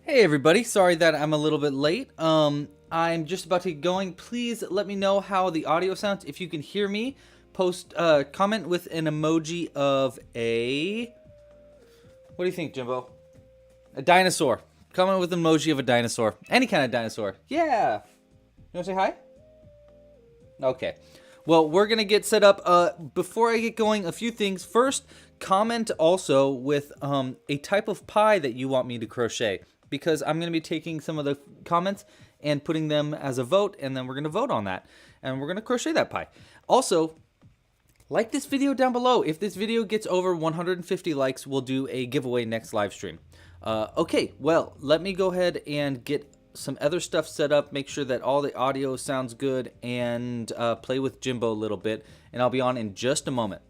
Hey everybody, sorry that I'm a little bit late. I'm just about to get going. Please let me know how the audio sounds. If you can hear me, post comment with an emoji of a what do you think, Jimbo? A dinosaur. Comment with an emoji of a dinosaur. Any kind of dinosaur. Yeah. You wanna say hi? Okay. Well, we're going to get set up. Before I get going, a few things. First, comment also with a type of pie that you want me to crochet, because I'm going to be taking some of the comments and putting them as a vote, and then we're going to vote on that. And we're going to crochet that pie. Also, like this video down below. If this video gets over 150 likes, we'll do a giveaway next live stream. Okay, well, let me go ahead and get some other stuff set up, make sure that all the audio sounds good, and play with Jimbo a little bit, and I'll be on in just a moment.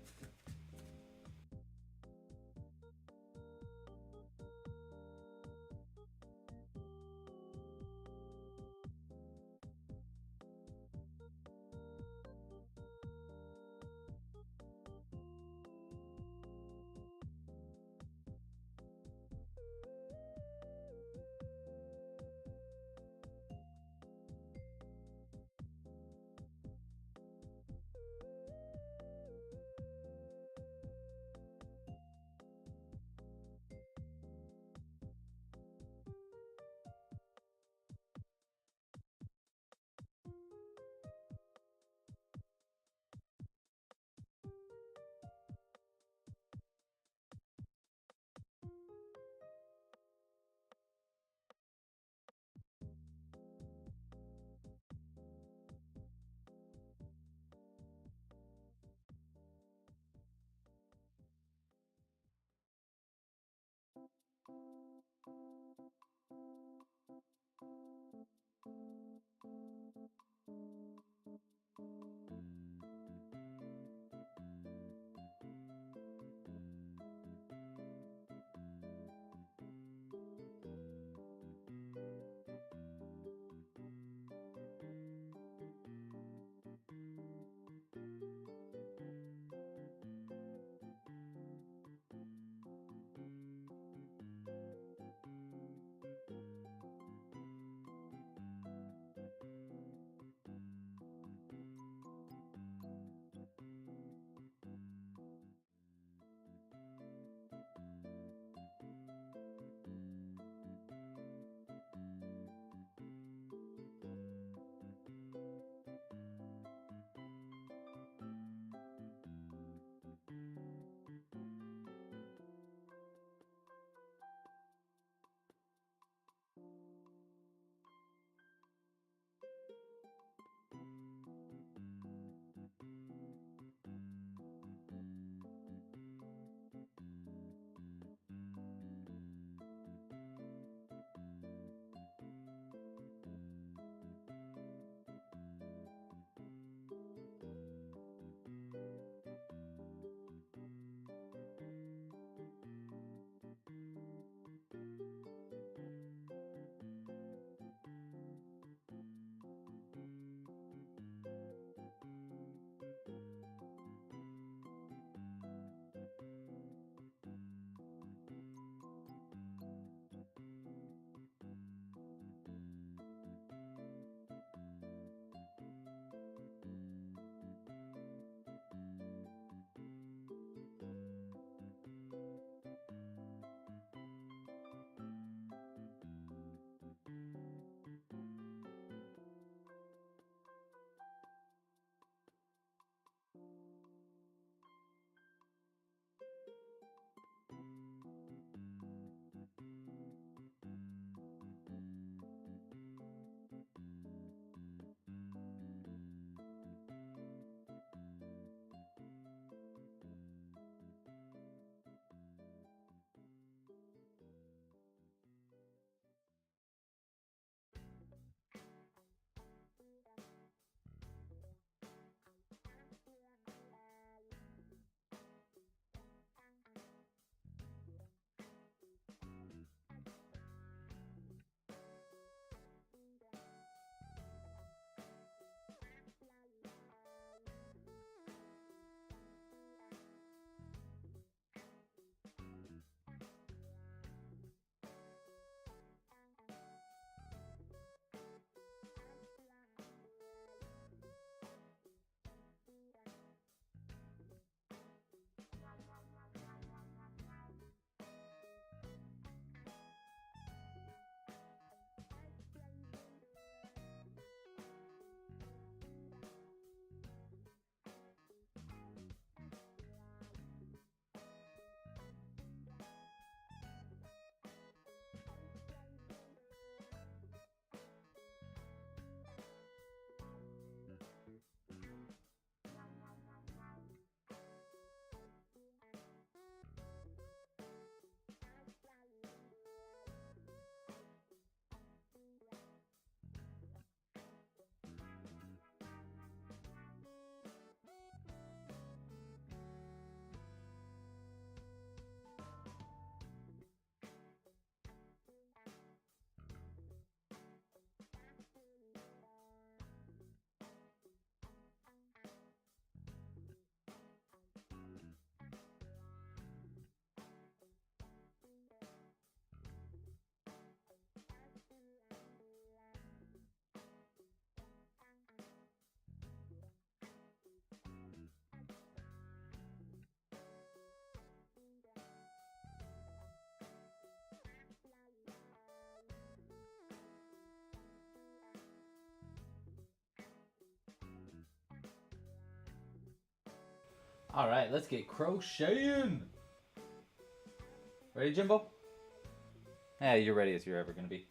All right, let's get crocheting. Ready, Jimbo? Yeah, you're ready as you're ever going to be.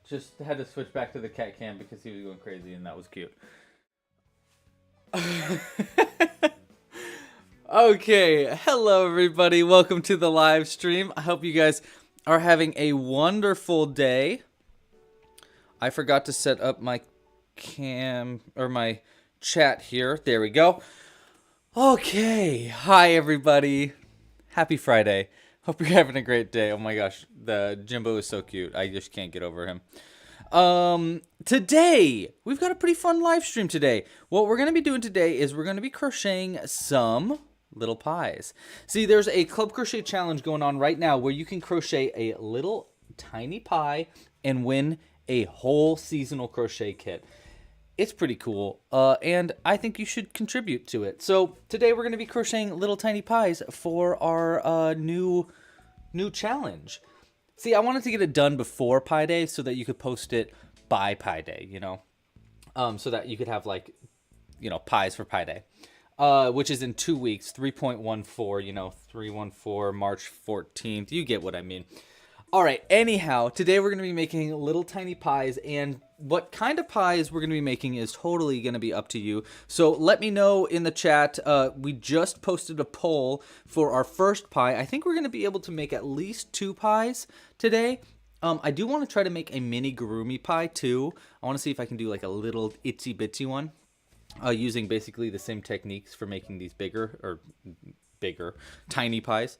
Just had to switch back to the cat cam because he was going crazy and that was cute. Okay, hello everybody. Welcome to the live stream. I hope you guys are having a wonderful day. I forgot to set up my cam or my chat here. There we go. Okay, hi everybody. Happy Friday. Hope you're having a great day. Oh my gosh, the Jimbo is so cute. I just can't get over him. Today, we've got a pretty fun live stream today. What we're going to be doing today is we're going to be crocheting some little pies. See, there's a Club Crochet challenge going on right now where you can crochet a little tiny pie and win a whole seasonal crochet kit. It's pretty cool, and I think you should contribute to it. So today we're going to be crocheting little tiny pies for our new challenge. See, I wanted to get it done before Pi Day so that you could post it by Pi Day, you know, so that you could have like, you know, pies for Pi Day, which is in 2 weeks, 3.14, you know, 314, March 14th. You get what I mean. All right, anyhow, today we're going to be making little tiny pies, and what kind of pies we're going to be making is totally going to be up to you. So let me know in the chat. We just posted a poll for our first pie. I think we're going to be able to make at least 2 pies today. I do want to try to make a Amigurumi pie too. I want to see if I can do like a little itsy bitsy one using basically the same techniques for making these bigger, tiny pies.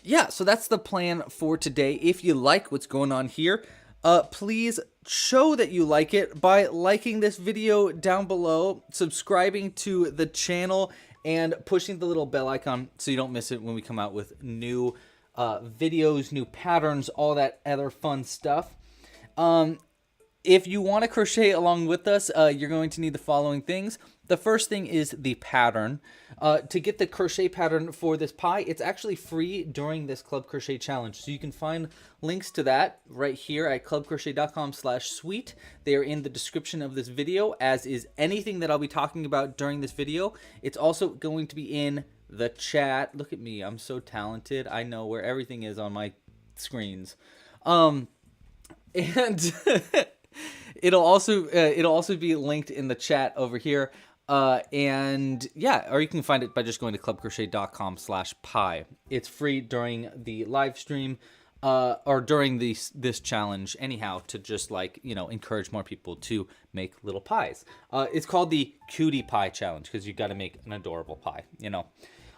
Yeah, so that's the plan for today. If you like what's going on here, please show that you like it by liking this video down below, subscribing to the channel, and pushing the little bell icon so you don't miss it when we come out with new videos, new patterns, all that other fun stuff. If you want to crochet along with us, you're going to need the following things. The first thing is the pattern. To get the crochet pattern for this pie, it's actually free during this Club Crochet challenge. So you can find links to that right here at clubcrochet.com/sweet. They are in the description of this video, as is anything that I'll be talking about during this video. It's also going to be in the chat. Look at me, I'm so talented. I know where everything is on my screens. And it'll also be linked in the chat over here. And yeah, or you can find it by just going to clubcrochet.com/pie. It's free during the live stream, or during this challenge anyhow, to just like, you know, encourage more people to make little pies. It's called the Cutie Pie Challenge because you got to make an adorable pie, you know.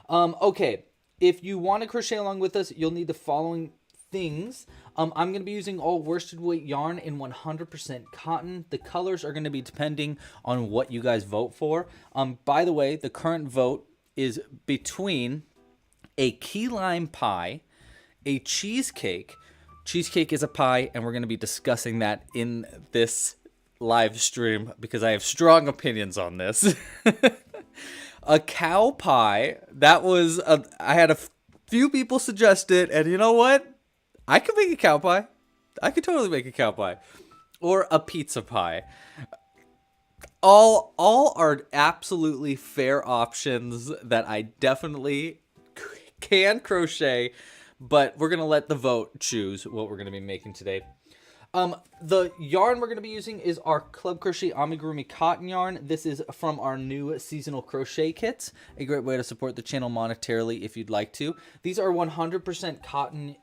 Okay, if you want to crochet along with us, you'll need the following things. I'm going to be using all worsted weight yarn in 100% cotton. The colors are going to be depending on what you guys vote for. By the way, the current vote is between a key lime pie, a cheesecake. Cheesecake is a pie, and we're going to be discussing that in this live stream because I have strong opinions on this. A cow pie. That was I had a few people suggest it, and you know what? I could make a cow pie. I could totally make a cow pie. Or a pizza pie. All are absolutely fair options that I definitely can crochet, but we're going to let the vote choose what we're going to be making today. The yarn we're going to be using is our Club Crochet Amigurumi cotton yarn. This is from our new seasonal crochet kits. A great way to support the channel monetarily if you'd like to. These are 100% cotton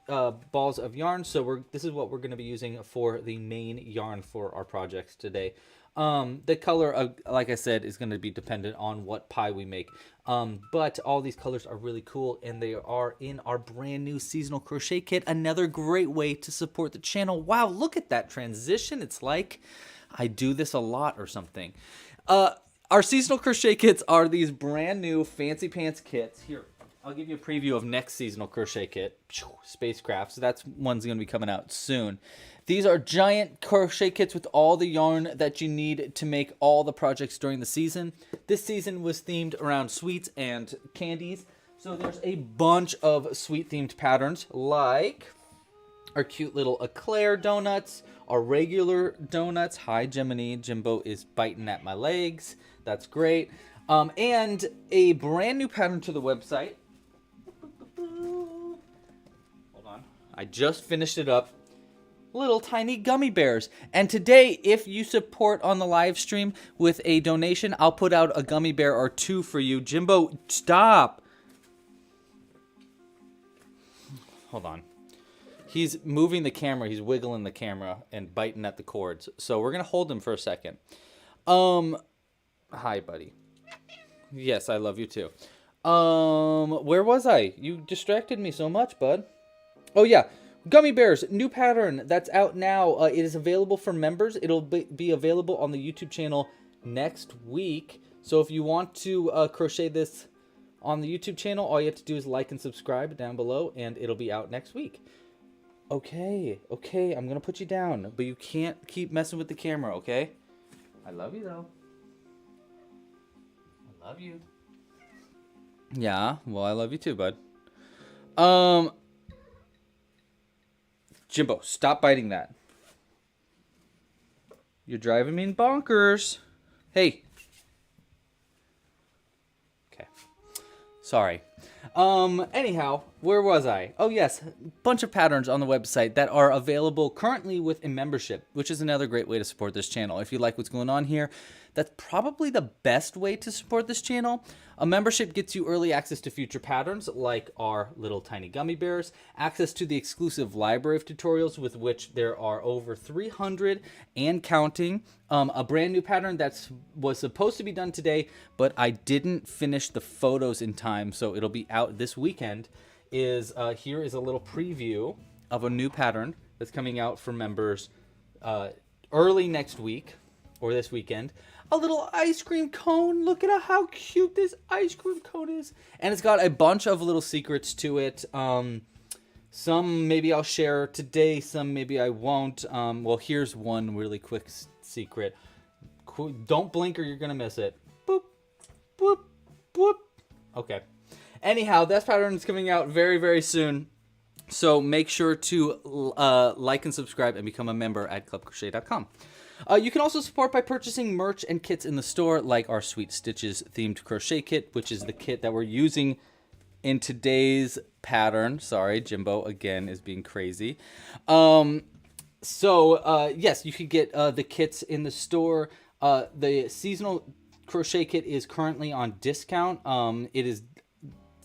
balls of yarn, so this is what we're going to be using for the main yarn for our projects today. The color, like I said, is going to be dependent on what pie we make. But all these colors are really cool, and they are in our brand new seasonal crochet kit. Another great way to support the channel. Wow, look at that transition. It's like I do this a lot or something. Our seasonal crochet kits are these brand new fancy pants kits. Here, I'll give you a preview of next seasonal crochet kit, Spacecraft. So that's one's going to be coming out soon. These are giant crochet kits with all the yarn that you need to make all the projects during the season. This season was themed around sweets and candies. So there's a bunch of sweet themed patterns like our cute little eclair donuts, our regular donuts. Hi, Jiminy. Jimbo is biting at my legs. That's great. And a brand new pattern to the website. Hold on. I just finished it up. Little tiny gummy bears. And today, if you support on the live stream with a donation, I'll put out a gummy bear or two for you. Jimbo, stop. Hold on. He's moving the camera. He's wiggling the camera and biting at the cords. So we're going to hold him for a second. Hi, buddy. Yes, I love you too. Where was I? You distracted me so much, bud. Oh, yeah. Gummy Bears, new pattern that's out now. It is available for members. It'll be available on the YouTube channel next week. So if you want to crochet this on the YouTube channel, all you have to do is like and subscribe down below, and it'll be out next week. Okay, I'm going to put you down, but you can't keep messing with the camera, okay? I love you, though. I love you. Yeah, well, I love you too, bud. Jimbo, stop biting that. You're driving me bonkers. Hey. Okay. Sorry. Anyhow, where was I? Oh, yes. Bunch of patterns on the website that are available currently with a membership, which is another great way to support this channel. If you like what's going on here, that's probably the best way to support this channel. A membership gets you early access to future patterns like our little tiny gummy bears, access to the exclusive library of tutorials with which there are over 300 and counting, a brand new pattern that was supposed to be done today, but I didn't finish the photos in time, so it'll be out this weekend. Here is a little preview of a new pattern that's coming out for members early next week or this weekend. A little ice cream cone. Look at how cute this ice cream cone is. And it's got a bunch of little secrets to it. Some maybe I'll share today, some maybe I won't. Well, here's one really quick secret. Don't blink or you're going to miss it. Boop, boop, boop. Okay. Anyhow, that pattern is coming out very, very soon. So make sure to like and subscribe and become a member at clubcrochet.com. You can also support by purchasing merch and kits in the store, like our Sweet Stitches themed crochet kit, which is the kit that we're using in today's pattern. Sorry, Jimbo again is being crazy. Yes, you can get the kits in the store. The seasonal crochet kit is currently on discount.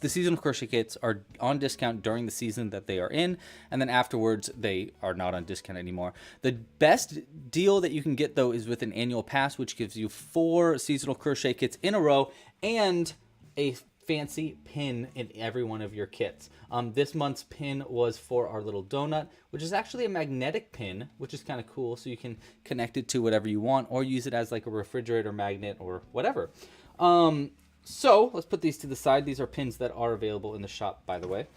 The seasonal crochet kits are on discount during the season that they are in, and then afterwards they are not on discount anymore. The best deal that you can get, though, is with an annual pass, which gives you 4 seasonal crochet kits in a row and a fancy pin in every one of your kits. This month's pin was for our little donut, which is actually a magnetic pin, which is kind of cool, so you can connect it to whatever you want or use it as like a refrigerator magnet or whatever. So let's put these to the side. These are pins that are available in the shop, by the way.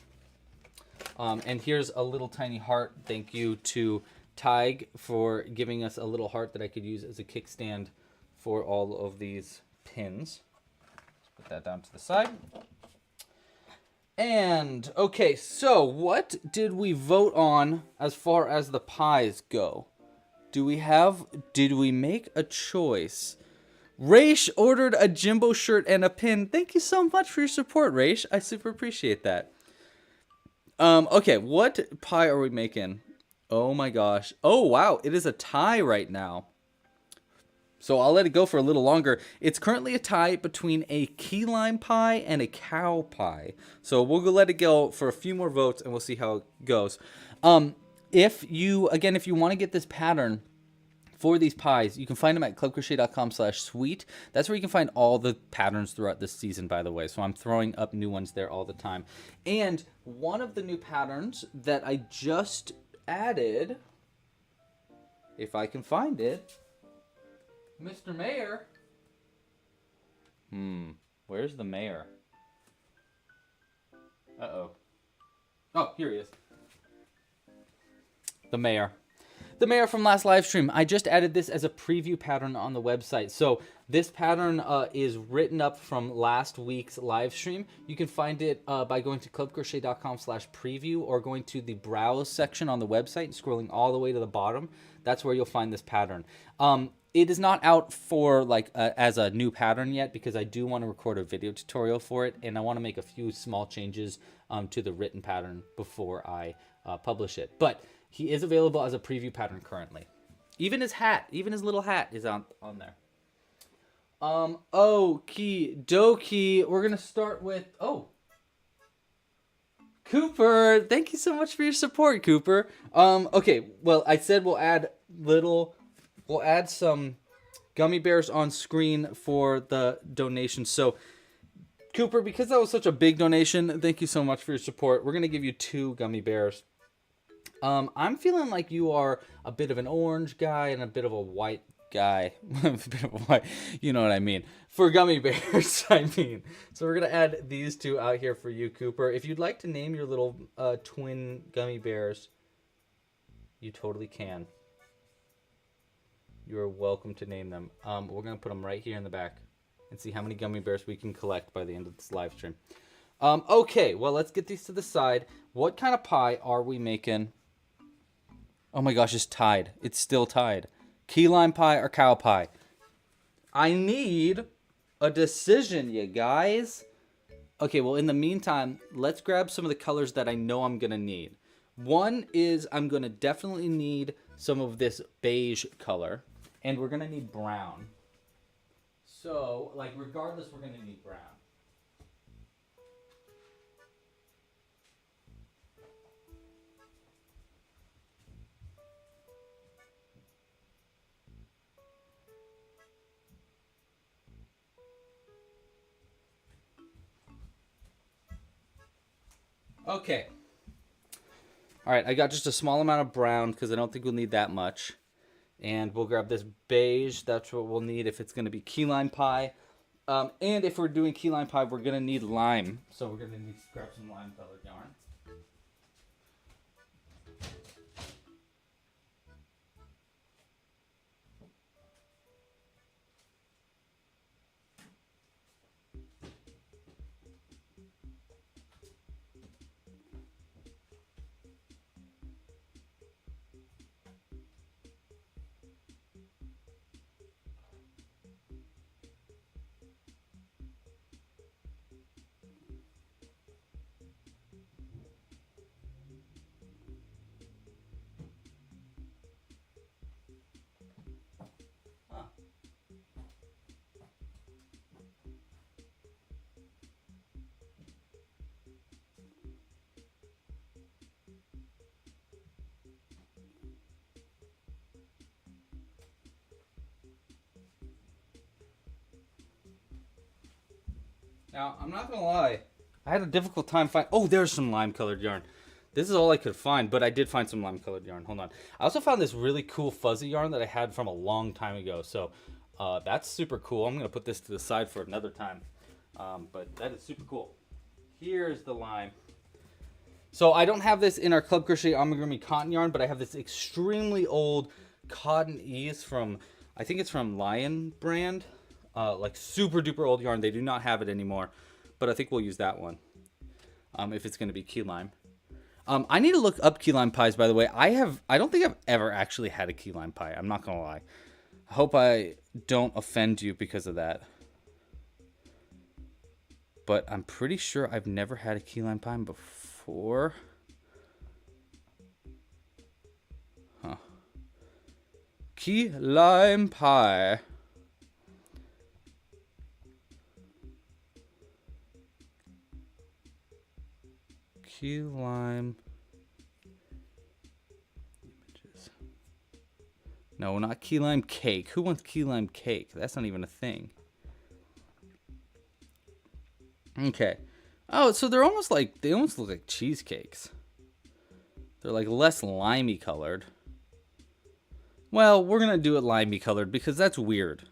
And here's a little tiny heart. Thank you to Tig for giving us a little heart that I could use as a kickstand for all of these pins. Let's put that down to the side. And, okay, so what did we vote on as far as the pies go? Did we make a choice? Raish ordered a Jimbo shirt and a pin. Thank you so much for your support, Raish. I super appreciate that. Okay, what pie are we making? Oh my gosh. Oh, wow. It is a tie right now. So I'll let it go for a little longer. It's currently a tie between a key lime pie and a cow pie. So we'll let it go for a few more votes and we'll see how it goes. If you want to get this pattern for these pies, you can find them at clubcrochet.com/sweet. That's where you can find all the patterns throughout this season, by the way. So I'm throwing up new ones there all the time. And one of the new patterns that I just added, if I can find it, Mr. Mayor. Where's the mayor? Uh-oh. Oh, here he is. The mayor. The mayor from last live stream. I just added this as a preview pattern on the website. So this pattern is written up from last week's live stream. You can find it by going to clubcrochet.com/preview or going to the browse section on the website and scrolling all the way to the bottom. That's where you'll find this pattern. It is not out for like as a new pattern yet because I do want to record a video tutorial for it, and I want to make a few small changes to the written pattern before I publish it. But he is available as a preview pattern currently. Even his hat, even his little hat is on there. Okie dokie. We're going to start with, Cooper. Thank you so much for your support, Cooper. Okay, well, I said we'll add some gummy bears on screen for the donation. So, Cooper, because that was such a big donation, thank you so much for your support. We're going to give you 2 gummy bears. I'm feeling like you are a bit of an orange guy and a bit of a white guy. A bit of a white, you know what I mean. For gummy bears, I mean. So we're going to add these 2 out here for you, Cooper. If you'd like to name your little twin gummy bears, you totally can. You're welcome to name them. We're going to put them right here in the back and see how many gummy bears we can collect by the end of this live stream. Okay, well, let's get these to the side. What kind of pie are we making? Oh my gosh, it's tied. It's still tied. Key lime pie or cow pie? I need a decision, you guys. Okay, well, in the meantime, let's grab some of the colors that I know I'm going to need. One is I'm going to definitely need some of this beige color, and we're going to need brown. So, like, regardless, we're going to need brown. Okay. All right, I got just a small amount of brown because I don't think we'll need that much. And we'll grab this beige. That's what we'll need if it's going to be key lime pie. And if we're doing key lime pie, we're going to need lime. So we're going to need to grab some lime colored yarn. Now, I'm not going to lie. I had a difficult time finding... Oh, there's some lime-colored yarn. This is all I could find, but I did find some lime-colored yarn. Hold on. I also found this really cool fuzzy yarn that I had from a long time ago. So, that's super cool. I'm going to put this to the side for another time. But that is super cool. Here's the lime. So, I don't have this in our Club Crochet Amigurumi cotton yarn, but I have this extremely old Cotton Ease from... I think it's from Lion brand. Like super duper old yarn. They do not have it anymore, but I think we'll use that one if it's going to be key lime. I need to look up key lime pies, by the way. I don't think I've ever actually had a key lime pie. I'm not going to lie. I hope I don't offend you because of that. But I'm pretty sure I've never had a key lime pie before. Huh. Key lime pie. Key lime images. No, not key lime cake. Who wants key lime cake? That's not even a thing. Okay. Oh, so they're almost like, they almost look like cheesecakes. They're like less limey colored. Well, we're going to do it limey colored because that's weird.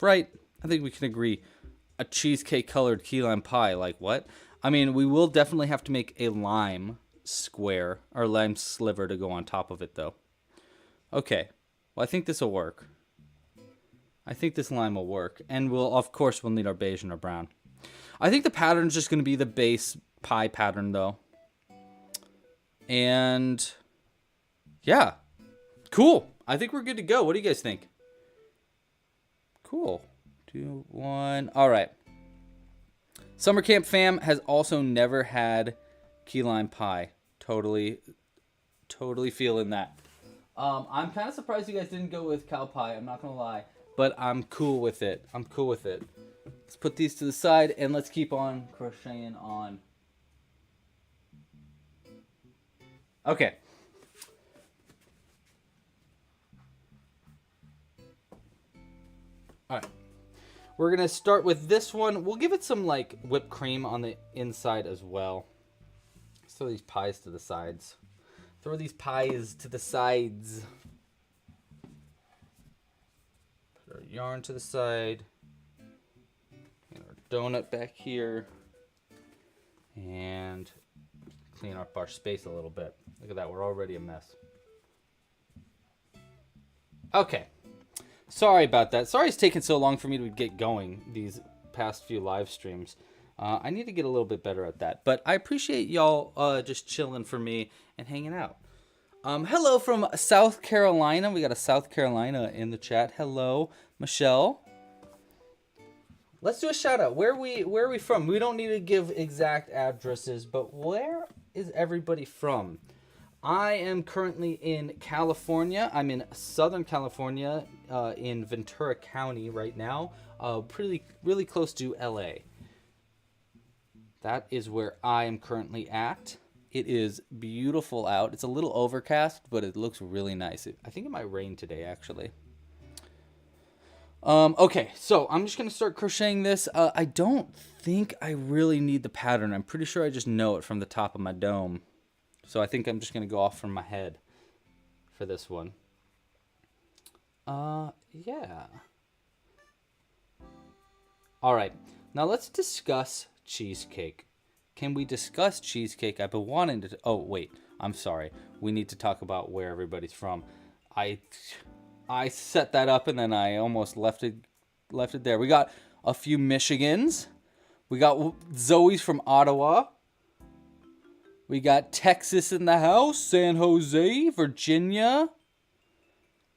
Right? I think we can agree. A cheesecake colored key lime pie. Like what? I mean, we will definitely have to make a lime square or lime sliver to go on top of it, though. Okay. Well, I think this will work. I think this lime will work. And of course, we'll need our beige and our brown. I think the pattern's just going to be the base pie pattern, though. And yeah. Cool. I think we're good to go. What do you guys think? Cool. 2, 1. All right. Summer Camp fam has also never had key lime pie. Totally feeling that. I'm kind of surprised you guys didn't go with cow pie. I'm not going to lie. But I'm cool with it. Let's put these to the side and let's keep on crocheting on. Okay. All right. We're going to start with this one. We'll give it some like whipped cream on the inside as well. Let's throw these pies to the sides. Put our yarn to the side. And our donut back here. And clean up our space a little bit. Look at that. We're already a mess. Okay. Sorry about that. Sorry it's taken so long for me to get going these past few live streams. I need to get a little bit better at that. But I appreciate y'all just chilling for me and hanging out. Hello from South Carolina. We got a South Carolina in the chat. Hello, Michelle. Let's do a shout out. Where are we from? We don't need to give exact addresses, but where is everybody from? I am currently in California. I'm in Southern California, in Ventura County right now. Really close to LA. That is where I am currently at. It is beautiful out. It's a little overcast, but it looks really nice. I think it might rain today, actually. Okay, so I'm just going to start crocheting this. I don't think I really need the pattern. I'm pretty sure I just know it from the top of my dome. So I think I'm just going to go off from my head for this one. Yeah. All right. Now let's discuss cheesecake. Can we discuss cheesecake? I've been wanting to... Oh, wait. I'm sorry. We need to talk about where everybody's from. I set that up and then I almost left it there. We got a few Michigans. We got Zoe's from Ottawa. We got Texas in the house, San Jose, Virginia.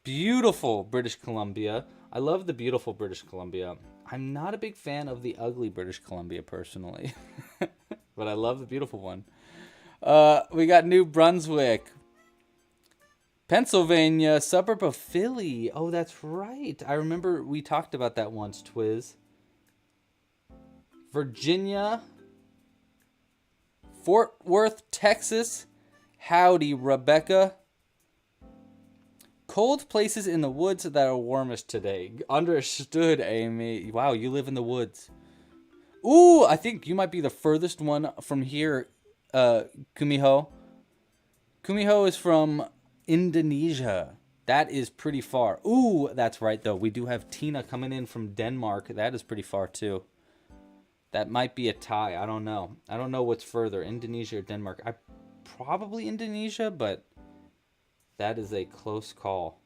Beautiful British Columbia. I love the beautiful British Columbia. I'm not a big fan of the ugly British Columbia personally. But I love the beautiful one. We got New Brunswick. Pennsylvania, suburb of Philly. Oh, that's right. I remember we talked about that once, Twiz. Virginia. Fort Worth, Texas. Howdy, Rebecca. Cold places in the woods that are warmest today. Understood, Amy. Wow, you live in the woods. Ooh, I think you might be the furthest one from here, Kumiho. Kumiho is from Indonesia. That is pretty far. Ooh, that's right, though. We do have Tina coming in from Denmark. That is pretty far, too. That might be a tie. I don't know. I don't know what's further, Indonesia or Denmark. Probably Indonesia, but that is a close call.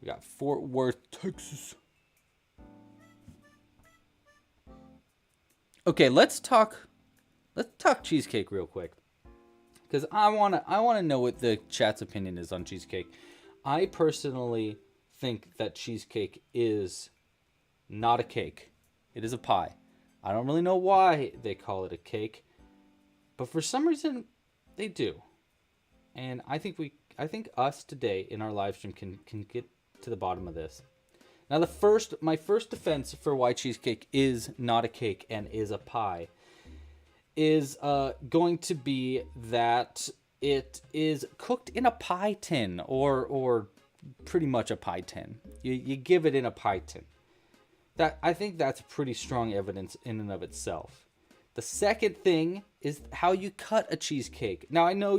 We got Fort Worth, Texas. Okay, let's talk cheesecake real quick. Because I wanna know what the chat's opinion is on cheesecake. I personally think that cheesecake is not a cake. It is a pie. I don't really know why they call it a cake, but for some reason they do. And I think us today in our live stream can get to the bottom of this. Now my first defense for why cheesecake is not a cake and is a pie is going to be that it is cooked in a pie tin or pretty much a pie tin. You give it in a pie tin. I think that's pretty strong evidence in and of itself. The second thing is how you cut a cheesecake. Now I know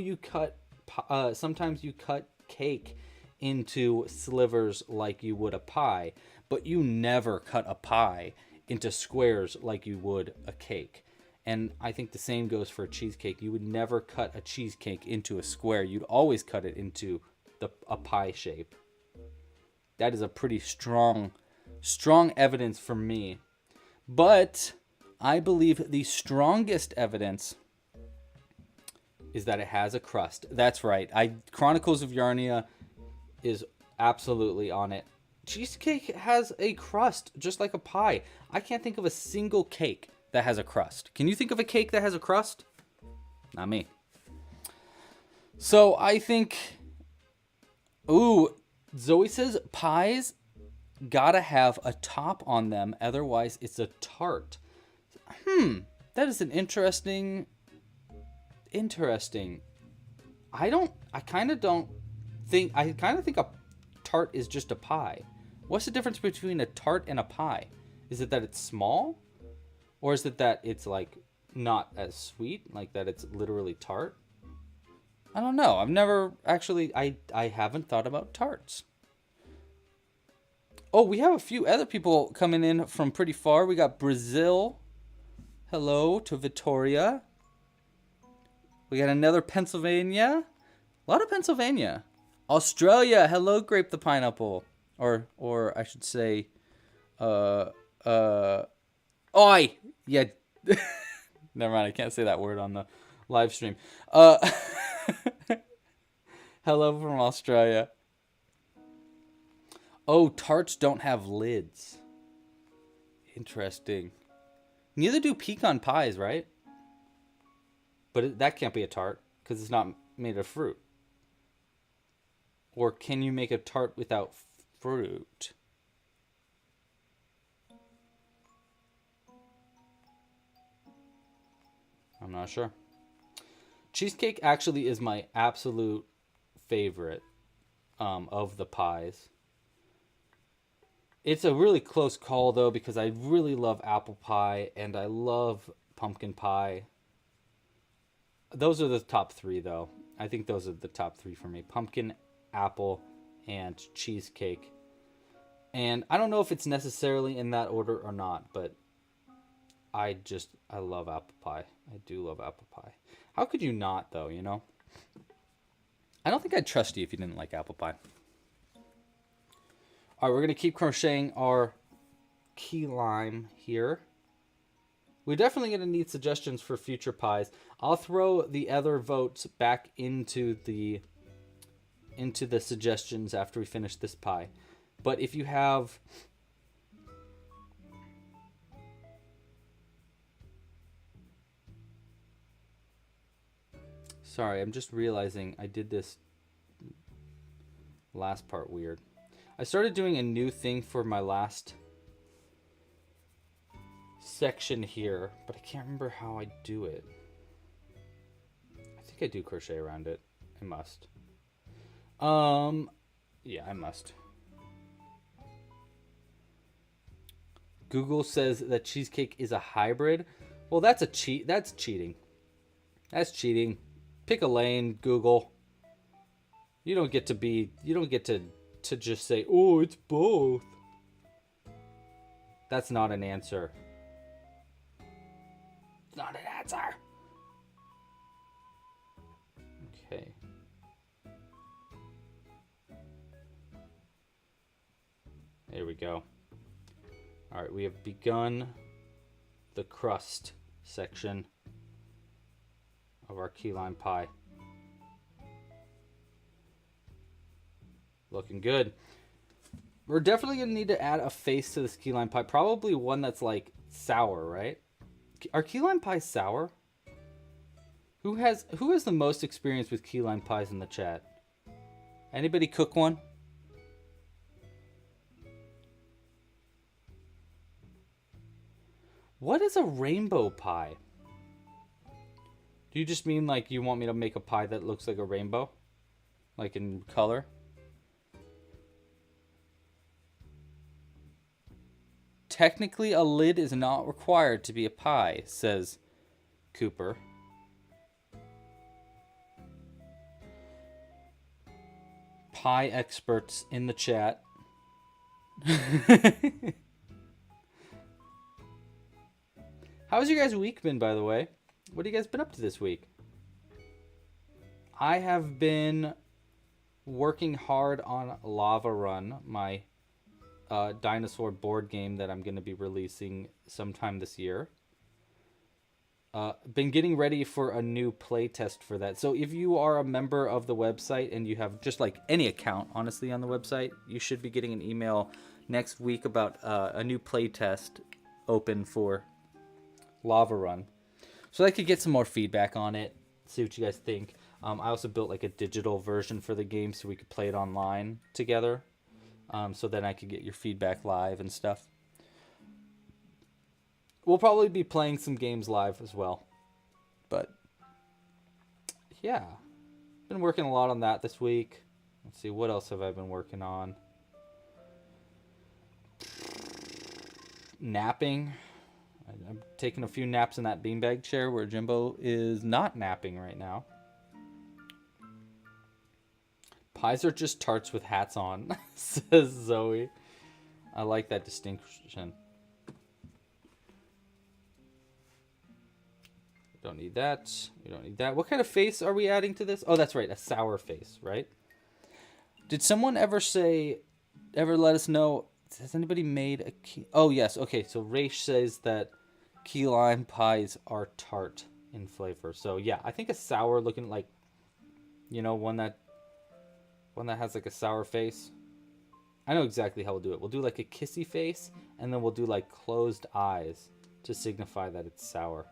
sometimes you cut cake into slivers like you would a pie, but you never cut a pie into squares like you would a cake. And I think the same goes for a cheesecake. You would never cut a cheesecake into a square. You'd always cut it into a pie shape. That is a pretty strong evidence for me. But I believe the strongest evidence is that it has a crust. That's right. Chronicles of Yarnia is absolutely on it. Cheesecake has a crust, just like a pie. I can't think of a single cake that has a crust. Can you think of a cake that has a crust? Not me. So I think... Ooh, Zoe says pies gotta have a top on them, otherwise it's a tart. That is an interesting. I kind of think a tart is just a pie. What's the difference between a tart and a pie? Is it that it's small? Or is it that it's like not as sweet, like that it's literally tart? I don't know. I've never actually, I haven't thought about tarts. Oh, we have a few other people coming in from pretty far. We got Brazil. Hello to Victoria. We got another Pennsylvania. A lot of Pennsylvania. Australia. Hello, Grape the Pineapple. Or I should say, oi. Yeah. Never mind. I can't say that word on the live stream. Hello from Australia. Oh, tarts don't have lids. Interesting. Neither do pecan pies, right? But that can't be a tart because it's not made of fruit. Or can you make a tart without fruit? I'm not sure. Cheesecake actually is my absolute favorite of the pies. It's a really close call, though, because I really love apple pie and I love pumpkin pie. Those are the top three, though. I think those are the top three for me. Pumpkin, apple, and cheesecake. And I don't know if it's necessarily in that order or not, but I love apple pie. I do love apple pie. How could you not, though, you know? I don't think I'd trust you if you didn't like apple pie. All right, we're going to keep crocheting our key lime here. We're definitely going to need suggestions for future pies. I'll throw the other votes back into the suggestions after we finish this pie. But if you have... Sorry, I'm just realizing I did this last part weird. I started doing a new thing for my last section here, but I can't remember how I do it. I think I do crochet around it. I must. Yeah, I must. Google says that cheesecake is a hybrid. Well, that's a cheat. That's cheating. That's cheating. Pick a lane, Google. You don't get to just say, oh, it's both. That's not an answer. It's not an answer. Okay. There we go. All right, we have begun the crust section of our key lime pie. Looking good. We're definitely going to need to add a face to this key lime pie. Probably one that's like sour, right? Are key lime pies sour? Who has the most experience with key lime pies in the chat? Anybody cook one? What is a rainbow pie? Do you just mean like you want me to make a pie that looks like a rainbow? Like in color? Technically, a lid is not required to be a pie, says Cooper. Pie experts in the chat. How's your guys' week been, by the way? What have you guys been up to this week? I have been working hard on Lava Run, my dinosaur board game that I'm going to be releasing sometime this year. Been getting ready for a new playtest for that. So if you are a member of the website and you have just like any account, honestly, on the website, you should be getting an email next week about a new playtest open for Lava Run. So I could get some more feedback on it, see what you guys think. I also built like a digital version for the game so we could play it online together. So then I could get your feedback live and stuff. We'll probably be playing some games live as well. But yeah, been working a lot on that this week. Let's see, what else have I been working on? Napping. I'm taking a few naps in that beanbag chair where Jimbo is not napping right now. Pies are just tarts with hats on, says Zoe. I like that distinction. Don't need that. We don't need that. What kind of face are we adding to this? Oh, that's right. A sour face, right? Did someone ever let us know, has anybody made a key? Oh, yes. Okay, so Raish says that key lime pies are tart in flavor. So, yeah, I think a sour looking like, you know, one that has like a sour face. I know exactly how we'll do it. We'll do like a kissy face, and then we'll do like closed eyes to signify that it's sour.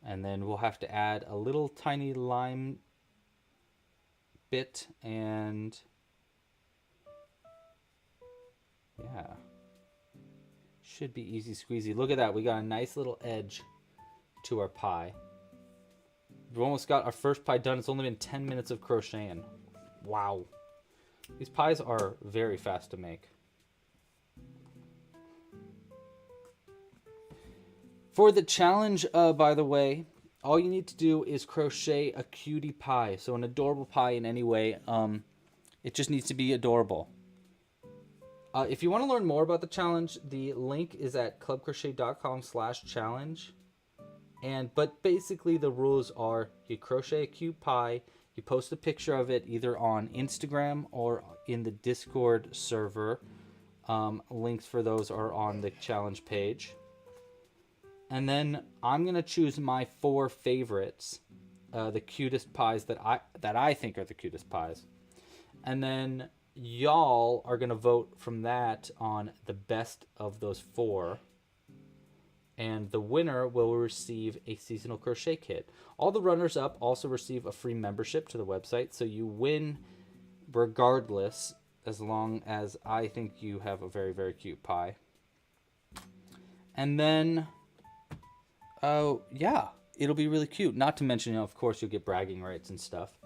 And then we'll have to add a little tiny lime bit, and yeah, should be easy squeezy. Look at that. We got a nice little edge to our pie. We've almost got our first pie done. It's only been 10 minutes of crocheting. Wow. These pies are very fast to make. For the challenge, by the way, all you need to do is crochet a cutie pie. So an adorable pie in any way. It just needs to be adorable. If you want to learn more about the challenge, the link is at clubcrochet.com/challenge. But basically the rules are you crochet a cute pie, you post a picture of it either on Instagram or in the Discord server. Links for those are on the challenge page. And then I'm going to choose my 4 favorites, the cutest pies that I think are the cutest pies. And then y'all are going to vote from that on the best of those 4. And the winner will receive a seasonal crochet kit. All the runners-up also receive a free membership to the website, so you win regardless, as long as I think you have a very, very cute pie. And then, oh, yeah, it'll be really cute. Not to mention, of course, you'll get bragging rights and stuff.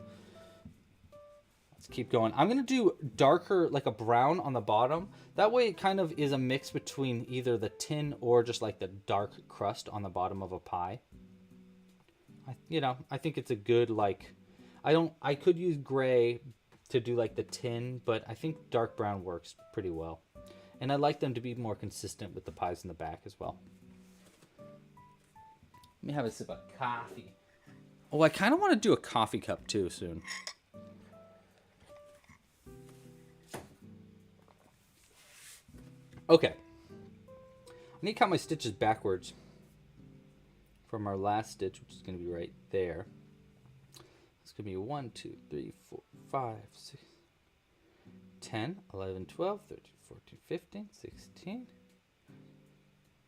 Let's keep going. I'm going to do darker, like a brown on the bottom. That way it kind of is a mix between either the tin or just like the dark crust on the bottom of a pie. I think it's a good, like, I could use gray to do like the tin, but I think dark brown works pretty well. And I like them to be more consistent with the pies in the back as well. Let me have a sip of coffee. Oh, I kind of want to do a coffee cup too soon. Okay. I need to count my stitches backwards from our last stitch, which is going to be right there. It's going to be 1, 2, 3, 4, 5, 6, 10, 11, 12, 13, 14, 15, 16,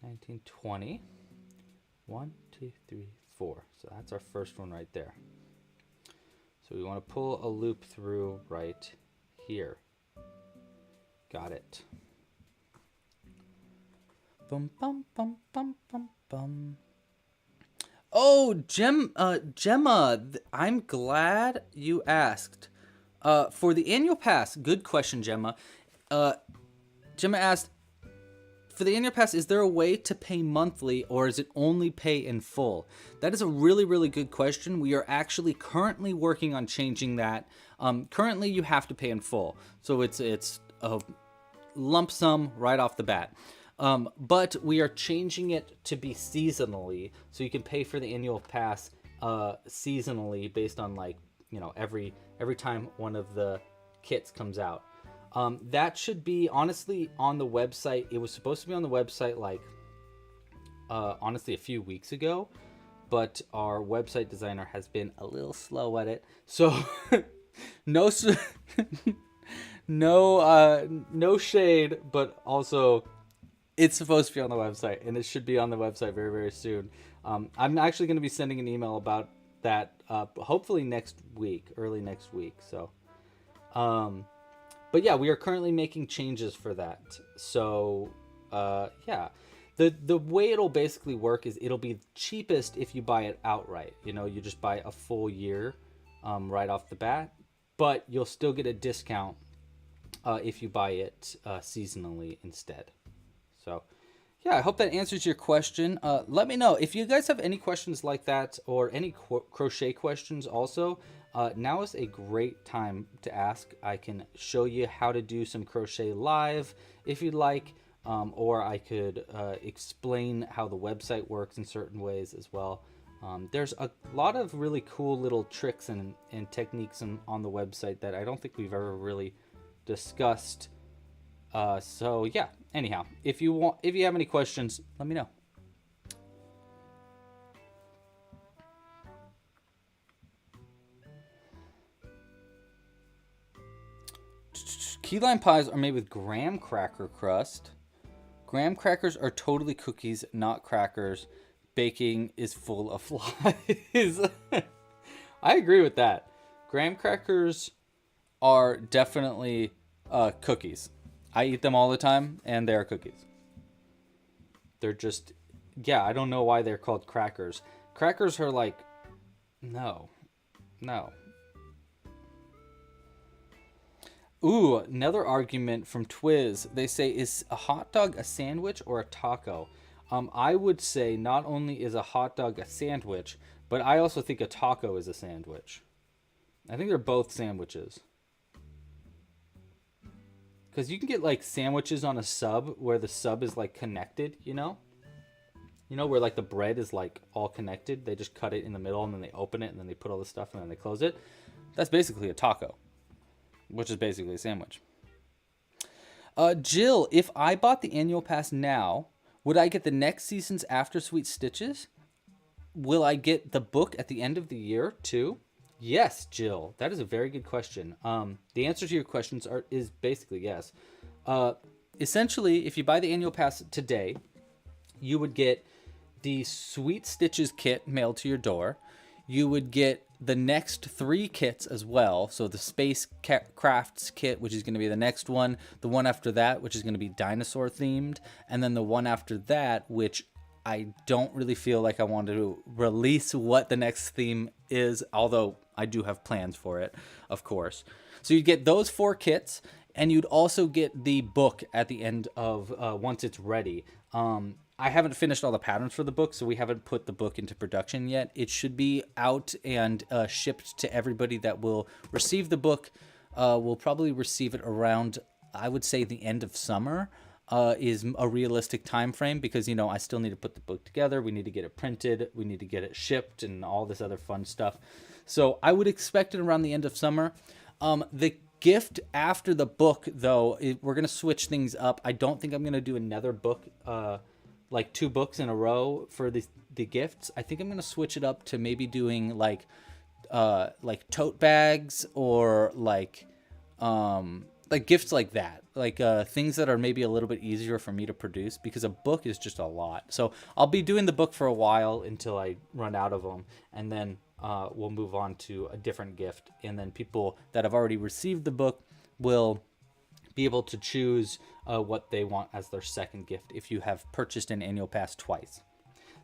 19, 20. 1, 2, 3, 4. So that's our first one right there. So we want to pull a loop through right here. Got it. Bum bum bum bum bum bum. Oh, Gemma, I'm glad you asked. For the annual pass, good question, Gemma. Gemma asked, for the annual pass, is there a way to pay monthly or is it only pay in full? That is a really, really good question. We are actually currently working on changing that. Currently, you have to pay in full. So it's a lump sum right off the bat. But we are changing it to be seasonally, so you can pay for the annual pass seasonally based on like, you know, every time one of the kits comes out. That should be honestly on the website. It was supposed to be on the website like honestly a few weeks ago, but our website designer has been a little slow at it. So no no shade, but also it's supposed to be on the website, and it should be on the website very, very soon. I'm actually going to be sending an email about that hopefully next week, early next week. So but yeah, we are currently making changes for that. So yeah, the way it'll basically work is it'll be cheapest if you buy it outright. You know, you just buy a full year right off the bat, but you'll still get a discount if you buy it seasonally instead. So yeah, I hope that answers your question. Let me know if you guys have any questions like that, or any crochet questions also. Now is a great time to ask. I can show you how to do some crochet live if you'd like, or I could explain how the website works in certain ways as well. There's a lot of really cool little tricks and techniques on the website that I don't think we've ever really discussed. So yeah, anyhow, if you have any questions, let me know. Key lime pies are made with graham cracker crust. Graham crackers are totally cookies, not crackers. Baking is full of flies. I agree with that. Graham crackers are definitely cookies. I eat them all the time, and they are cookies. They're just, yeah, I don't know why they're called crackers. Crackers are like, no. Ooh, another argument from Twiz. They say, is a hot dog a sandwich or a taco? I would say not only is a hot dog a sandwich, but I also think a taco is a sandwich. I think they're both sandwiches. Because you can get like sandwiches on a sub where the sub is like connected, you know? You know, where like the bread is like all connected. They just cut it in the middle and then they open it and then they put all the stuff and then they close it. That's basically a taco, which is basically a sandwich. Jill, if I bought the annual pass now, would I get the next season's After Sweet Stitches? Will I get the book at the end of the year too? Yes, Jill. That is a very good question. The answer to your questions is basically yes. Essentially, if you buy the annual pass today, you would get the Sweet Stitches kit mailed to your door. You would get the next 3 kits as well. So the Space Crafts kit, which is going to be the next one. The one after that, which is going to be dinosaur themed. And then the one after that, which I don't really feel like I want to release what the next theme is, although I do have plans for it, of course. So you'd get those 4 kits, and you'd also get the book at the end of once it's ready. I haven't finished all the patterns for the book, so we haven't put the book into production yet. It should be out and shipped to everybody that will receive the book. We'll probably receive it around, I would say, the end of summer. Is a realistic time frame, because, you know, I still need to put the book together. We need to get it printed. We need to get it shipped and all this other fun stuff. So I would expect it around the end of summer. The gift after the book, though, we're going to switch things up. I don't think I'm going to do another book, like 2 books in a row for the gifts. I think I'm going to switch it up to maybe doing like tote bags, or like gifts like that, like things that are maybe a little bit easier for me to produce, because a book is just a lot. So I'll be doing the book for a while until I run out of them, and then we'll move on to a different gift. And then people that have already received the book will be able to choose what they want as their second gift if you have purchased an annual pass twice.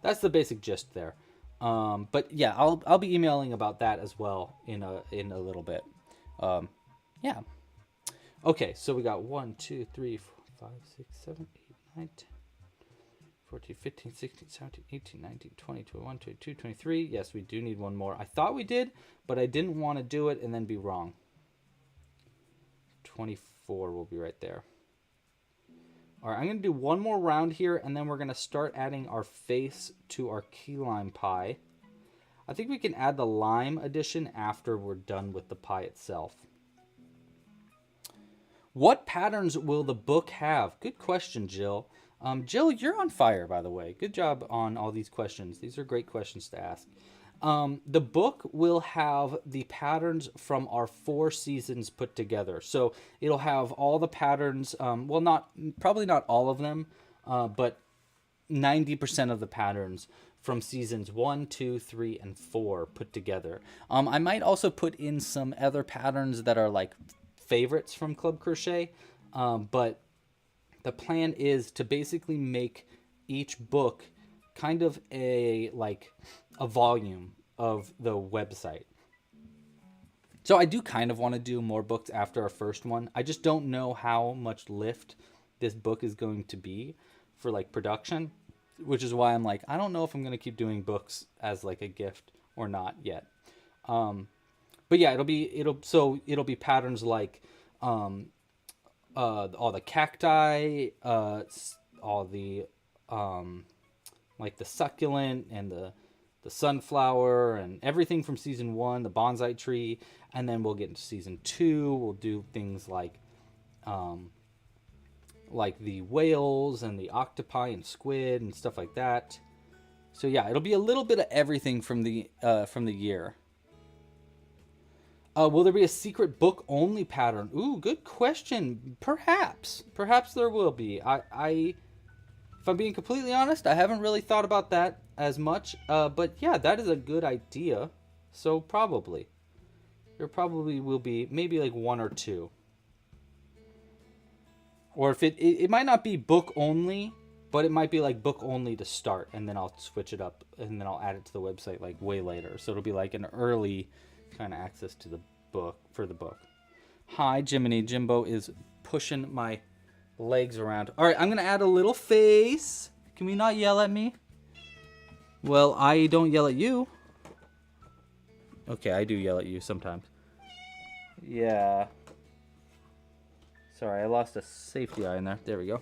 That's the basic gist there. But yeah, I'll be emailing about that as well in a little bit. Yeah. Okay, so we got 1, 2, 3, 4, 5, 6, 7, 8, 9, 10, 14, 15, 16, 17, 18, 19, 20, 21, 22, 23. Yes, we do need one more. I thought we did, but I didn't want to do it and then be wrong. 24 will be right there. All right, I'm going to do one more round here, and then we're going to start adding our face to our key lime pie. I think we can add the lime addition after we're done with the pie itself. What patterns will the book have? Good question, Jill. Jill, you're on fire, by the way. Good job on all these questions. These are great questions to ask. The book will have the patterns from our 4 seasons put together. So it'll have all the patterns. Well, probably not all of them, but 90% of the patterns from seasons 1, 2, 3, and 4 put together. I might also put in some other patterns that are like favorites from Club Crochet, but the plan is to basically make each book kind of a volume of the website. So I do kind of want to do more books after our first one. I just don't know how much lift this book is going to be for like production, which is why I'm like, I don't know if I'm going to keep doing books as like a gift or not yet. But yeah, it'll be patterns like all the cacti, all the like the succulent and the sunflower and everything from season 1, the bonsai tree, and then we'll get into season 2. We'll do things like the whales and the octopi and squid and stuff like that. So yeah, it'll be a little bit of everything from the year. Will there be a secret book only pattern? Ooh, good question. Perhaps there will be. If I'm being completely honest, I haven't really thought about that as much. But yeah, that is a good idea. So probably. There probably will be maybe like 1 or 2. Or if it might not be book only, but it might be like book only to start, and then I'll switch it up, and then I'll add it to the website like way later. So it'll be like an early kind of access to the book for the book. Hi, Jiminy. Jimbo is pushing my legs around. All right, I'm gonna add a little face. Can we not yell at me? Well, I don't yell at you. Okay, I do yell at you sometimes. Yeah. Sorry, I lost a safety eye in there. There we go.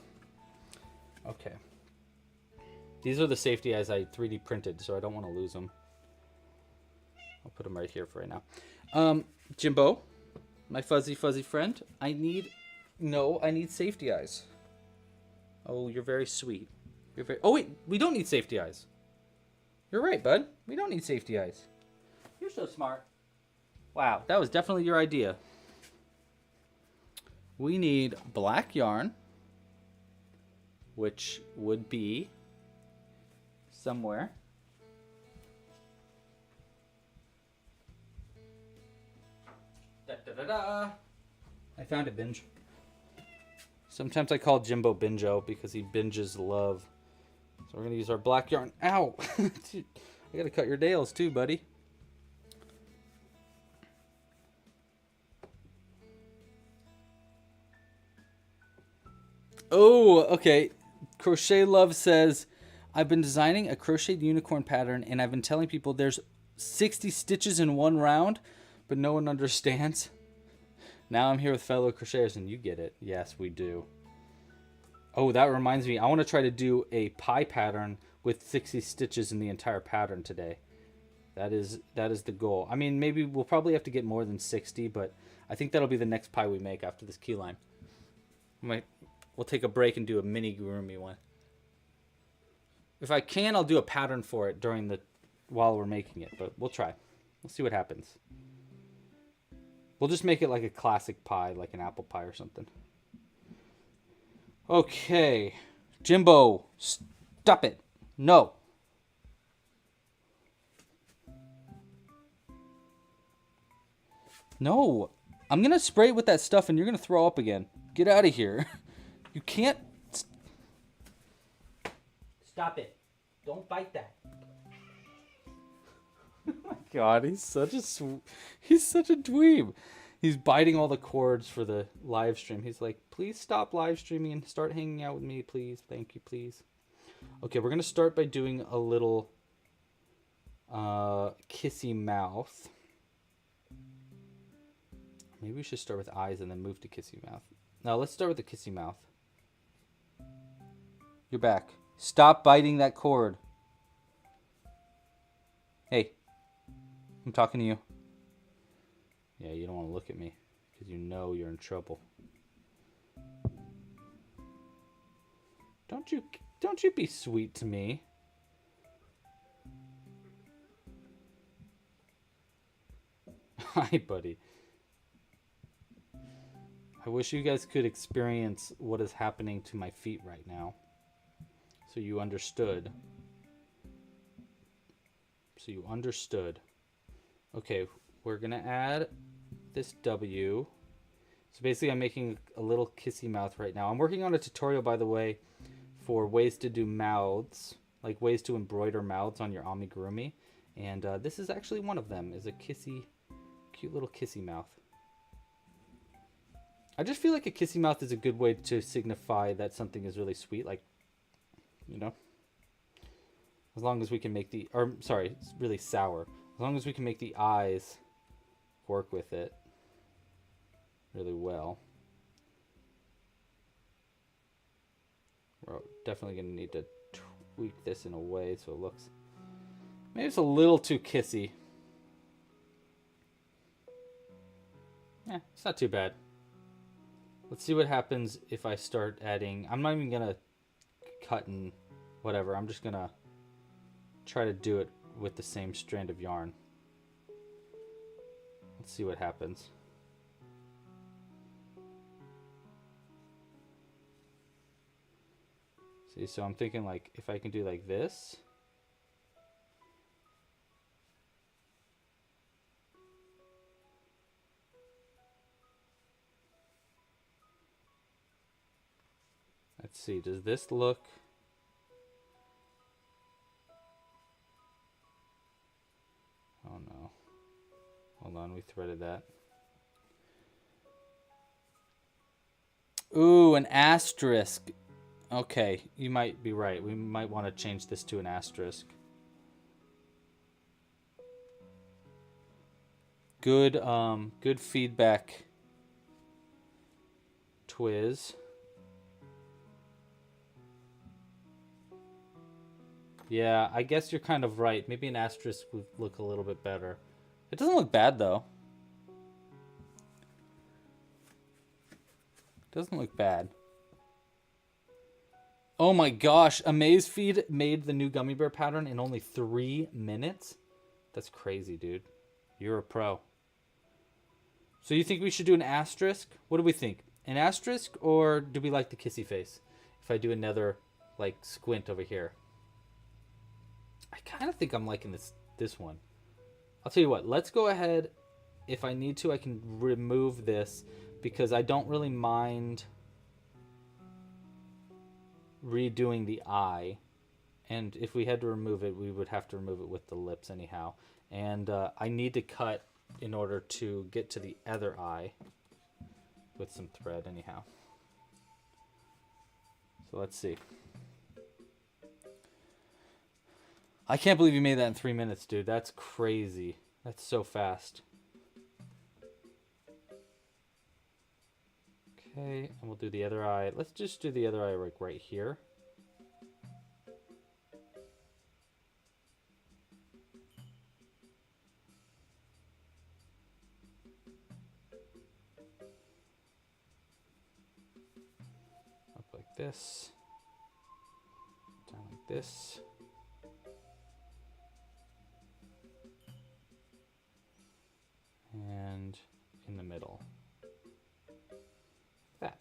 Okay. These are the safety eyes I 3D printed, so I don't want to lose them. I'll put them right here for right now. Jimbo, my fuzzy friend, I need safety eyes. Oh, you're very sweet. Oh wait, we don't need safety eyes. You're right, bud. We don't need safety eyes. You're so smart. Wow, that was definitely your idea. We need black yarn, which would be somewhere. I found it, Binge. Sometimes I call Jimbo Binjo because he binges love. So we're going to use our black yarn. Ow! I got to cut your nails too, buddy. Oh, okay. Crochet Love says, I've been designing a crocheted unicorn pattern and I've been telling people there's 60 stitches in one round, but no one understands. Now I'm here with fellow crocheters and you get it. Yes, we do. Oh, that reminds me. I want to try to do a pie pattern with 60 stitches in the entire pattern today. That is the goal. I mean, maybe we'll probably have to get more than 60, but I think that'll be the next pie we make after this key lime. We'll take a break and do a mini Amigurumi one. If I can, I'll do a pattern for it while we're making it, but we'll try. We'll see what happens. We'll just make it like a classic pie, like an apple pie or something. Okay. Jimbo, stop it. No. No. I'm going to spray it with that stuff and you're going to throw up again. Get out of here. You can't. Stop it. Don't bite that. Oh my god, he's such a dweeb. He's biting all the cords for the live stream. He's like, please stop live streaming and start hanging out with me, please. Thank you, please. Okay, we're going to start by doing a little kissy mouth. Maybe we should start with eyes and then move to kissy mouth. No, let's start with the kissy mouth. You're back. Stop biting that cord. Hey, I'm talking to you. Yeah, you don't want to look at me because you know you're in trouble. Don't you be sweet to me. Hi, buddy. I wish you guys could experience what is happening to my feet right now. So you understood. Okay, we're going to add this W. So basically I'm making a little kissy mouth right now. I'm working on a tutorial, by the way, for ways to do mouths, like ways to embroider mouths on your amigurumi. And this is actually one of them, is a kissy, cute little kissy mouth. I just feel like a kissy mouth is a good way to signify that something is really sweet, like, you know, as long as we can make it's really sour. As long as we can make the eyes work with it really well. We're definitely going to need to tweak this in a way so it looks, maybe it's a little too kissy. Yeah, it's not too bad. Let's see what happens if I start adding. I'm not even going to cut and whatever. I'm just going to try to do it with the same strand of yarn. Let's see what happens. See, so I'm thinking like if I can do like this. Let's see, does this look... Oh no. Hold on, we threaded that. Ooh, an asterisk. Okay, you might be right. We might want to change this to an asterisk. Good feedback, Twiz. Yeah, I guess you're kind of right. Maybe an asterisk would look a little bit better. It doesn't look bad, though. It doesn't look bad. Oh my gosh, Amazfeed made the new gummy bear pattern in only 3 minutes? That's crazy, dude. You're a pro. So you think we should do an asterisk? What do we think? An asterisk, or do we like the kissy face? If I do another, like, squint over here. I kind of think I'm liking this one. I'll tell you what, let's go ahead. If I need to, I can remove this because I don't really mind redoing the eye. And if we had to remove it, we would have to remove it with the lips anyhow. And I need to cut in order to get to the other eye with some thread anyhow. So let's see. I can't believe you made that in 3 minutes, dude. That's crazy. That's so fast. Okay, and we'll do the other eye. Let's just do the other eye like right here. Up like this. Down like this. And in the middle. That.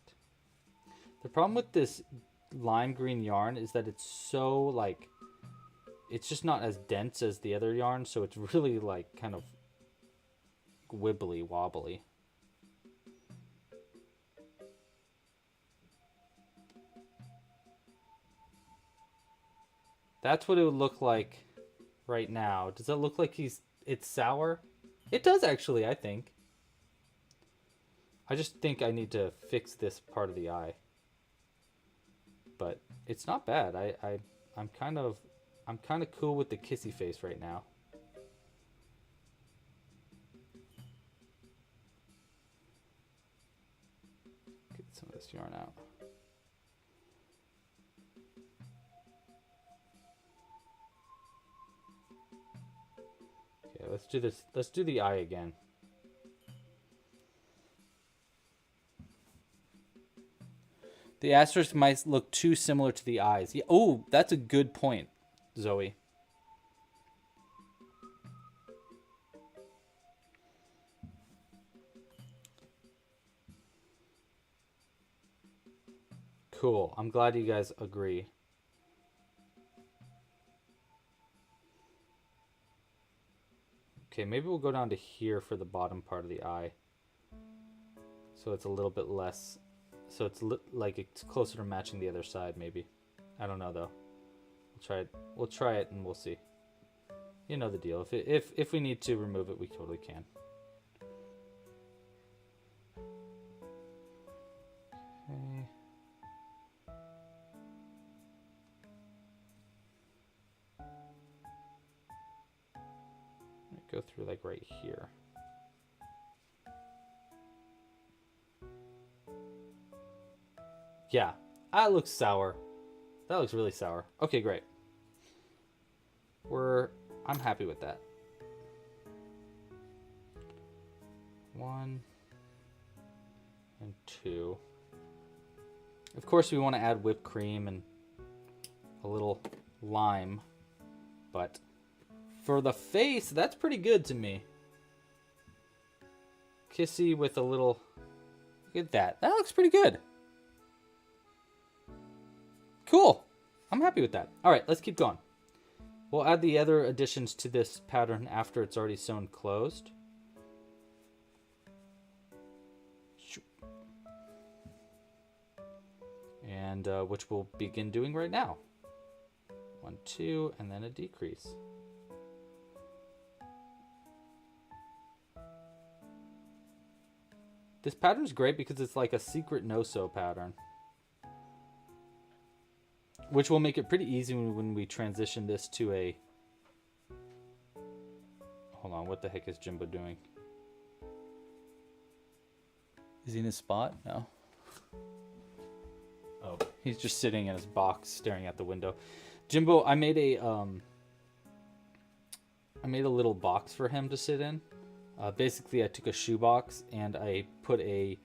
The problem with this lime green yarn is that it's so like, it's just not as dense as the other yarn, so it's really like kind of wibbly wobbly. That's what it would look like right now. Does it look like it's sour? It does actually, I think. I just think I need to fix this part of the eye. But it's not bad. I'm kind of cool with the kissy face right now. Get some of this yarn out. let's do this. Let's do the eye again. The asterisk might look too similar to the eyes. Yeah. Oh, that's a good point, Zoe. Cool. I'm glad you guys agree. Okay, maybe we'll go down to here for the bottom part of the eye. So it's a little bit less. So it's like it's closer to matching the other side, maybe. I don't know though. We'll try it. We'll try it and we'll see. You know the deal. If we need to remove it, we totally can. Okay. Go through like right here. Yeah, that looks sour. That looks really sour. Okay, great. I'm happy with that. 1 and 2. Of course, we want to add whipped cream and a little lime, but for the face, that's pretty good to me. Kissy with a little... Look at that. That looks pretty good. Cool. I'm happy with that. All right, let's keep going. We'll add the other additions to this pattern after it's already sewn closed. And which we'll begin doing right now. 1, 2, and then a decrease. This pattern is great because it's like a secret no-sew pattern, which will make it pretty easy when we transition this to a... Hold on, what the heck is Jimbo doing? Is he in his spot? No. Oh, he's just sitting in his box staring at the window. Jimbo, I made a little box for him to sit in. Basically, I took a shoebox and I put a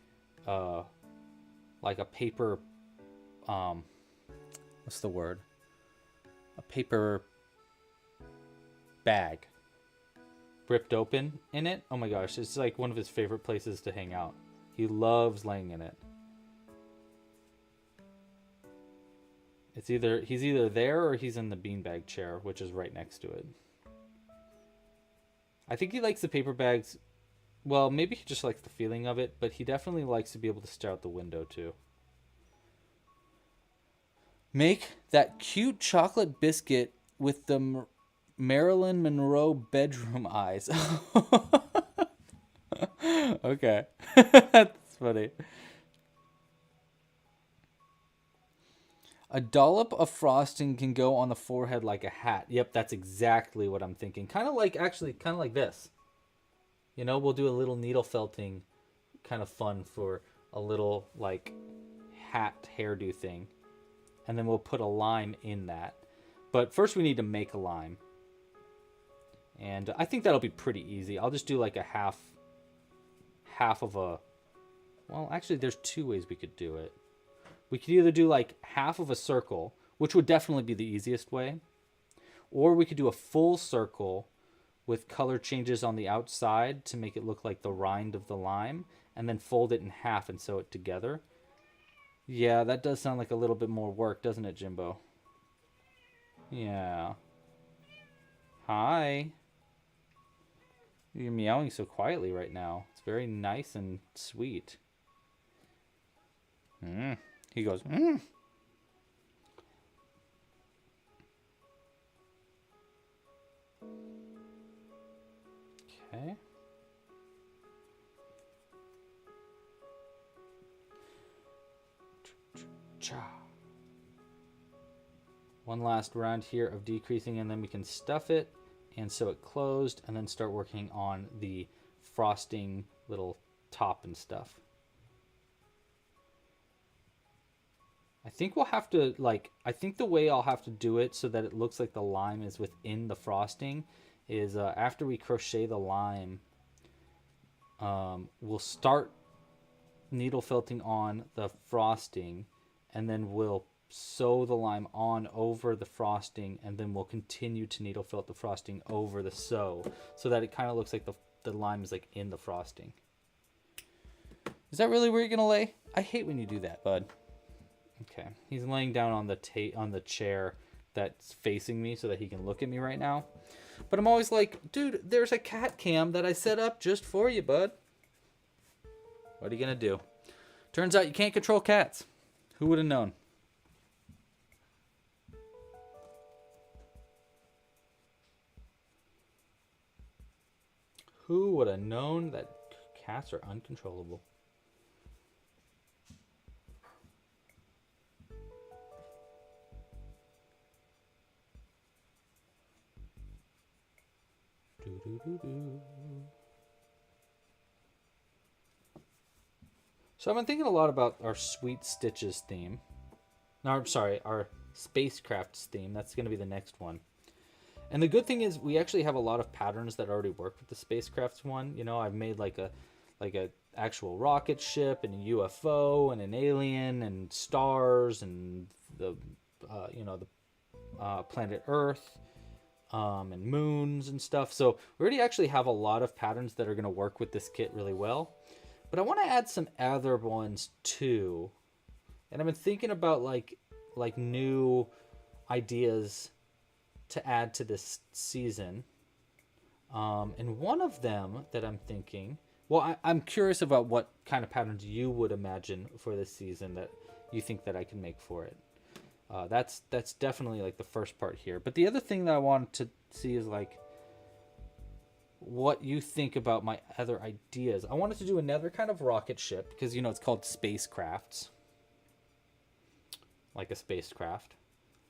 like a paper, what's the word? A paper bag ripped open in it. Oh my gosh, it's like one of his favorite places to hang out. He loves laying in it. He's either there or he's in the beanbag chair, which is right next to it. I think he likes the paper bags. Well, maybe he just likes the feeling of it, but he definitely likes to be able to stare out the window too. Make that cute chocolate biscuit with the Marilyn Monroe bedroom eyes. Okay. That's funny. A dollop of frosting can go on the forehead like a hat. Yep, that's exactly what I'm thinking. Kind of like this. You know, we'll do a little needle felting kind of fun for a little like hat hairdo thing. And then we'll put a lime in that. But first we need to make a lime. And I think that'll be pretty easy. I'll just do like a half of a... Well, actually there's two ways we could do it. We could either do like half of a circle, which would definitely be the easiest way. Or we could do a full circle with color changes on the outside to make it look like the rind of the lime. And then fold it in half and sew it together. Yeah, that does sound like a little bit more work, doesn't it, Jimbo? Yeah. Hi. You're meowing so quietly right now. It's very nice and sweet. He goes, Okay. One last round here of decreasing, and then we can stuff it and sew it closed, and then start working on the frosting little top and stuff. I think we'll have to, I think the way I'll have to do it so that it looks like the lime is within the frosting is after we crochet the lime, we'll start needle felting on the frosting, and then we'll sew the lime on over the frosting, and then we'll continue to needle felt the frosting over the sew, so that it kind of looks like the lime is like in the frosting. Is that really where you're gonna lay? I hate when you do that, bud. Okay, he's laying down on the chair that's facing me so that he can look at me right now. But I'm always like, dude, there's a cat cam that I set up just for you, bud. What are you gonna do? Turns out you can't control cats. Who would have known? Who would have known that cats are uncontrollable? So I've been thinking a lot about our Sweet Stitches theme. No, I'm sorry, our Spacecrafts theme. That's going to be the next one. And the good thing is we actually have a lot of patterns that already work with the Spacecrafts one. You know, I've made like a actual rocket ship and a UFO and an alien and stars and the planet Earth. And moons and stuff. So we already actually have a lot of patterns that are going to work with this kit really well. But I want to add some other ones too. And I've been thinking about like new ideas to add to this season. And one of them that I'm thinking, well, I'm curious about what kind of patterns you would imagine for this season that you think that I can make for it. That's definitely like the first part here. But the other thing that I wanted to see is like what you think about my other ideas. I wanted to do another kind of rocket ship because, you know, it's called Spacecrafts. Like a spacecraft.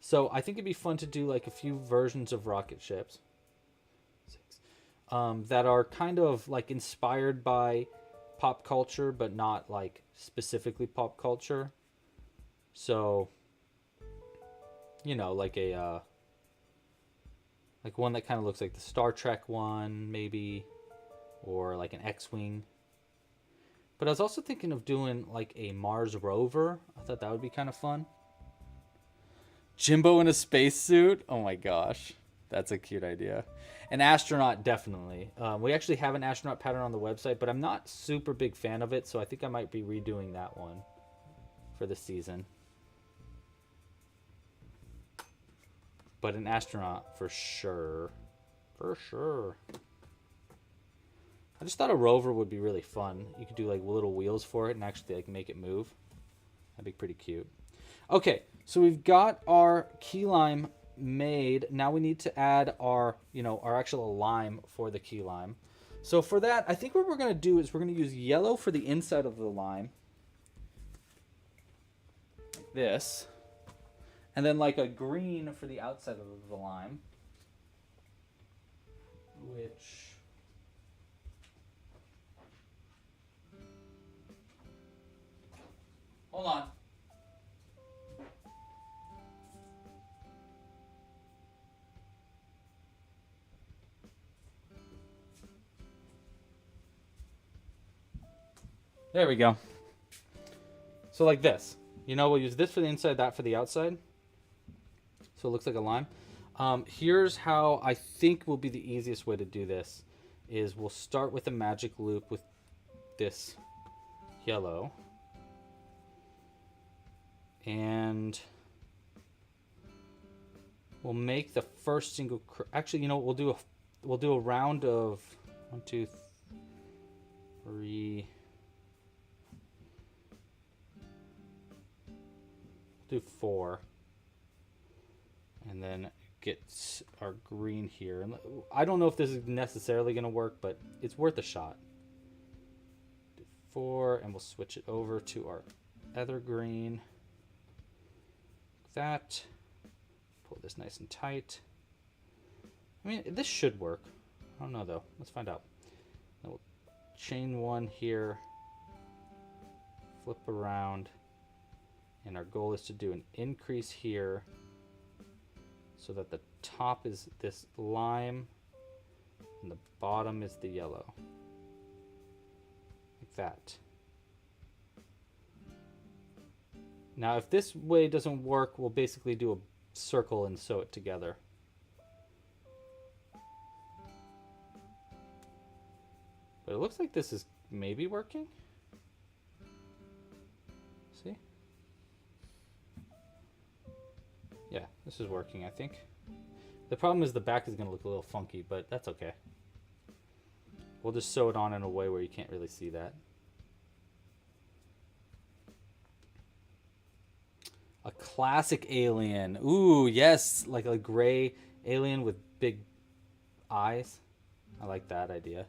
So I think it'd be fun to do like a few versions of rocket ships that are kind of like inspired by pop culture, but not like specifically pop culture. So, you know, like a like one that kind of looks like the Star Trek one, maybe, or like an X-Wing. But I was also thinking of doing like a Mars rover. I thought that would be kind of fun. Jimbo in a spacesuit? Oh my gosh. That's a cute idea. An astronaut, definitely. We actually have an astronaut pattern on the website, but I'm not super big fan of it, so I think I might be redoing that one for the season. But an astronaut for sure. For sure. I just thought a rover would be really fun. You could do like little wheels for it and actually like make it move. That'd be pretty cute. Okay, so we've got our key lime made. Now we need to add our, our actual lime for the key lime. So for that, I think what we're going to do is we're going to use yellow for the inside of the lime. Like this. And then like a green for the outside of the lime. Which... Hold on. There we go. So like this. We'll use this for the inside, that for the outside. So it looks like a lime. Here's how I think will be the easiest way to do this. Is we'll start with a magic loop with this yellow. And we'll make the first single... Actually, we'll do a round of 1, 2, 3... do 4, and then get our green here. And I don't know if this is necessarily going to work, but it's worth a shot. Do 4, and we'll switch it over to our other green. Like that. Pull this nice and tight. I mean, this should work. I don't know though. Let's find out. Then we'll chain 1 here. Flip around. And our goal is to do an increase here so that the top is this lime And the bottom is the yellow. Like that. Now, if this way doesn't work, we'll basically do a circle and sew it together. But it looks like this is maybe working. See? Yeah, this is working, I think. The problem is the back is going to look a little funky, but that's okay. We'll just sew it on in a way where you can't really see that. A classic alien. Ooh, yes, like a gray alien with big eyes. I like that idea.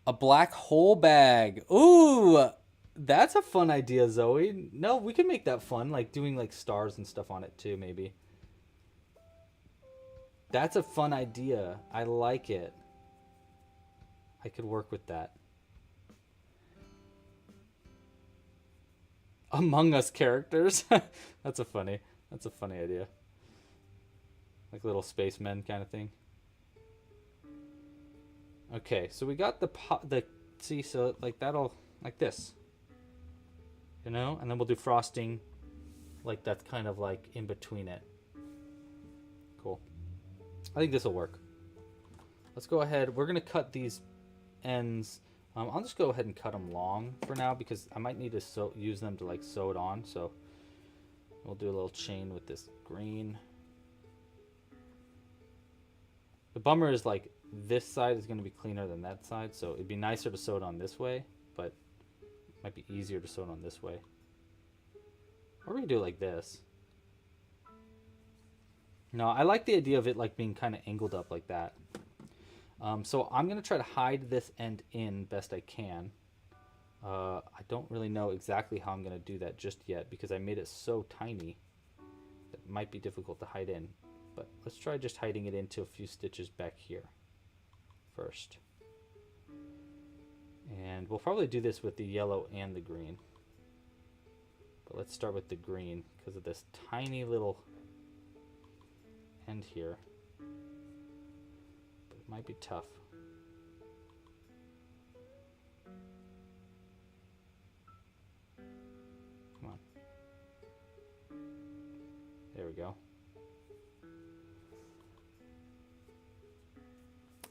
A black hole bag. Ooh, that's a fun idea, Zoe. No, we can make that fun, like doing like stars and stuff on it too, maybe. That's a fun idea. I like it. I could work with that. Among Us characters. That's a funny idea. Like little spacemen kind of thing. Okay, so we got the see, so like that'll like this. You know, and then we'll do frosting like that's kind of like in between it. Cool. I think this will work. Let's go ahead. We're going to cut these ends. I'll just go ahead and cut them long for now because I might need to use them to like sew it on. So we'll do a little chain with this green. The bummer is like this side is going to be cleaner than that side. So it'd be nicer to sew it on this way, but it might be easier to sew it on this way. Or we can do it like this. No, I like the idea of it like being kind of angled up like that. So I'm going to try to hide this end in best I can. I don't really know exactly how I'm going to do that just yet because I made it so tiny that it might be difficult to hide in. But let's try just hiding it into a few stitches back here first. And we'll probably do this with the yellow and the green. But let's start with the green because of this tiny little end here. But it might be tough. Come on. There we go.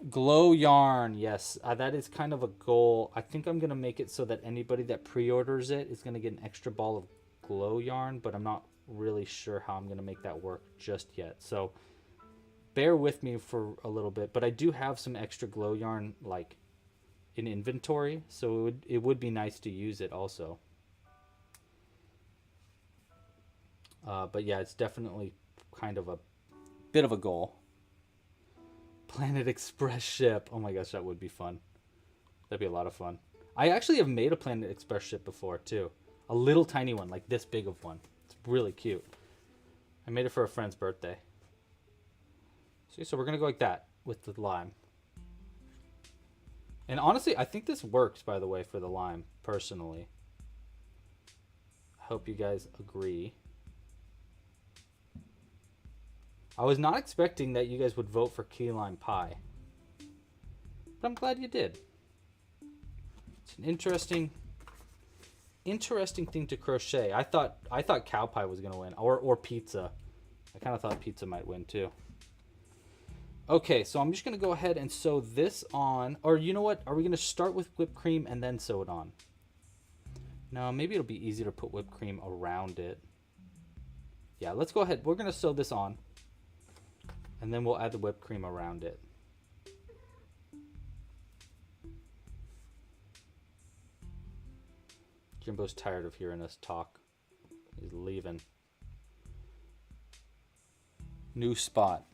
Glow yarn, yes, that is kind of a goal. I think I'm gonna make it so that anybody that pre-orders it is gonna get an extra ball of glow yarn, but I'm not really sure how I'm gonna make that work just yet. So bear with me for a little bit, but I do have some extra glow yarn like in inventory, so it would be nice to use it also. But yeah, it's definitely kind of a bit of a goal. Planet Express ship. Oh my gosh, that would be fun. That'd be a lot of fun. I actually have made a Planet Express ship before too. A little tiny one, like this big of one. It's really cute. I made it for a friend's birthday. See, so we're gonna go like that with the lime. And honestly, I think this works, by the way, for the lime, personally. I hope you guys agree. I was not expecting that you guys would vote for key lime pie, but I'm glad you did. It's an interesting thing to crochet. I thought cow pie was gonna win, or pizza. I kind of thought pizza might win too. Okay, so I'm just gonna go ahead and sew this on, or you know what? Are we gonna start with whipped cream and then sew it on? No, maybe it'll be easier to put whipped cream around it. Yeah, let's go ahead. We're gonna sew this on. And then we'll add the whipped cream around it. Jimbo's tired of hearing us talk. He's leaving. New spot.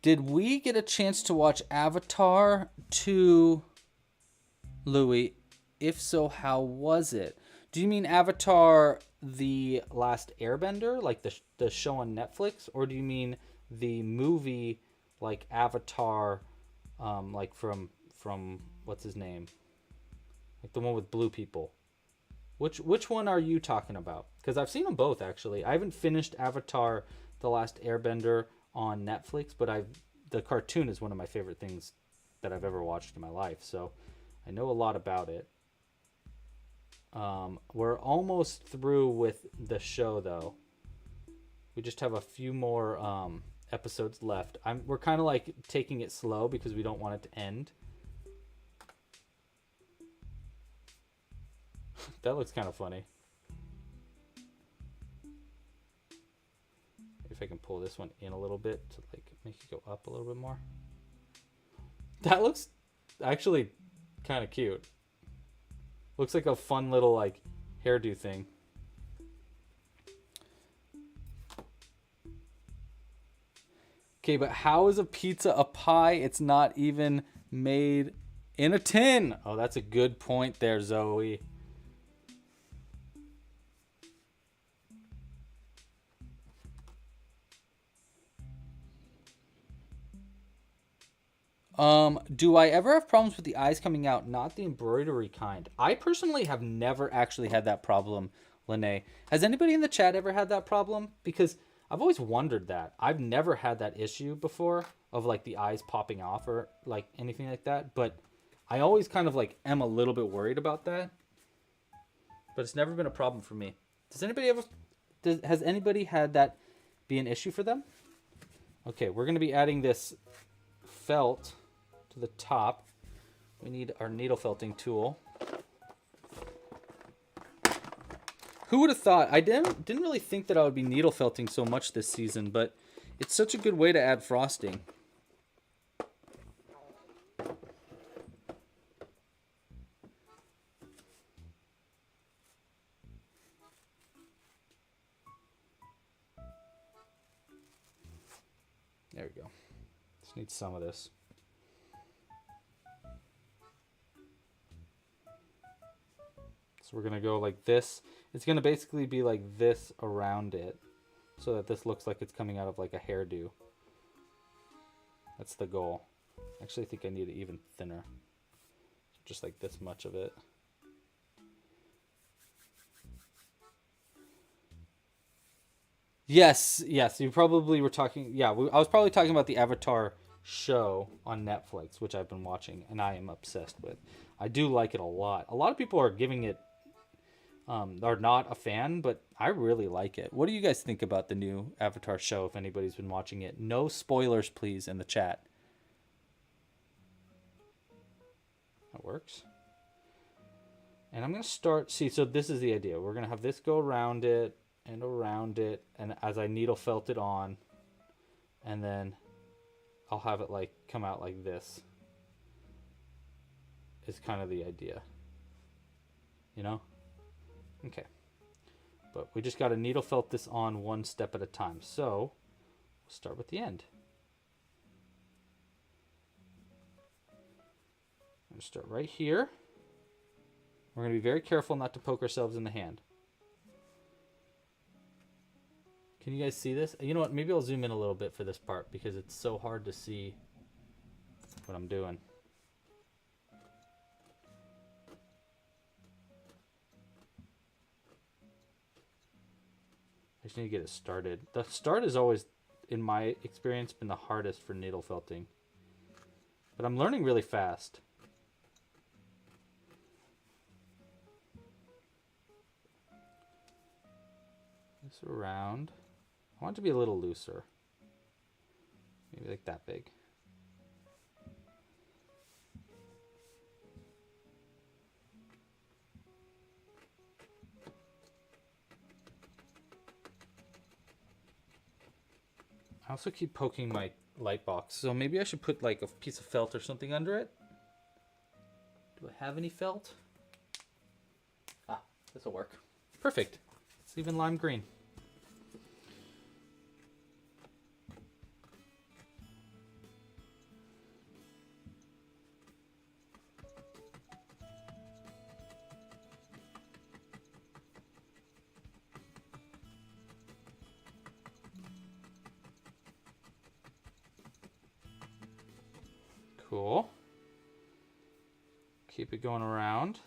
Did we get a chance to watch Avatar 2, Louis? If so, how was it? Do you mean Avatar The Last Airbender, like the show on Netflix? Or do you mean the movie like Avatar, like from what's his name, like the one with blue people? Which one are you talking about? Because I've seen them both actually. I haven't finished Avatar The Last Airbender on Netflix, but I've the cartoon is one of my favorite things that I've ever watched in my life, so I know a lot about it. We're almost through with the show, though. We just have a few more episodes left. We're kind of like taking it slow because we don't want it to end. That looks kind of funny. If I can pull this one in a little bit to like make it go up a little bit more. That looks actually kind of cute. Looks like a fun little like hairdo thing. Okay, but how is a pizza a pie? It's not even made in a tin. Oh, that's a good point there, Zoe. Do I ever have problems with the eyes coming out? Not the embroidery kind. I personally have never actually had that problem, Lene. Has anybody in the chat ever had that problem? Because I've always wondered that. I've never had that issue before of like the eyes popping off or like anything like that. But I always kind of like am a little bit worried about that. But it's never been a problem for me. Has anybody had that be an issue for them? Okay, we're going to be adding this felt to the top. We need our needle felting tool. Who would have thought? I didn't really think that I would be needle felting so much this season, but it's such a good way to add frosting. There we go. Just need some of this. So we're going to go like this. It's going to basically be like this around it so that this looks like it's coming out of like a hairdo. That's the goal. Actually, I think I need it even thinner. Just like this much of it. Yes, you probably were talking... Yeah, I was probably talking about the Avatar show on Netflix, which I've been watching, and I am obsessed with. I do like it a lot. A lot of people are giving it... are not a fan, but I really like it. What do you guys think about the new Avatar show, if anybody's been watching it? No spoilers, please, in the chat. That works. And I'm going to start... See, so this is the idea. We're going to have this go around it, and as I needle felt it on, and then I'll have it like come out like this. Is kind of the idea. You know? Okay. But we just got to needle felt this on one step at a time. So we'll start with the end. I'm going to start right here. We're going to be very careful not to poke ourselves in the hand. Can you guys see this? You know what? Maybe I'll zoom in a little bit for this part because it's so hard to see what I'm doing. I just need to get it started. The start is always, in my experience, been the hardest for needle felting. But I'm learning really fast. This around. I want it to be a little looser. Maybe like that big. I also keep poking my light box, so maybe I should put like a piece of felt or something under it. Do I have any felt? Ah, this will work. Perfect. It's even lime green. Cool. Keep it going around.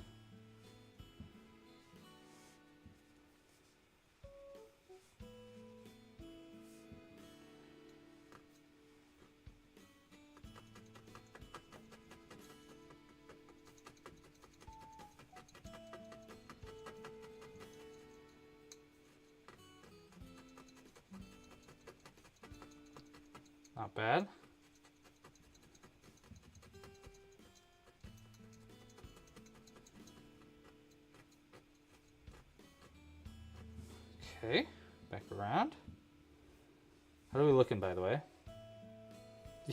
Not bad. Okay, back around. How are we looking, by the way?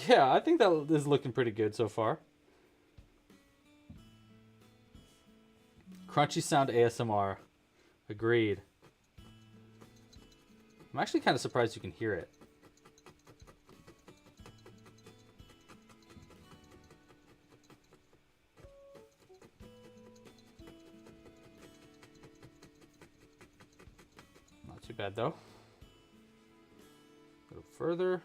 Yeah, I think that is looking pretty good so far. Crunchy sound ASMR. Agreed. I'm actually kind of surprised you can hear it. Not too bad though. A little further.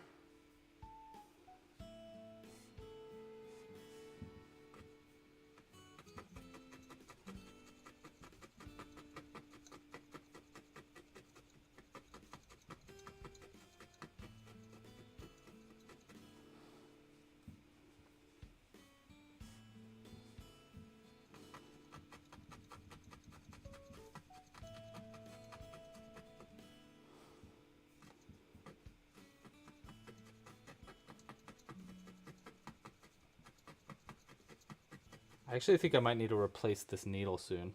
I actually think I might need to replace this needle soon.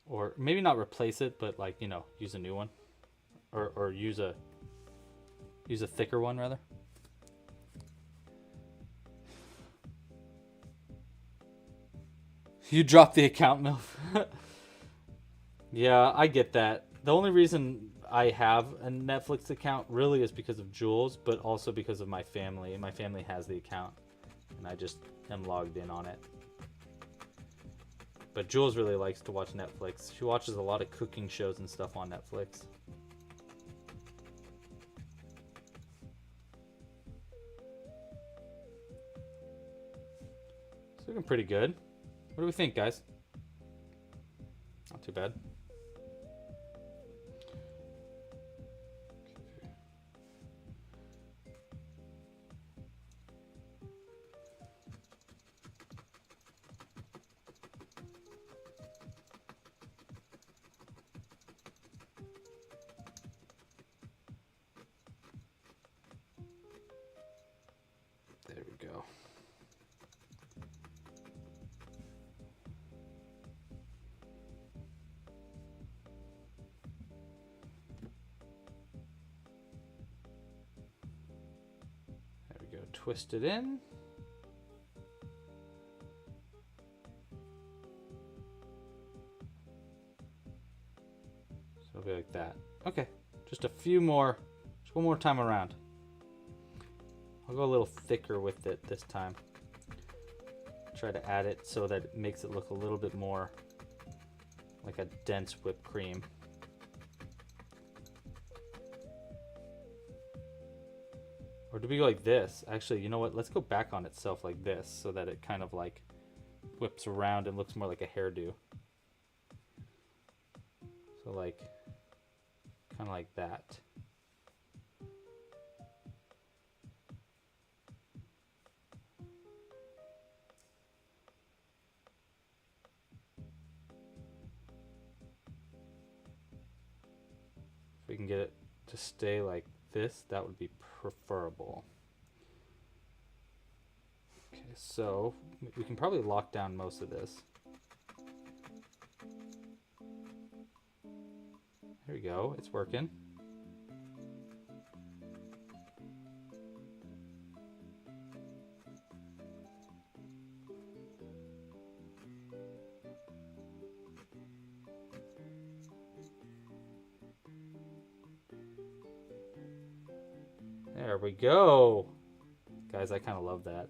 Or maybe not replace it, but like, you know, use a new one. Or use a thicker one rather. You dropped the account, Milf. Yeah, I get that. The only reason I have a Netflix account really is because of Jules, but also because of my family. My family has the account, and I just am logged in on it. But Jules really likes to watch Netflix. She watches a lot of cooking shows and stuff on Netflix. It's looking pretty good. What do we think, guys? Not too bad. There we go. There we go. Twist it in. So it'll be like that. Okay. Just a few more. Just one more time around. I'll go a little thicker with it this time. Try to add it so that it makes it look a little bit more like a dense whipped cream. Or do we go like this? Actually, you know what? Let's go back on itself like this so that it kind of like whips around and looks more like a hairdo. So like, kind of like that. If we can get it to stay like this, that would be preferable. Okay, so we can probably lock down most of this. There we go, it's working. There we go. Guys, I kind of love that.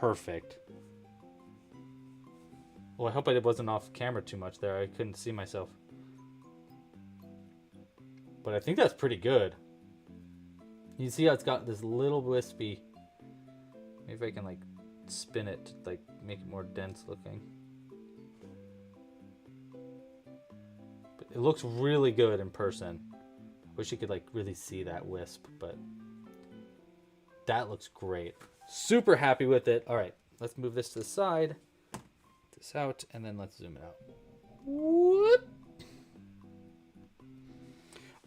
Perfect. Well, I hope I wasn't off camera too much there. I couldn't see myself. But I think that's pretty good. You see how it's got this little wispy. Maybe I can like spin it to like make it more dense looking. But it looks really good in person. Wish you could like really see that wisp, but that looks great. Super happy with it. All right, let's move this to the side, this out, and then let's zoom it out. Whoop.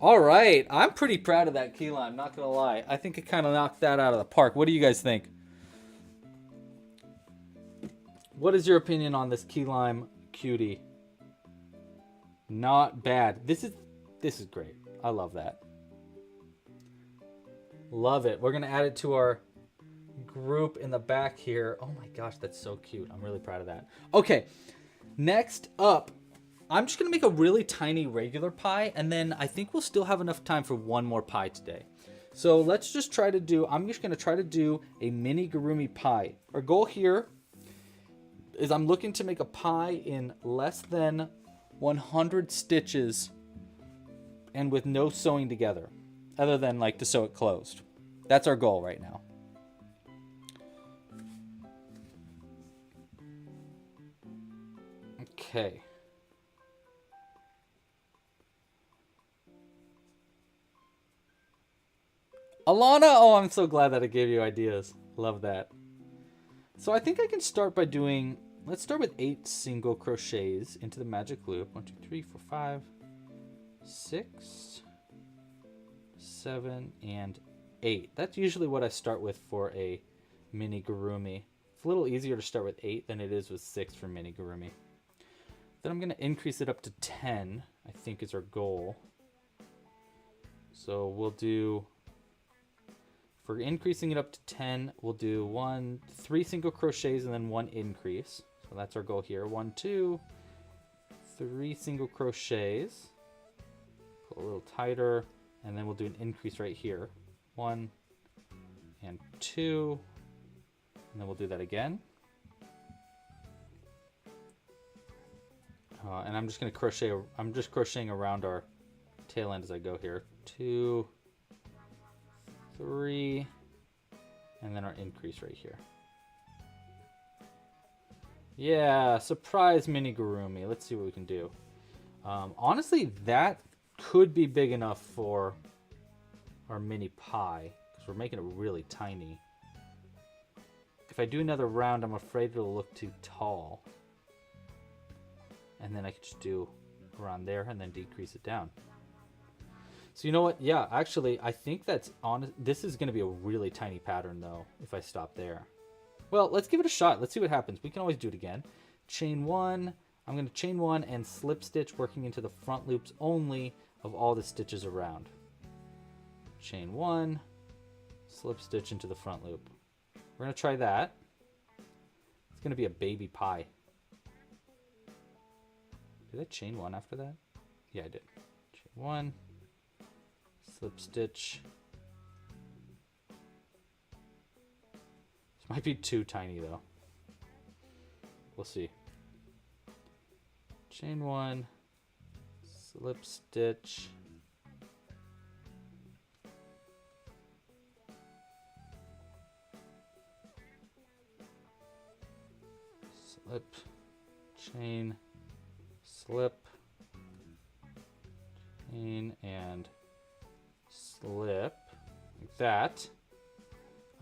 All right, I'm pretty proud of that key lime, not gonna lie. I think it kind of knocked that out of the park. What do you guys think? What is your opinion on this key lime cutie? Not bad. This is great. I love that. Love it. We're gonna add it to our group in the back here. Oh my gosh, that's so cute. I'm really proud of that. Okay, next up, I'm just gonna make a really tiny regular pie, and then I think we'll still have enough time for one more pie today. So let's just try to do, I'm just gonna try to do a mini Gurumi pie. Our goal here is I'm looking to make a pie in less than 100 stitches and with no sewing together, other than like to sew it closed. That's our goal right now. Okay. Alana, oh, I'm so glad that I gave you ideas. Love that. So I think I can start by doing, let's start with 8 single crochets into the magic loop. 1, 2, 3, 4, 5, 6, 7, and 8. That's usually what I start with for a mini Gurumi. It's a little easier to start with 8 than it is with 6 for mini Gurumi. Then I'm going to increase it up to 10, I think is our goal. So we'll do, for increasing it up to 10, we'll do 3 single crochets and then 1 increase. So that's our goal here. 1, 2, 3 single crochets. Pull a little tighter, and then we'll do an increase right here. 1 and 2, and then we'll do that again. And I'm just going to crochet, I'm just crocheting around our tail end as I go here. 2, 3, and then our increase right here. Yeah, surprise mini Gurumi. Let's see what we can do. Honestly, that could be big enough for our mini pie, because we're making it really tiny. If I do another round, I'm afraid it'll look too tall. And then I could just do around there and then decrease it down. So you know what? Yeah, actually, I think that's on. This is going to be a really tiny pattern, though, if I stop there. Well, let's give it a shot. Let's see what happens. We can always do it again. Chain 1. I'm going to chain 1 and slip stitch, working into the front loops only of all the stitches around. Chain 1, slip stitch into the front loop. We're going to try that. It's going to be a baby pie. Did I chain 1 after that? Yeah, I did. Chain 1, slip stitch. This might be too tiny though. We'll see. Chain 1, slip stitch. Slip, chain, slip, chain, and slip, like that.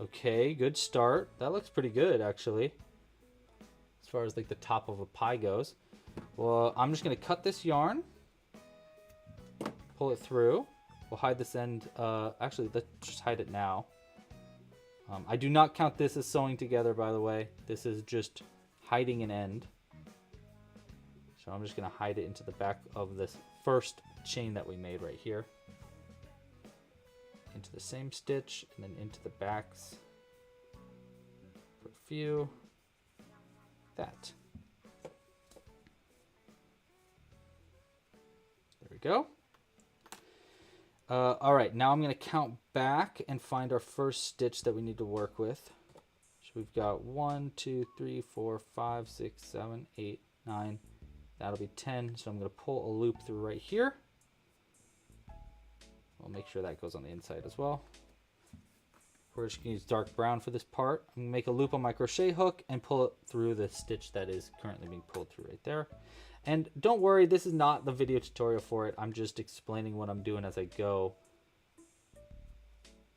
Okay, good start. That looks pretty good, actually, as far as like the top of a pie goes. Well, I'm just gonna cut this yarn, pull it through. We'll hide this end. Actually, let's just hide it now. I do not count this as sewing together, by the way. This is just hiding an end. So I'm just going to hide it into the back of this first chain that we made right here. Into the same stitch and then into the backs for a few. That. There we go. All right, now I'm going to count back and find our first stitch that we need to work with. So we've got 1, 2, 3, 4, 5, 6, 7, 8, 9. That'll be 10. So I'm going to pull a loop through right here. We'll make sure that goes on the inside as well. We're just going to use dark brown for this part. I'm going to make a loop on my crochet hook and pull it through the stitch that is currently being pulled through right there. And don't worry, this is not the video tutorial for it. I'm just explaining what I'm doing as I go.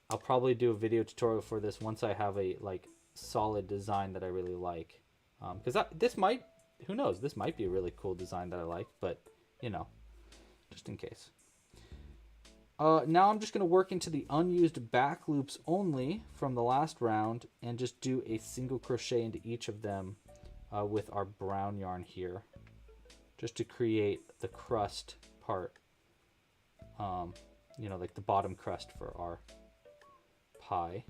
I'll probably do a video tutorial for this once I have a solid design that I really like. Because this might, who knows, this might be a really cool design that I like, but you know, just in case. Now I'm just going to work into the unused back loops only from the last round and just do a single crochet into each of them with our brown yarn here, just to create the crust part, you know, like the bottom crust for our pie.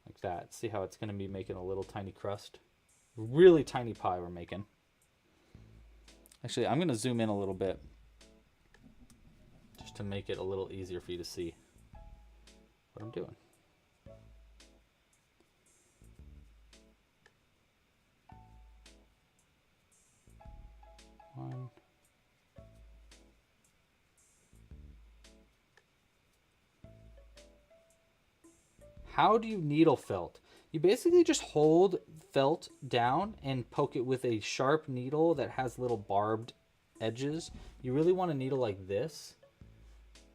Like that. See how it's going to be making a little tiny crust? Really tiny pie we're making. Actually, I'm going to zoom in a little bit just to make it a little easier for you to see what I'm doing. One. How do you needle felt? You basically just hold felt down and poke it with a sharp needle that has little barbed edges. You really want to needle like this.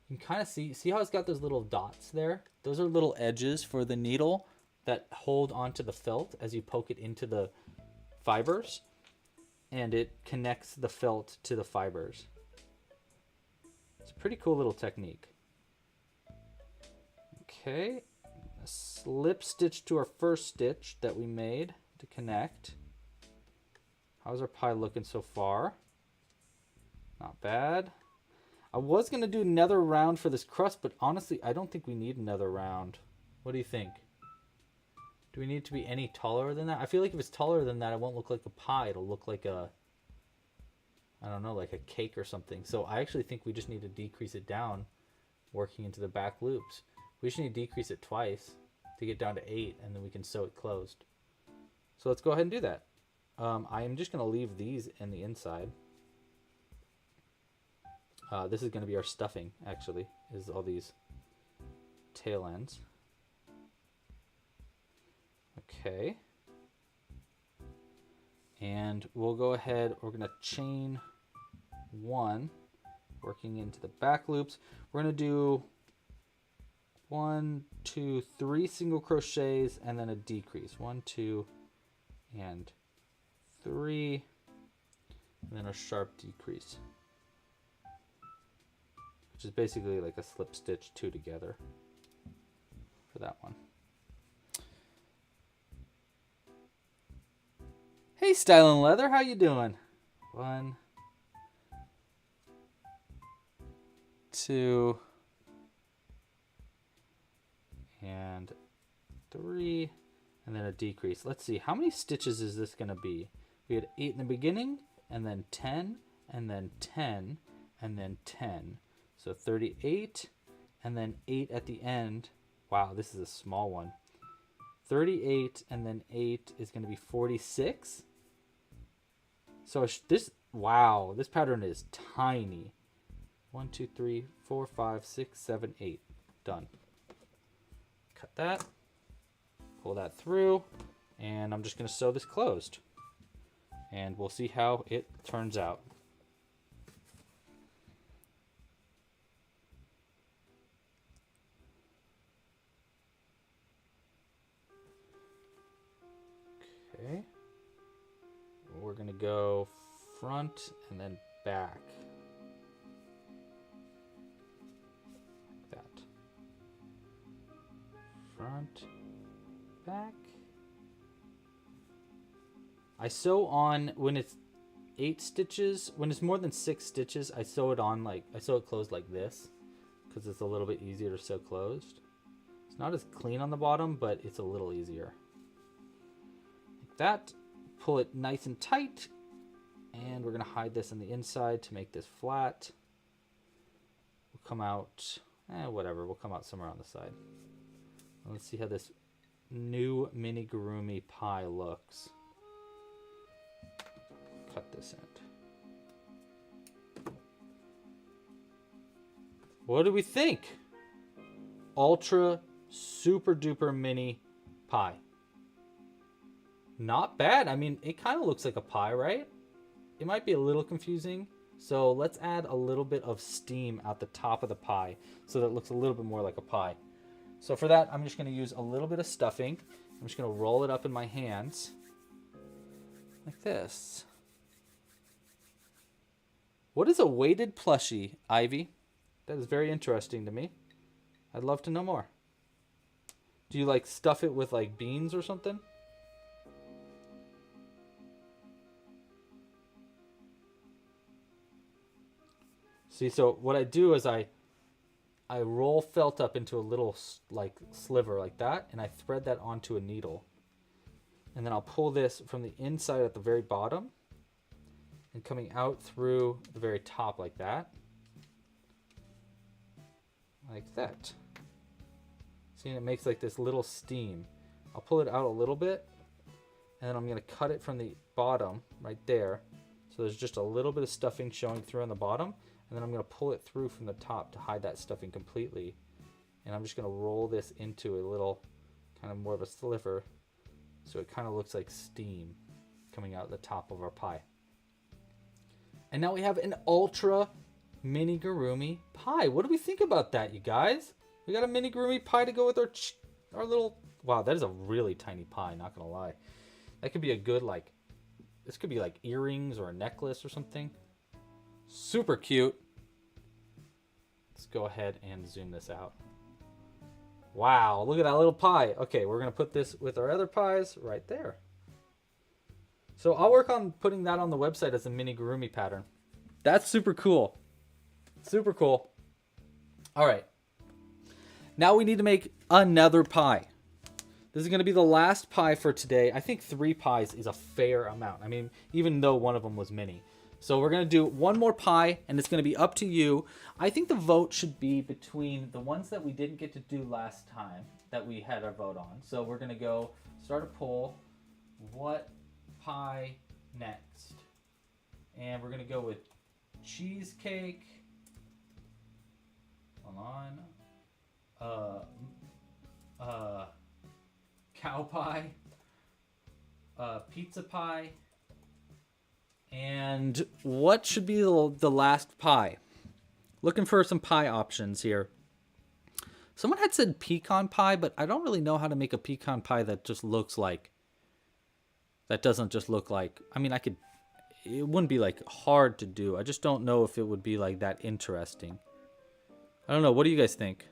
You can kind of see how it's got those little dots there? Those are little edges for the needle that hold onto the felt as you poke it into the fibers, and it connects the felt to the fibers. It's a pretty cool little technique. Okay. Slip stitch to our first stitch that we made to connect. How's our pie looking so far? Not bad. I was going to do another round for this crust, but honestly, I don't think we need another round. What do you think? Do we need to be any taller than that? I feel like if it's taller than that, it won't look like a pie. It'll look like a, I don't know, like a cake or something. So I actually think we just need to decrease it down, working into the back loops. We just need to decrease it twice to get down to 8, and then we can sew it closed. So let's go ahead and do that. I am just going to leave these in the inside. This is going to be our stuffing, actually, is all these tail ends. Okay. And we'll go ahead, we're going to chain 1, working into the back loops. We're going to do 1, 2, 3 single crochets and then a decrease. 1, 2, and 3, and then a sharp decrease, which is basically like a slip stitch 2 together for that one. Hey, Stylin' Leather, how you doing? 1, 2, and 3, and then a decrease. Let's see, how many stitches is this going to be? We had 8 in the beginning, and then 10, and then 10, and then 10. So 38, and then 8 at the end. Wow, this is a small one. 38, and then 8 is going to be 46. So this, wow, this pattern is tiny. 1, 2, 3, 4, 5, 6, 7, 8. Done. Cut that, pull that through, and I'm just going to sew this closed. And we'll see how it turns out. Okay. We're going to go front and then back. Like that. Front, back. I sew on when it's 8 stitches. When it's more than 6 stitches, I sew it on like, I sew it closed like this because it's a little bit easier to sew closed. It's not as clean on the bottom, but it's a little easier. Like that. Pull it nice and tight, and we're going to hide this on the inside to make this flat. We'll come out, whatever, we'll come out somewhere on the side. Let's see how this new Amigurumi pie looks. Cut this end. What do we think? Ultra super duper mini pie. Not bad. I mean, it kind of looks like a pie, right? It might be a little confusing. So let's add a little bit of steam at the top of the pie so that it looks a little bit more like a pie. So for that, I'm just going to use a little bit of stuffing. I'm just going to roll it up in my hands like this. What is a weighted plushie, Ivy? That is very interesting to me. I'd love to know more. Do you like stuff it with like beans or something? See, so what I do is I roll felt up into a little like sliver like that, and I thread that onto a needle. And then I'll pull this from the inside at the very bottom and coming out through the very top like that. Like that. See, and it makes like this little steam. I'll pull it out a little bit, and then I'm going to cut it from the bottom right there. So there's just a little bit of stuffing showing through on the bottom, and then I'm going to pull it through from the top to hide that stuffing completely. And I'm just going to roll this into a little kind of more of a sliver, so it kind of looks like steam coming out the top of our pie. And now we have an ultra Amigurumi pie. What do we think about that, you guys? We got a Amigurumi pie to go with our little... Wow, that is a really tiny pie, not gonna lie. That could be a good, like... This could be like earrings or a necklace or something. Super cute. Let's go ahead and zoom this out. Wow, look at that little pie. Okay, we're gonna put this with our other pies right there. So I'll work on putting that on the website as a Amigurumi pattern. That's super cool. Super cool. All right. Now we need to make another pie. This is going to be the last pie for today. I think 3 pies is a fair amount. I mean, even though one of them was mini. So we're going to do one more pie, and it's going to be up to you. I think the vote should be between the ones that we didn't get to do last time that we had our vote on. So we're going to go start a poll. What pie next? And we're going to go with cheesecake. Hold on. Cow pie. Pizza pie. And what should be the last pie? Looking for some pie options here. Someone had said pecan pie, but I don't really know how to make a pecan pie that just looks like... That doesn't just look like... I mean, it wouldn't be like hard to do. I just don't know if it would be like that interesting. I don't know. What do you guys think?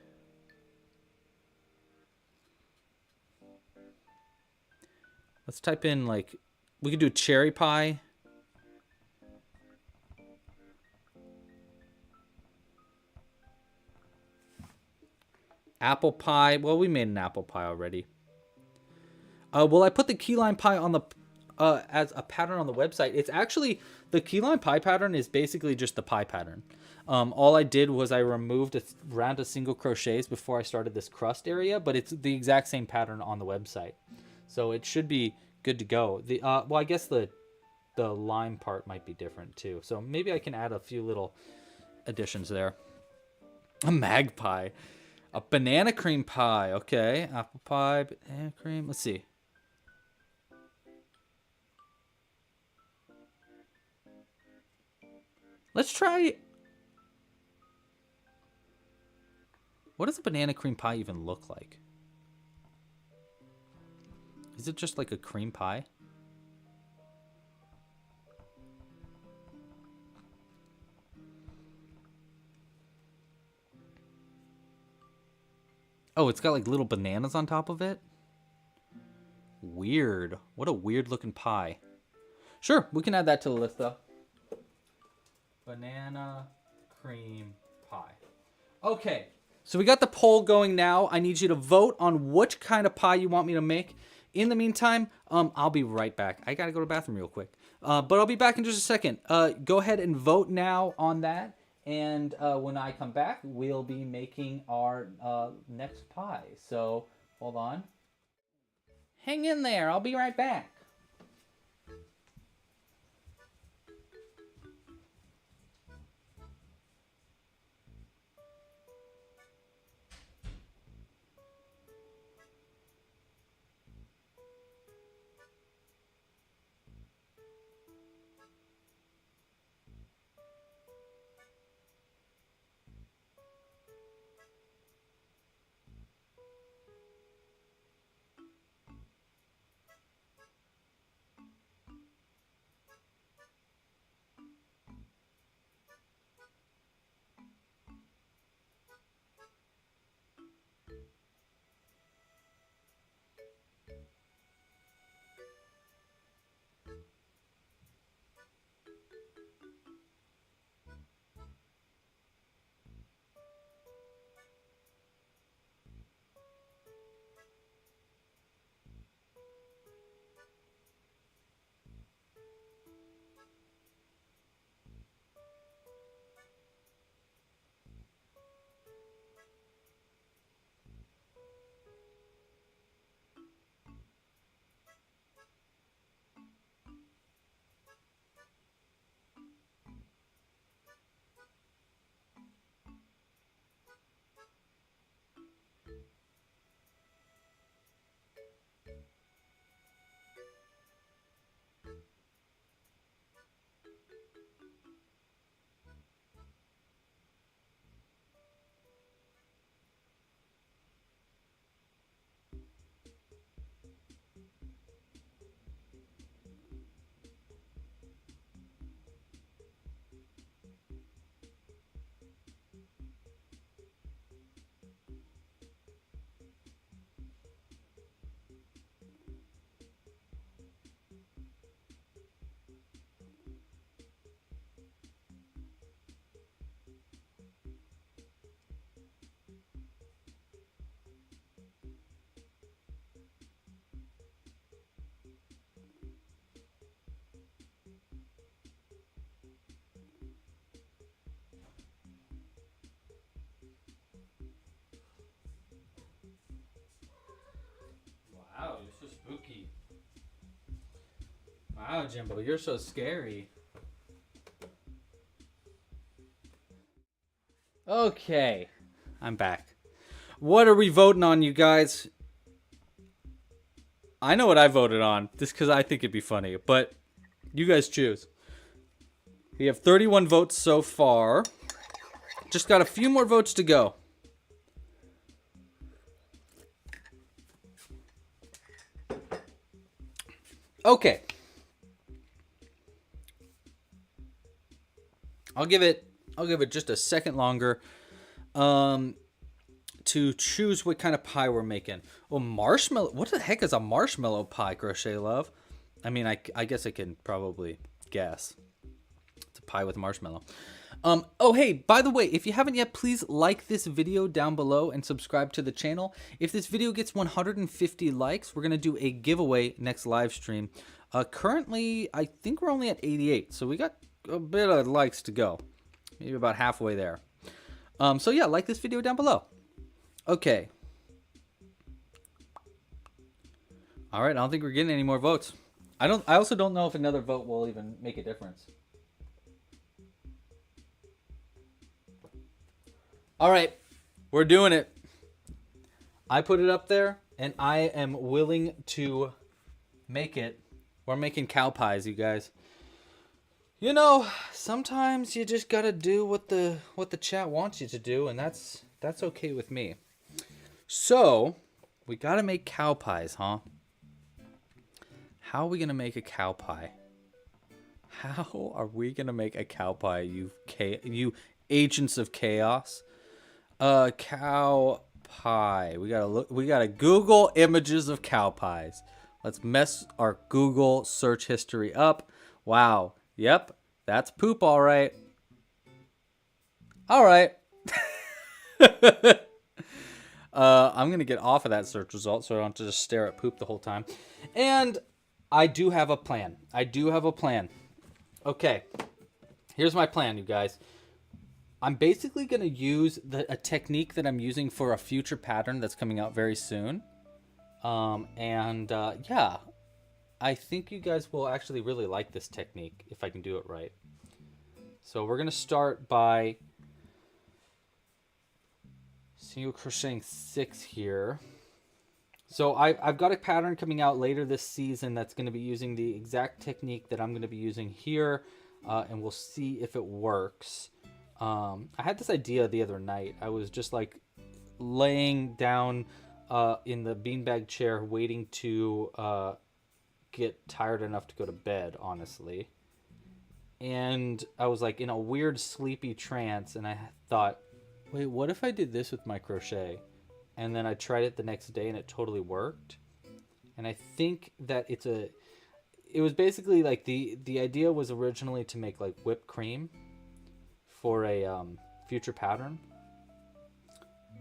Let's type in like... We could do cherry pie. Apple pie. Well, we made an apple pie already. Well, I put the key lime pie on the... as a pattern on the website. It's actually, the key lime pie pattern is basically just the pie pattern. All I did was I removed a round of single crochets before I started this crust area, but it's the exact same pattern on the website. So it should be good to go. Well, I guess the lime part might be different too. So maybe I can add a few little additions there. A magpie. A banana cream pie. Okay. Apple pie, banana cream. Let's see. Let's try... What does a banana cream pie even look like? Is it just like a cream pie? Oh, it's got like little bananas on top of it? Weird. What a weird looking pie. Sure, we can add that to the list though. Banana cream pie. Okay, so we got the poll going now. I need you to vote on which kind of pie you want me to make. In the meantime, I'll be right back. I gotta go to the bathroom real quick. But I'll be back in just a second. Go ahead and vote now on that. And when I come back, we'll be making our next pie. So, hold on. Hang in there. I'll be right back. Wow, Jimbo, you're so scary. Okay, I'm back. What are we voting on, you guys? I know what I voted on, just because I think it'd be funny, but you guys choose. We have 31 votes so far. Just got a few more votes to go. Okay. I'll give it just a second longer to choose what kind of pie we're making. Well, marshmallow. What the heck is a marshmallow pie, Crochet Love? I mean, I guess I can probably guess. It's a pie with marshmallow. Oh, hey, by the way, if you haven't yet, please like this video down below and subscribe to the channel. If this video gets 150 likes, we're going to do a giveaway next live stream. Currently, I think we're only at 88, so we got a bit of likes to go. Maybe about halfway there. So yeah, like this video down below. Okay. All right, I don't think we're getting any more votes. I also don't know if another vote will even make a difference. All right, we're doing it. I put it up there, and I am willing to make it. We're making cow pies, you guys. You know, sometimes you just gotta do what the chat wants you to do, and that's okay with me. So, we gotta make cow pies, huh? How are we gonna make a cow pie? How are we gonna make a cow pie, you agents of chaos? Cow pie. We gotta Google images of cow pies. Let's mess our Google search history up. Wow. Yep, that's poop, all right. All right. I'm going to get off of that search result so I don't have to just stare at poop the whole time. And I do have a plan. Okay, here's my plan, you guys. I'm basically going to use a technique that I'm using for a future pattern that's coming out very soon. Yeah. I think you guys will actually really like this technique if I can do it right. So we're going to start by single crocheting 6 here. So I've got a pattern coming out later this season that's going to be using the exact technique that I'm going to be using here, and we'll see if it works. I had this idea the other night. I was just like laying down in the beanbag chair waiting to get tired enough to go to bed, honestly. And I was like in a weird sleepy trance, and I thought, wait, what if I did this with my crochet? And then I tried it the next day and it totally worked. And I think that it was basically like the idea was originally to make like whipped cream for a future pattern.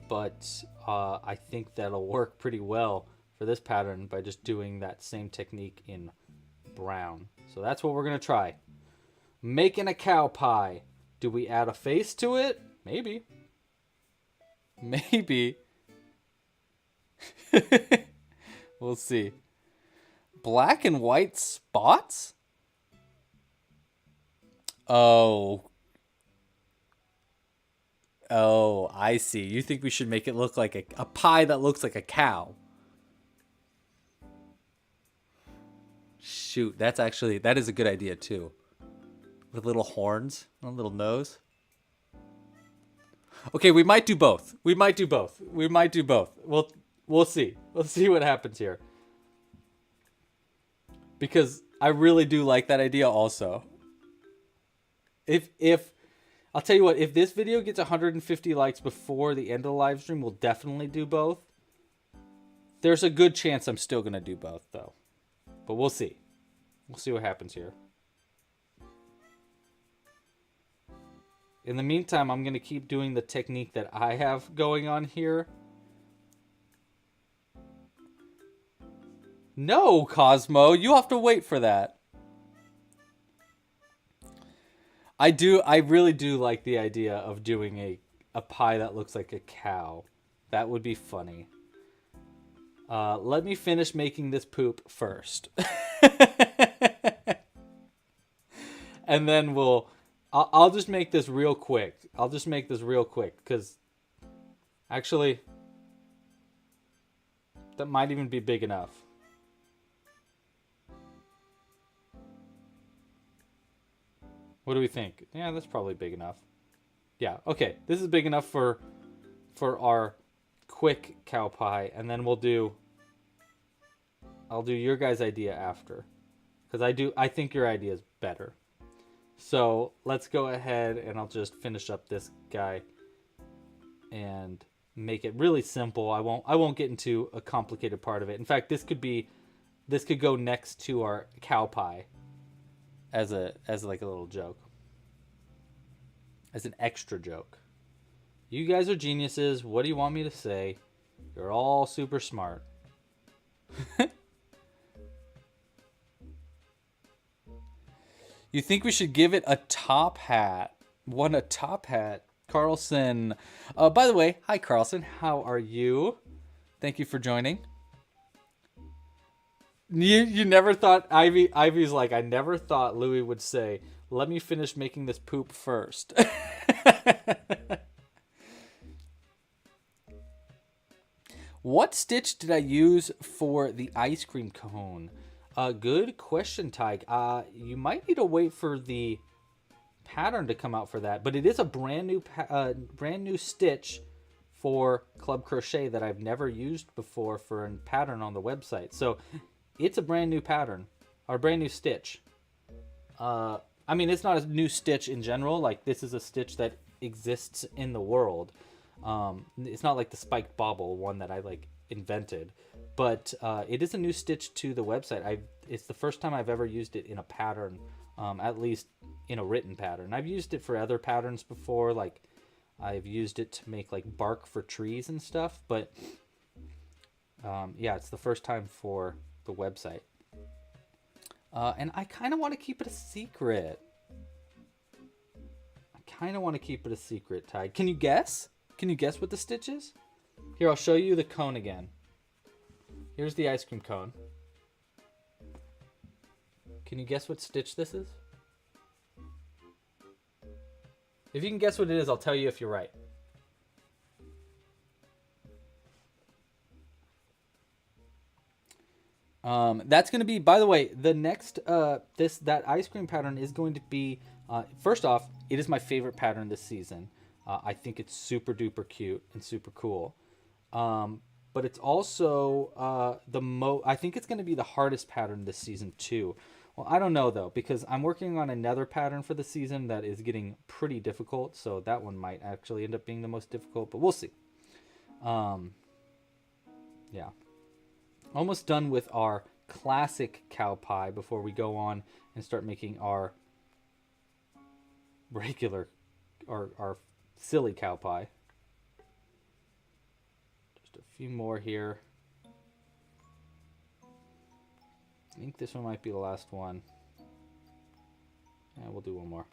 But I think that'll work pretty well for this pattern by just doing that same technique in brown. So that's what we're going to try. Making a cow pie. Do we add a face to it? Maybe. Maybe. We'll see. Black and white spots? Oh, I see. You think we should make it look like a pie that looks like a cow? Shoot, that is a good idea too. With little horns and a little nose. Okay, we might do both. We'll see. We'll see what happens here. Because I really do like that idea also. If I'll tell you what, if this video gets 150 likes before the end of the live stream, we'll definitely do both. There's a good chance I'm still going to do both, though. But we'll see. We'll see what happens here. In the meantime, I'm going to keep doing the technique that I have going on here. No, Cosmo, you have to wait for that. I really do like the idea of doing a pie that looks like a cow. That would be funny. Let me finish making this poop first. and then I'll just make this real quick. I'll just make this real quick because actually that might even be big enough. What do we think? Yeah, that's probably big enough. Yeah, okay. This is big enough for our quick cow pie, and then I'll do your guys' idea after. Because I think your idea is better. So let's go ahead and I'll just finish up this guy and make it really simple. I won't get into a complicated part of it. In fact, this could go next to our cow pie as like a little joke. As an extra joke. You guys are geniuses. What do you want me to say? You're all super smart. You think we should give it a top hat? Want a top hat? Carlson. By the way, hi Carlson. How are you? Thank you for joining. You never thought Ivy's like, I never thought Louis would say, let me finish making this poop first. What stitch did I use for the ice cream cone? Good question, Tyke. You might need to wait for the pattern to come out for that, but it is a brand new stitch for Club Crochet that I've never used before for a pattern on the website. So it's a brand new pattern or brand new stitch. I mean, it's not a new stitch in general. Like, this is a stitch that exists in the world. It's not like the spiked bobble one that I like invented, but it is a new stitch to the website. It's the first time I've ever used it in a pattern, at least in a written pattern. I've used it for other patterns before, like I've used it to make like bark for trees and stuff, but yeah, it's the first time for the website. And I kind of want to keep it a secret. Ty. Can you guess? Can you guess what the stitch is? Here, I'll show you the cone again. Here's the ice cream cone. Can you guess what stitch this is? If you can guess what it is, I'll tell you if you're right. That's going to be, by the way, the next, that ice cream pattern is going to be, first off, it is my favorite pattern this season. I think it's super duper cute and super cool. But it's also, I think it's going to be the hardest pattern this season too. Well, I don't know though, because I'm working on another pattern for the season that is getting pretty difficult. So that one might actually end up being the most difficult, but we'll see. Yeah. Almost done with our classic cow pie before we go on and start making our regular, our silly cow pie. Just a few more here. I think this one might be the last one. Yeah, we'll do one more.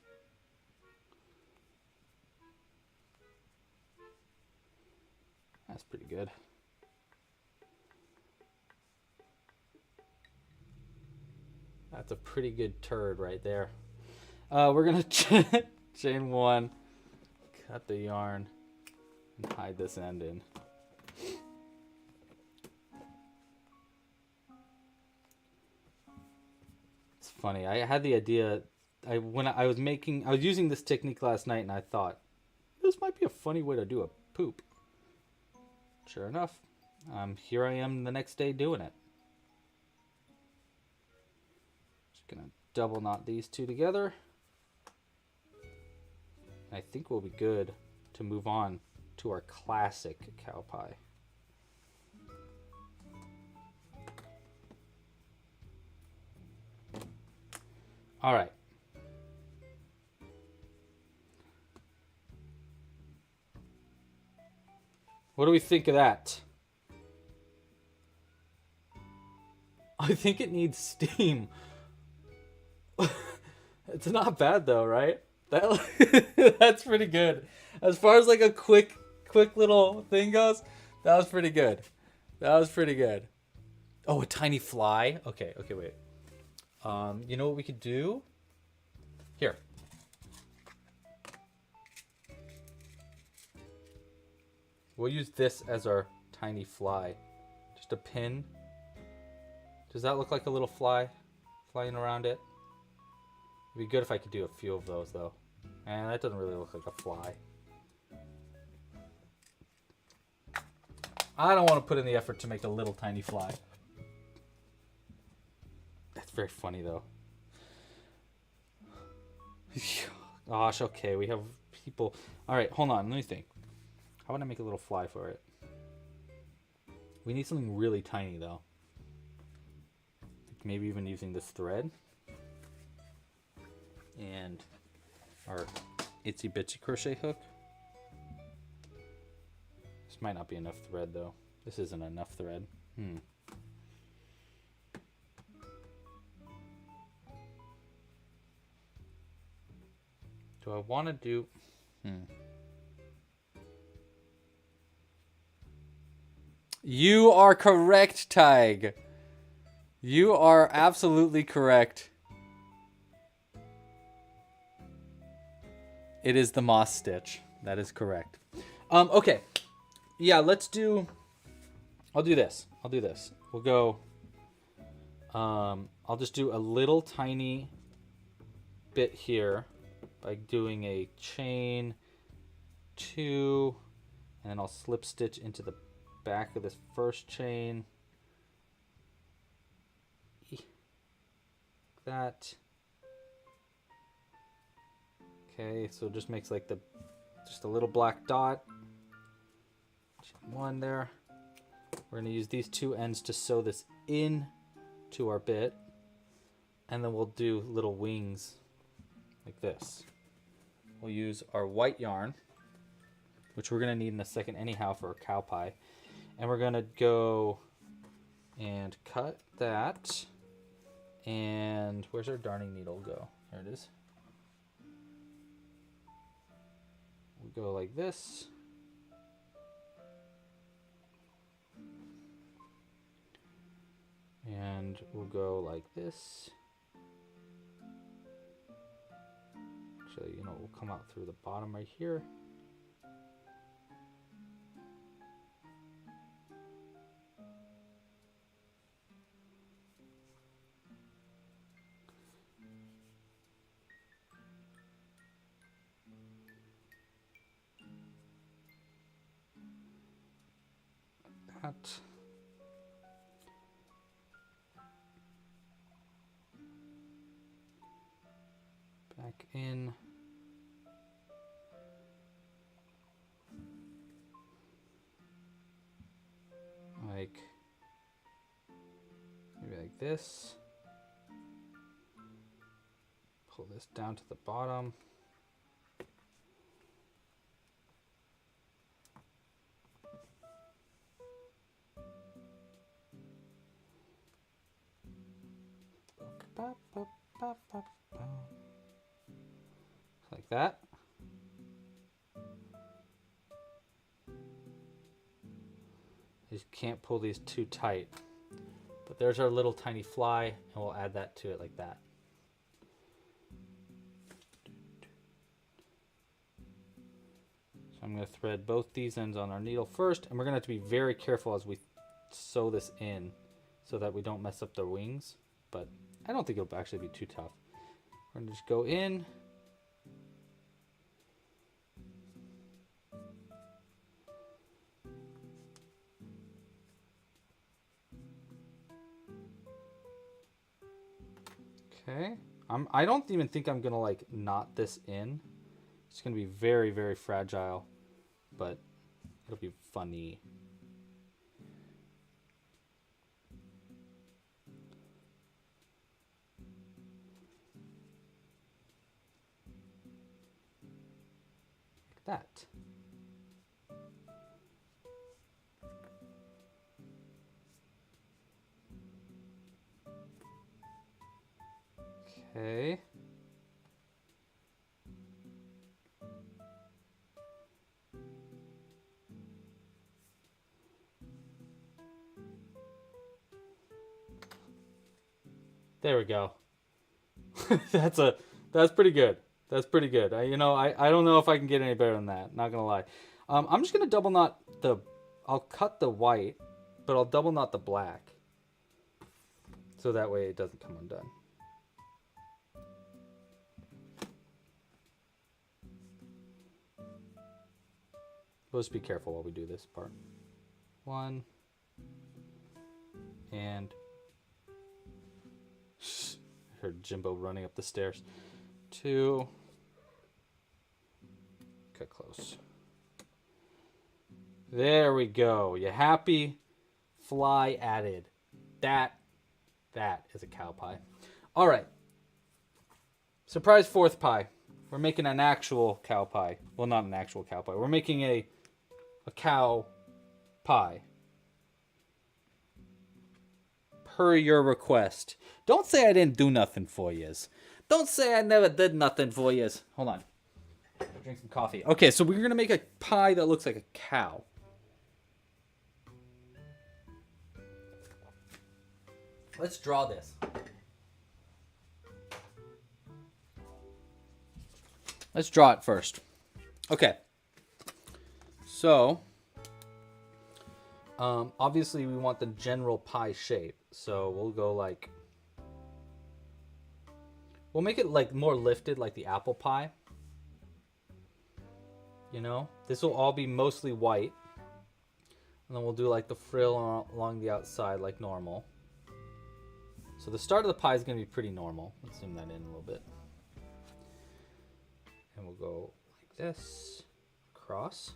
That's pretty good. That's a pretty good turd right there. We're gonna chain one, cut the yarn, and hide this end in. It's funny. I had the idea. When I was using this technique last night, and I thought this might be a funny way to do a poop. Sure enough, here I am the next day doing it. Gonna double knot these two together. I think we'll be good to move on to our classic cow pie. All right. What do we think of that? I think it needs steam. It's not bad though, right? That's pretty good. As far as like a quick little thing goes, that was pretty good. Oh, a tiny fly. Okay, wait. You know what we could do? Here. We'll use this as our tiny fly. Just a pin. Does that look like a little fly flying around it? It'd be good if I could do a few of those though. And that doesn't really look like a fly. I don't want to put in the effort to make a little tiny fly. That's very funny though. Gosh, okay, we have people. All right, hold on, let me think. How about I make a little fly for it? We need something really tiny though. Maybe even using this thread. And our itsy bitsy crochet hook. This might not be enough thread though. This isn't enough thread. Do I want to do... You are correct, Tig. You are absolutely correct. It is the moss stitch. That is correct. Okay. Yeah, let's do... I'll do this. We'll go... I'll just do a little tiny bit here by doing a chain 2, and then I'll slip stitch into the back of this first chain. That. Okay, so it just makes like just a little black dot. One there. We're gonna use these two ends to sew this in to our bit, and then we'll do little wings like this. We'll use our white yarn, which we're gonna need in a second anyhow for a cow pie, and we're gonna go and cut that. And where's our darning needle go? There it is. We'll go like this. And we'll go like this. Actually, we'll come out through the bottom right here. That. Back in. Maybe like this. Pull this down to the bottom. Like that. You just can't pull these too tight. But there's our little tiny fly, and we'll add that to it like that. So I'm going to thread both these ends on our needle first, and we're going to have to be very careful as we sew this in so that we don't mess up the wings. But I don't think it'll actually be too tough. We're going to just go in. Okay. I don't even think I'm going to like knot this in. It's going to be very, very fragile, but it'll be funny. Like that. Okay. There we go. That's That's pretty good. That's pretty good. I don't know if I can get any better than that. Not gonna lie. I'm just gonna double knot the. I'll cut the white, but I'll double knot the black, so that way it doesn't come undone. Let's be careful while we do this part. 1 and I heard Jimbo running up the stairs. 2. Cut close. There we go. You happy? Fly added. That is a cow pie. All right. Surprise fourth pie. We're making an actual cow pie. Well, not an actual cow pie. We're making a cow pie. Per your request. Don't say I didn't do nothing for yous. Don't say I never did nothing for yous. Hold on. Drink some coffee. Okay, so we're going to make a pie that looks like a cow. Let's draw this. Let's draw it first. Okay. So, obviously we want the general pie shape. So we'll go like, we'll make it like more lifted like the apple pie. You know, this will all be mostly white. And then we'll do like the frill along the outside like normal. So the start of the pie is going to be pretty normal. Let's zoom that in a little bit. And we'll go like this, across,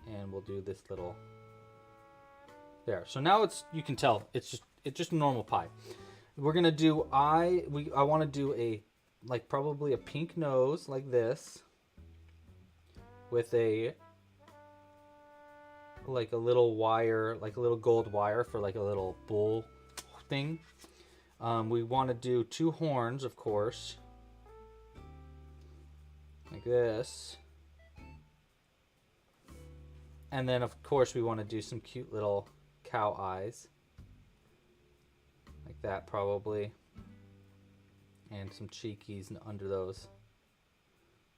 and we'll do this little, there. So now it's, you can tell, it's just a normal pie. We're going to do, I want to do a, like probably a pink nose like this, with a, like a little wire, like a little gold wire for like a little bull thing. We want to do 2 horns, of course, like this. And then, of course, we want to do some cute little cow eyes, like that probably, and some cheekies under those,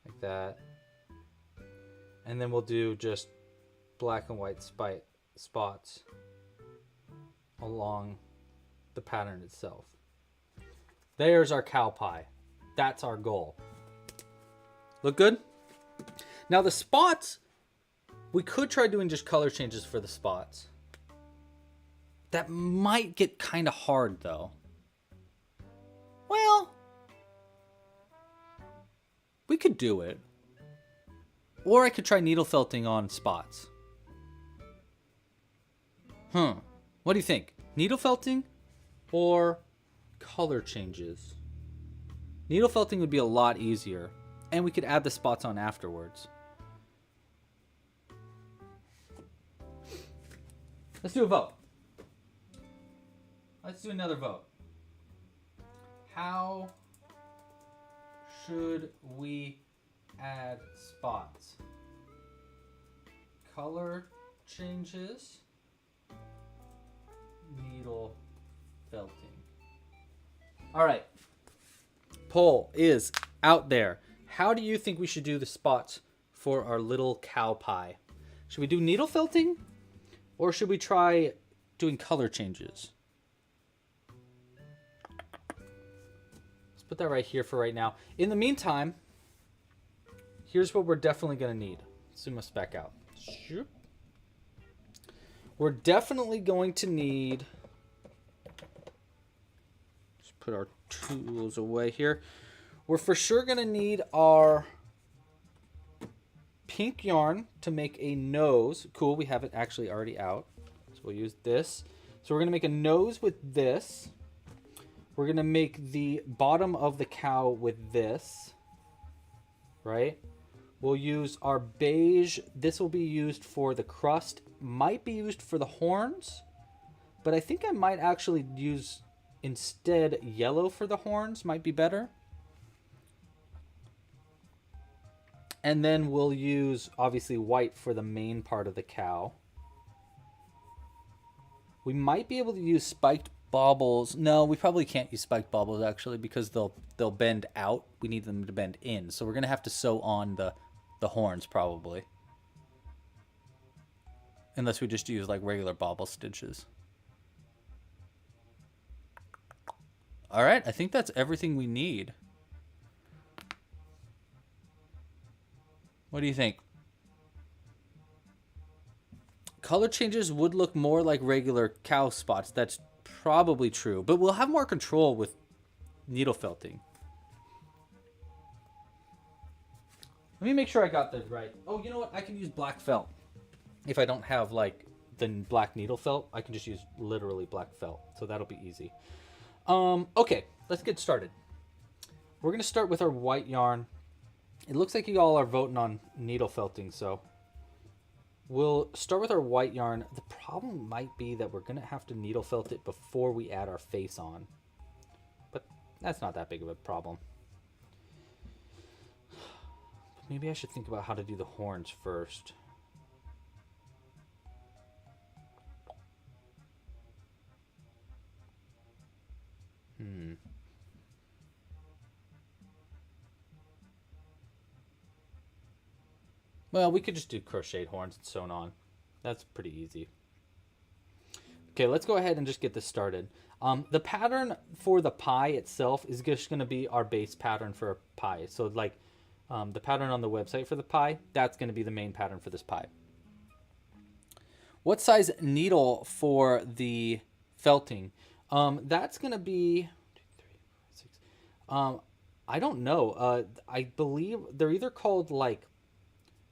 like that. And then we'll do just black and white spots along the pattern itself. There's our cow pie. That's our goal. Look good? Now the spots, we could try doing just color changes for the spots. That might get kind of hard though. Well, we could do it. Or I could try needle felting on spots. What do you think? Needle felting or color changes? Needle felting would be a lot easier, and we could add the spots on afterwards. Let's do a vote. Let's do another vote. How should we add spots? Color changes, needle felting. All right. Poll is out there. How do you think we should do the spots for our little cow pie? Should we do needle felting or should we try doing color changes? Let's put that right here for right now. In the meantime, here's what we're definitely going to need. Zoom us back out. We're definitely going to need, just put our tools away here. We're for sure going to need our pink yarn to make a nose. Cool, we have it actually already out. So we'll use this. So we're going to make a nose with this. We're going to make the bottom of the cow with this, right? We'll use our beige. This will be used for the crust. Might be used for the horns, but I think I might actually use instead yellow for the horns. Might be better. And then we'll use obviously white for the main part of the cow. We might be able to use spiked baubles. No, we probably can't use spiked baubles actually because they'll bend out. We need them to bend in. So we're gonna have to sew on the horns probably. Unless we just use like regular bauble stitches. All right, I think that's everything we need. What do you think? Color changes would look more like regular cow spots. That's probably true, but we'll have more control with needle felting. Let me make sure I got this right. Oh, you know what? I can use black felt. If I don't have like the black needle felt, I can just use literally black felt. So that'll be easy. Okay, let's get started. We're gonna start with our white yarn. It looks like you all are voting on needle felting, so we'll start with our white yarn. The problem might be that we're gonna have to needle felt it before we add our face on, but that's not that big of a problem. Maybe I should think about how to do the horns first. Well, we could just do crocheted horns and sewn on. That's pretty easy. Okay, let's go ahead and just get this started. The pattern for the pie itself is just going to be our base pattern for a pie. So like the pattern on the website for the pie, that's going to be the main pattern for this pie. What size needle for the felting? That's going to be 2, 3, 4, 6. I don't know. I believe they're either called like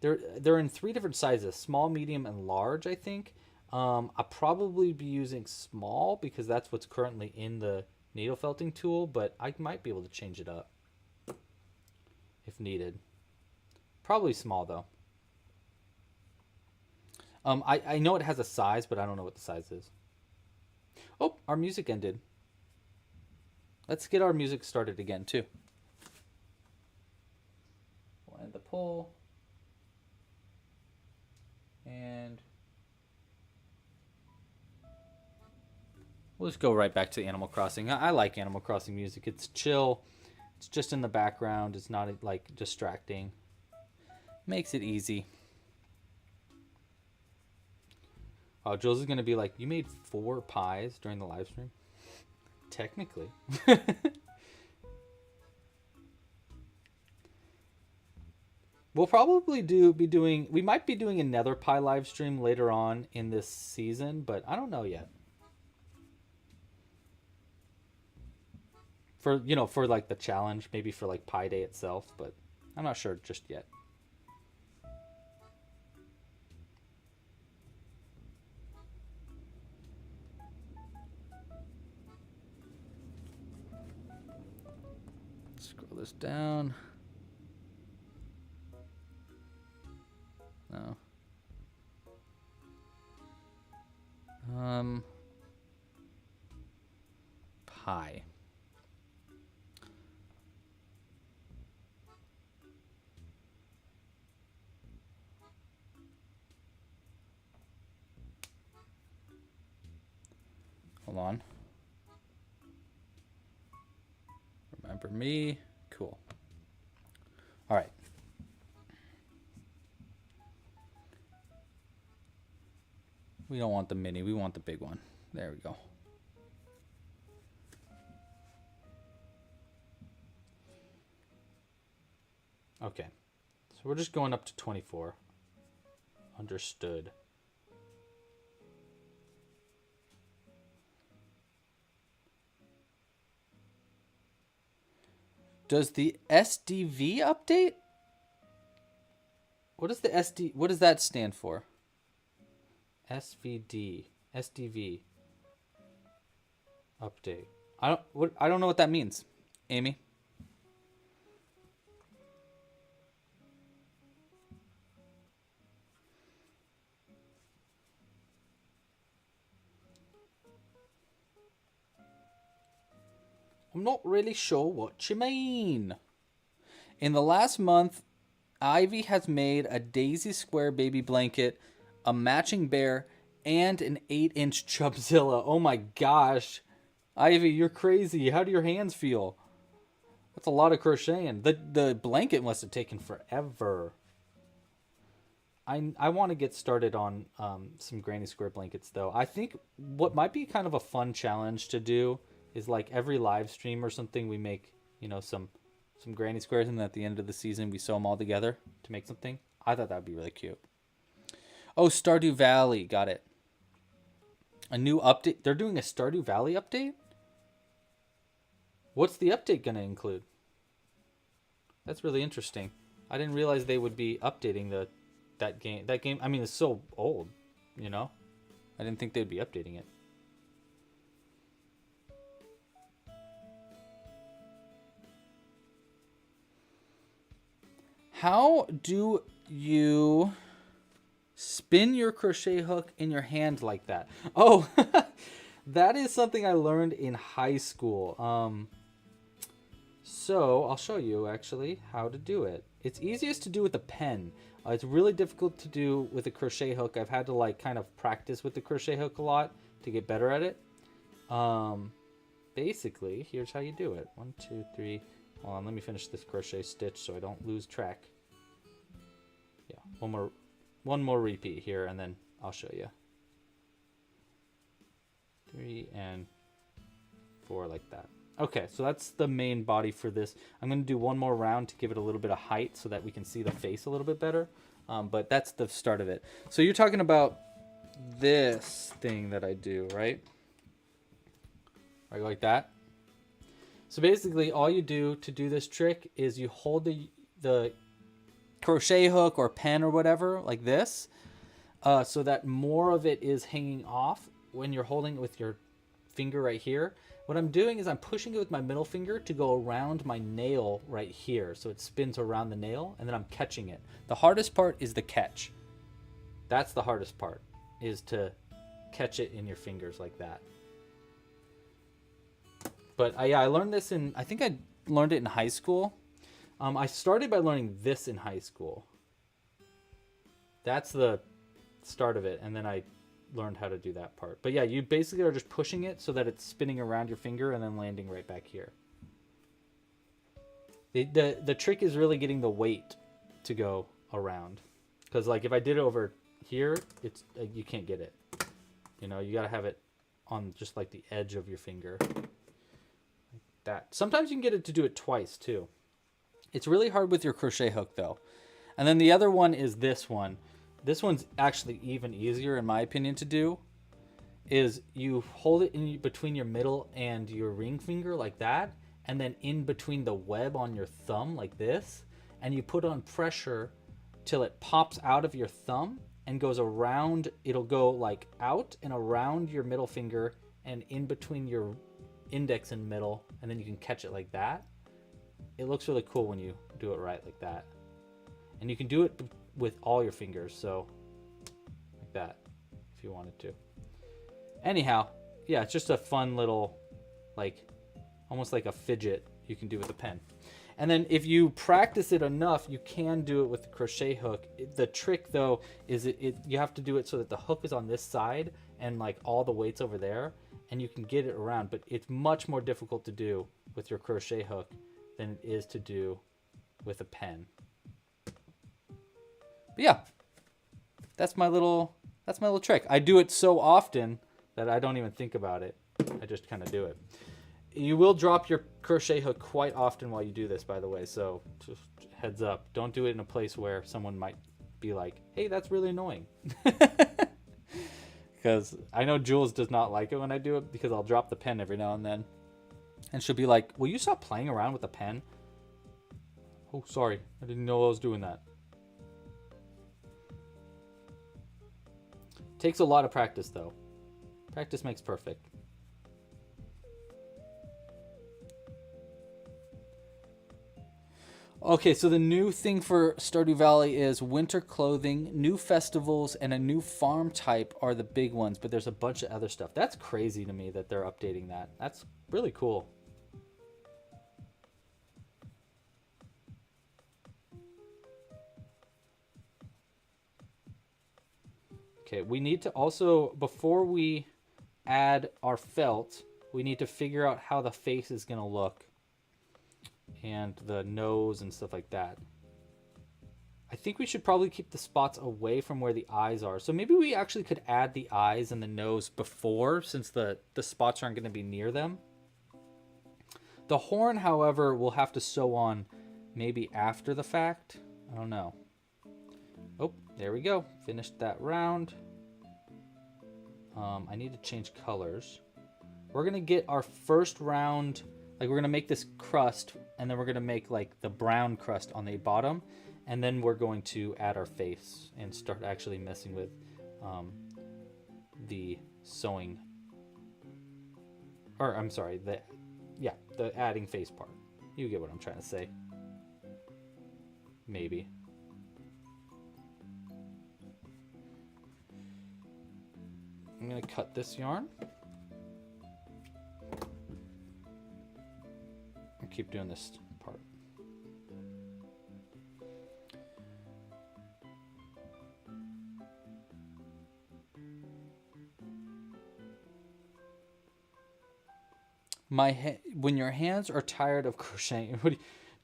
they're in 3 different sizes: small, medium, and large. I think. I'll probably be using small because that's what's currently in the needle felting tool, but I might be able to change it up if needed. Probably small though. I know it has a size, but I don't know what the size is. Oh, our music ended. Let's get our music started again too. We'll end the poll. And we'll just go right back to Animal Crossing. I like Animal Crossing music. It's chill. It's just in the background. It's not like distracting. Makes it easy. Oh, Jules is going to be like, you made 4 pies during the live stream? Technically. We'll probably we might be doing another pie live stream later on in this season, but I don't know yet. For, for like the challenge, maybe for like Pie Day itself, but I'm not sure just yet. Scroll this down. No. Pie. Hold on. Remember me. Cool. All right. We don't want the mini. We want the big one. There we go. Okay. So we're just going up to 24. Understood. Does the SDV update? What is the SD? What does that stand for? SDV update. I don't know what that means. Amy? I'm not really sure what you mean. In the last month, Ivy has made a Daisy Square baby blanket, a matching bear, and an 8-inch Chubzilla. Oh my gosh. Ivy, you're crazy. How do your hands feel? That's a lot of crocheting. The blanket must have taken forever. I want to get started on some granny square blankets though. I think what might be kind of a fun challenge to do is like every live stream or something we make, some granny squares, and then at the end of the season we sew them all together to make something. I thought that would be really cute. Oh, Stardew Valley, got it. A new update. They're doing a Stardew Valley update? What's the update going to include? That's really interesting. I didn't realize they would be updating that game. That game, I mean, it's so old, I didn't think they'd be updating it. How do you spin your crochet hook in your hand like that? Oh, that is something I learned in high school. So I'll show you actually how to do it. It's easiest to do with a pen. It's really difficult to do with a crochet hook. I've had to like kind of practice with the crochet hook a lot to get better at it. Basically, here's how you do it. 1, 2, 3. Hold on, let me finish this crochet stitch so I don't lose track. Yeah, one more repeat here, and then I'll show you. 3 and 4 like that. Okay, so that's the main body for this. I'm going to do one more round to give it a little bit of height so that we can see the face a little bit better. But that's the start of it. So you're talking about this thing that I do, right? Right, like that. So basically, all you do to do this trick is you hold the crochet hook or pen or whatever like this, so that more of it is hanging off when you're holding it with your finger right here. What I'm doing is I'm pushing it with my middle finger to go around my nail right here, so it spins around the nail, and then I'm catching it. The hardest part is the catch. That's the hardest part, is to catch it in your fingers like that. But I learned this I think I learned it in high school. I started by learning this in high school. That's the start of it, and then I learned how to do that part. But yeah, you basically are just pushing it so that it's spinning around your finger and then landing right back here. The trick is really getting the weight to go around, because like if I did it over here, it's you can't get it. You got to have it on just like the edge of your finger. That. Sometimes you can get it to do it twice too. It's really hard with your crochet hook though. And then the other one is this one. This one's actually even easier in my opinion to do. Is you hold it in between your middle and your ring finger like that, and then in between the web on your thumb like this, and you put on pressure till it pops out of your thumb and goes around. It'll go like out and around your middle finger and in between your index and middle, and then you can catch it like that. It looks really cool when you do it right like that. And you can do it with all your fingers, so like that if you wanted to. Anyhow, yeah, it's just a fun little, like almost like a fidget you can do with a pen. And then if you practice it enough, you can do it with the crochet hook. The trick though is you have to do it so that the hook is on this side and like all the weight's over there, and you can get it around, but it's much more difficult to do with your crochet hook than it is to do with a pen. But yeah, that's my little trick. I do it so often that I don't even think about it. I just kind of do it. You will drop your crochet hook quite often while you do this, by the way, so just heads up. Don't do it in a place where someone might be like, hey, that's really annoying. Because I know Jules does not like it when I do it, because I'll drop the pen every now and then. And she'll be like, will you stop playing around with the pen? Oh, sorry. I didn't know I was doing that. Takes a lot of practice, though. Practice makes perfect. Okay, so the new thing for Stardew Valley is winter clothing, new festivals, and a new farm type are the big ones, but there's a bunch of other stuff. That's crazy to me that they're updating that. That's really cool. Okay, we need to also, before we add our felt, we need to figure out how the face is going to look and the nose and stuff like that. I think we should probably keep the spots away from where the eyes are. So maybe we actually could add the eyes and the nose before, since the spots aren't going to be near them. The horn, however, we'll have to sew on maybe after the fact. I don't know. Oh, there we go. Finished that round. I need to change colors. We're going to get our first round, like we're going to make this crust, and then we're going to make like the brown crust on the bottom. And then we're going to add our face and start actually messing with the sewing. Or, I'm sorry, the adding face part. You get what I'm trying to say. Maybe. I'm going to cut this yarn. And keep doing this part. When your hands are tired of crocheting,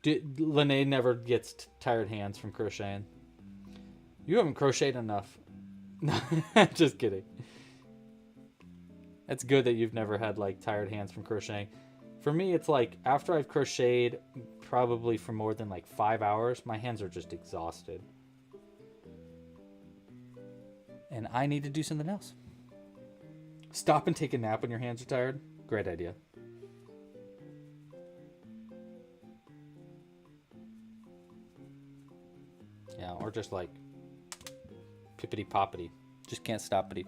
Lene never gets tired hands from crocheting. You haven't crocheted enough. Just kidding. It's good that you've never had like tired hands from crocheting. For me, it's like after I've crocheted probably for more than like 5 hours, my hands are just exhausted. And I need to do something else. Stop and take a nap when your hands are tired. Great idea. Yeah, or just like pippity poppity. Just can't stop it.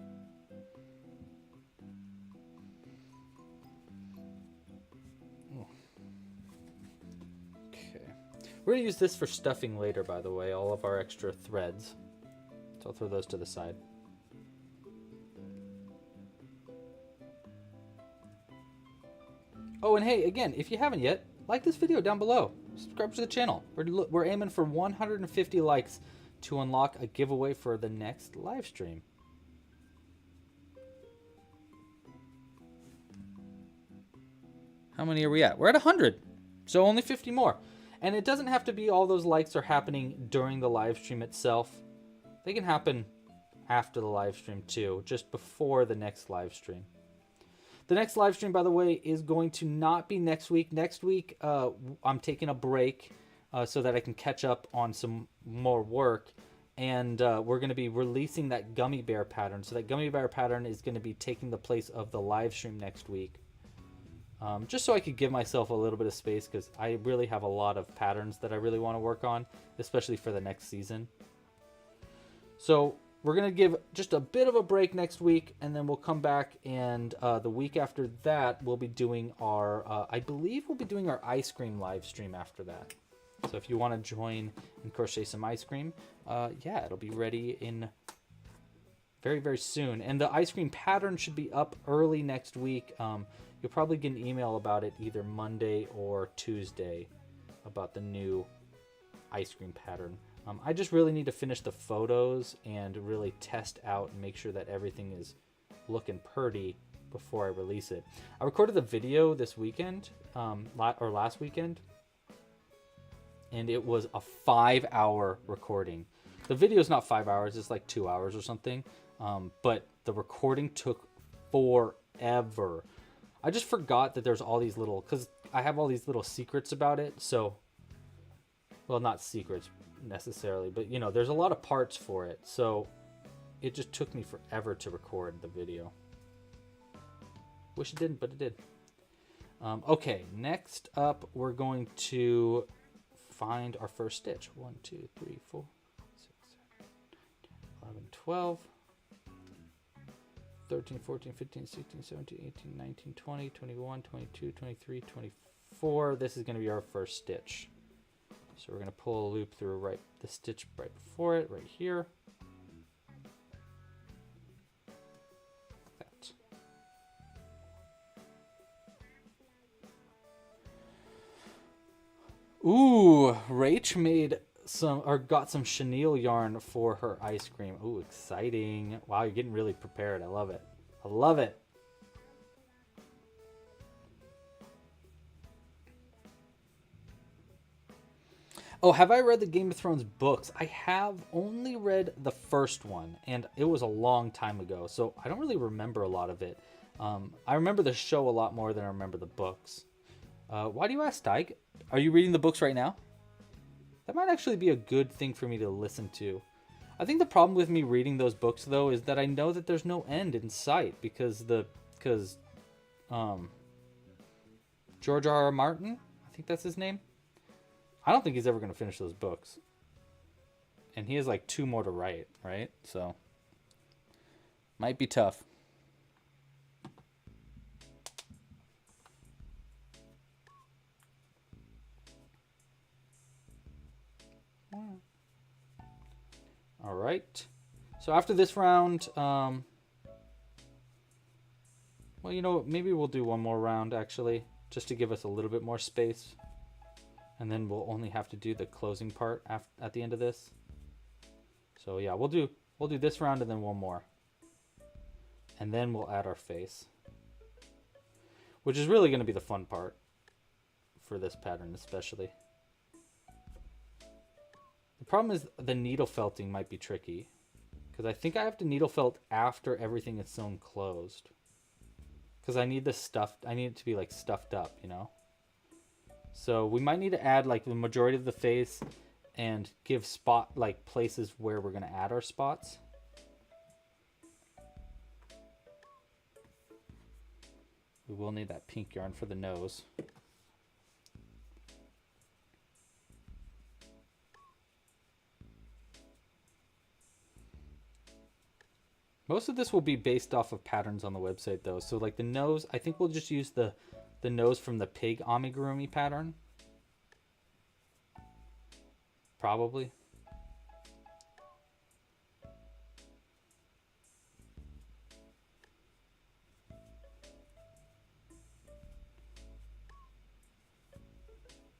Okay. We're going to use this for stuffing later, by the way, all of our extra threads. So I'll throw those to the side. Oh, and hey, again, if you haven't yet, like this video down below. Subscribe to the channel. We're aiming for 150 likes to unlock a giveaway for the next live stream. How many are we at? We're at 100. So only 50 more. And it doesn't have to be all those likes are happening during the live stream itself. They can happen after the live stream too, just before the next live stream. The next live stream, by the way, is going to not be next week. Next week, I'm taking a break so that I can catch up on some more work. And we're going to be releasing that gummy bear pattern. So that gummy bear pattern is going to be taking the place of the live stream next week. Just so I could give myself a little bit of space, because I really have a lot of patterns that I really want to work on, especially for the next season. So we're going to give just a bit of a break next week, and then we'll come back, and the week after that, we'll be doing our, I believe we'll be doing our ice cream live stream after that. So if you want to join and crochet some ice cream, yeah, it'll be ready in very, very soon. And the ice cream pattern should be up early next week. You'll probably get an email about it either Monday or Tuesday about the new ice cream pattern. I just really need to finish the photos and really test out and make sure that everything is looking pretty before I release it. I recorded the video this weekend, or last weekend, and it was a 5-hour recording. The video is not 5 hours, it's like 2 hours or something, but the recording took forever. I just forgot that there's all these little, because I have all these little secrets about it, so, well, not secrets necessarily, but you know, there's a lot of parts for it, so it just took me forever to record the video. Wish it didn't, but it did. Okay, next up we're going to find our first stitch. 1, 2, 3, 4, 6, 7, 11, 12, 13, 14, 15, 16, 17, 18, 19, 20, 21, 22, 23, 24. This is going to be our first stitch. So we're going to pull a loop through the stitch right before it, right here. That. Ooh, Rach made some, or got some chenille yarn for her ice cream. Ooh, exciting. Wow, you're getting really prepared. I love it. I love it. Oh, have I read the Game of Thrones books? I have only read the first one, and it was a long time ago, so I don't really remember a lot of it. I remember the show a lot more than I remember the books. Why do you ask, Tyke? Are you reading the books right now? That might actually be a good thing for me to listen to. I think the problem with me reading those books, though, is that I know that there's no end in sight because um, George R. R. Martin, I think that's his name. I don't think he's ever going to finish those books. And he has like 2 more to write, right? So, might be tough. All right. So after this round, well, you know, maybe we'll do one more round actually, just to give us a little bit more space. And then we'll only have to do the closing part at the end of this. So yeah, we'll do this round and then one more. And then we'll add our face. Which is really going to be the fun part for this pattern especially. The problem is the needle felting might be tricky. Because I think I have to needle felt after everything is sewn closed. Because I need I need it to be like stuffed up, you know? So we might need to add like the majority of the face and give like places where we're going to add our spots. We will need that pink yarn for the nose. Most of this will be based off of patterns on the website though. So like the nose, I think we'll just use the nose from the pig amigurumi pattern. Probably.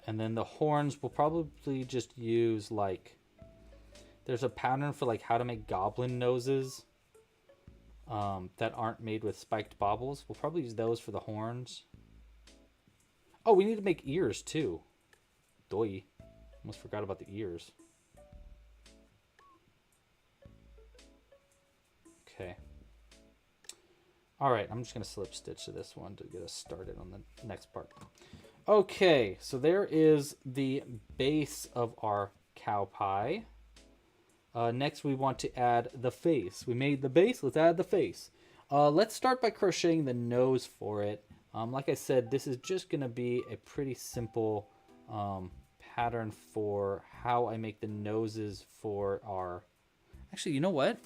And then the horns we'll probably just use like, there's a pattern for like how to make goblin noses that aren't made with spiked baubles. We'll probably use those for the horns. Oh, we need to make ears too. Doi. Almost forgot about the ears. Okay. All right, I'm just going to slip stitch to this one to get us started on the next part. Okay, so there is the base of our cow pie. Next, we want to add the face. We made the base, let's add the face. Let's start by crocheting the nose for it. Like I said, this is just going to be a pretty simple pattern for how I make the noses for our... Actually, you know what?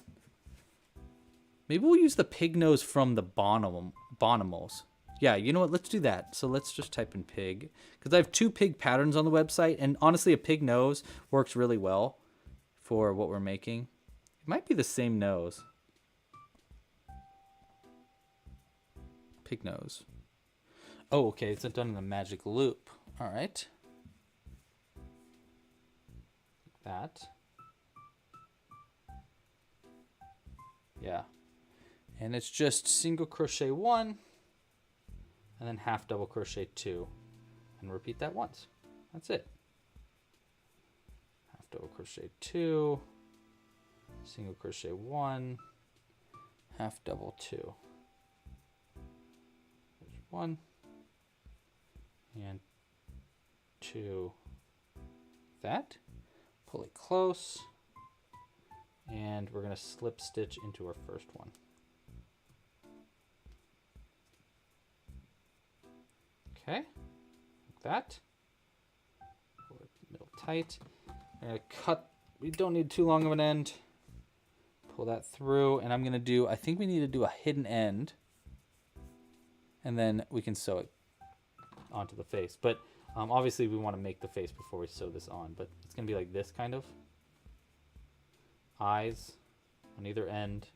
Maybe we'll use the pig nose from the Bonimals. Yeah, you know what? Let's do that. So let's just type in pig. Because I have 2 pig patterns on the website. And honestly, a pig nose works really well for what we're making. It might be the same nose. Pig nose. Oh, okay. It's done in a magic loop. All right. Like that. Yeah. And it's just single crochet 1 and then half double crochet 2 and repeat that once. That's it. Half double crochet 2, single crochet 1, half double 2. There's 1 and 2. That. Pull it close. And we're going to slip stitch into our first one. Okay, like that. Pull it middle tight. I'm going to cut, we don't need too long of an end. Pull that through, and I'm going to do, I think we need to do a hidden end. And then we can sew it onto the face. But obviously we want to make the face before we sew this on. But it's going to be like this kind of. Eyes on either end.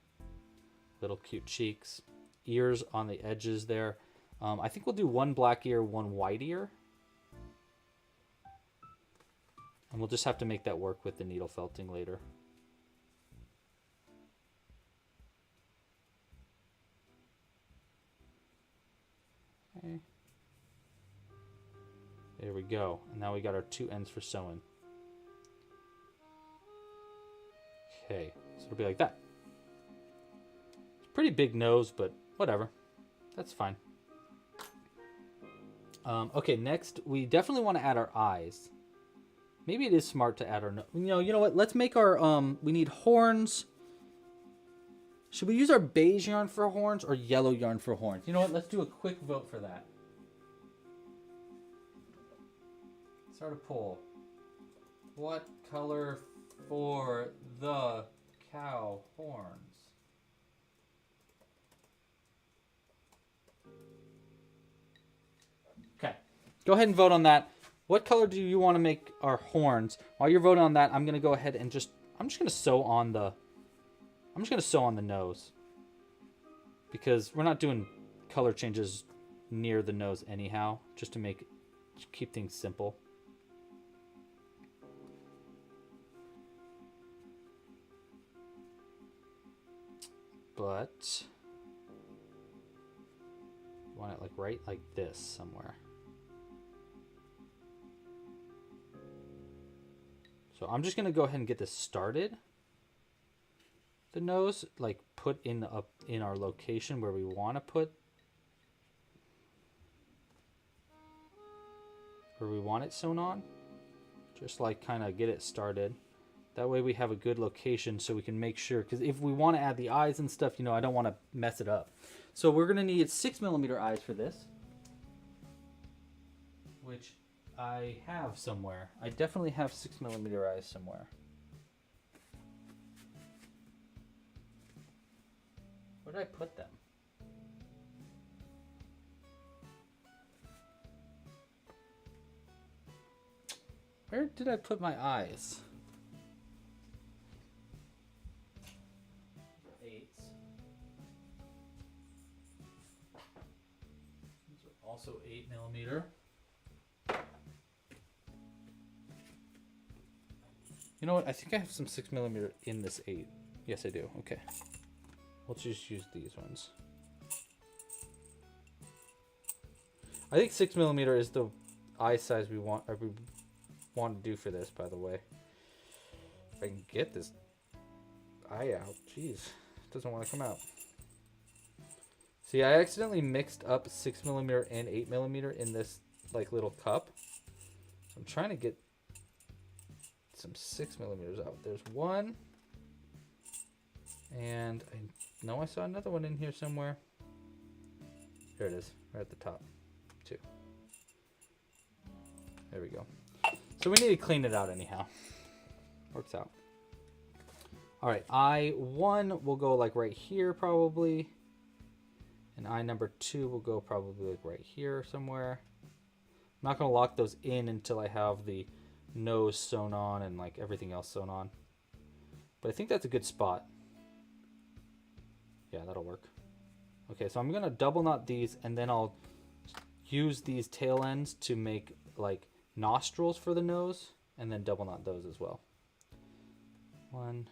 Little cute cheeks. Ears on the edges there. I think we'll do 1 black ear, 1 white ear. And we'll just have to make that work with the needle felting later. There we go. And now we got our 2 ends for sewing. Okay, so it'll be like that. It's a pretty big nose, but whatever. That's fine. Okay, next we definitely want to add our eyes. Maybe it is smart to add our nose. You know what? Let's make our we need horns. Should we use our beige yarn for horns or yellow yarn for horns? You know what? Let's do a quick vote for that. Start a poll. What color for the cow horns? Okay. Go ahead and vote on that. What color do you want to make our horns? While you're voting on that, I'm going to go ahead and I'm just going to sew on the nose. Because we're not doing color changes near the nose anyhow, just to keep things simple. But you want it like right like this somewhere. So I'm just gonna go ahead and get this started. The nose, like put in our location where we want to put, where we want it sewn on. Just like kind of get it started. That way we have a good location so we can make sure, because if we want to add the eyes and stuff, I don't want to mess it up. So we're gonna need 6mm eyes for this, which I have somewhere. I definitely have 6mm eyes somewhere. Where did I put them? Where did I put my eyes? 8s. These are also 8mm. You know what? I think I have some 6mm in this 8. Yes, I do. Okay. We'll just use these ones. I think 6mm is the eye size we want to do for this, by the way. If I can get this eye out. Jeez. It doesn't want to come out. See, I accidentally mixed up 6mm and 8mm in this like little cup. So I'm trying to get some 6mm out. There's one. And I know I saw another one in here somewhere. Here it is, right at the top. 2. There we go. So we need to clean it out anyhow. Works out. All right, eye 1 will go like right here probably. And eye number 2 will go probably like right here somewhere. I'm not gonna lock those in until I have the nose sewn on and like everything else sewn on. But I think that's a good spot. Yeah, that'll work. Okay, so I'm gonna double knot these and then I'll use these tail ends to make like nostrils for the nose and then double knot those as well. 1,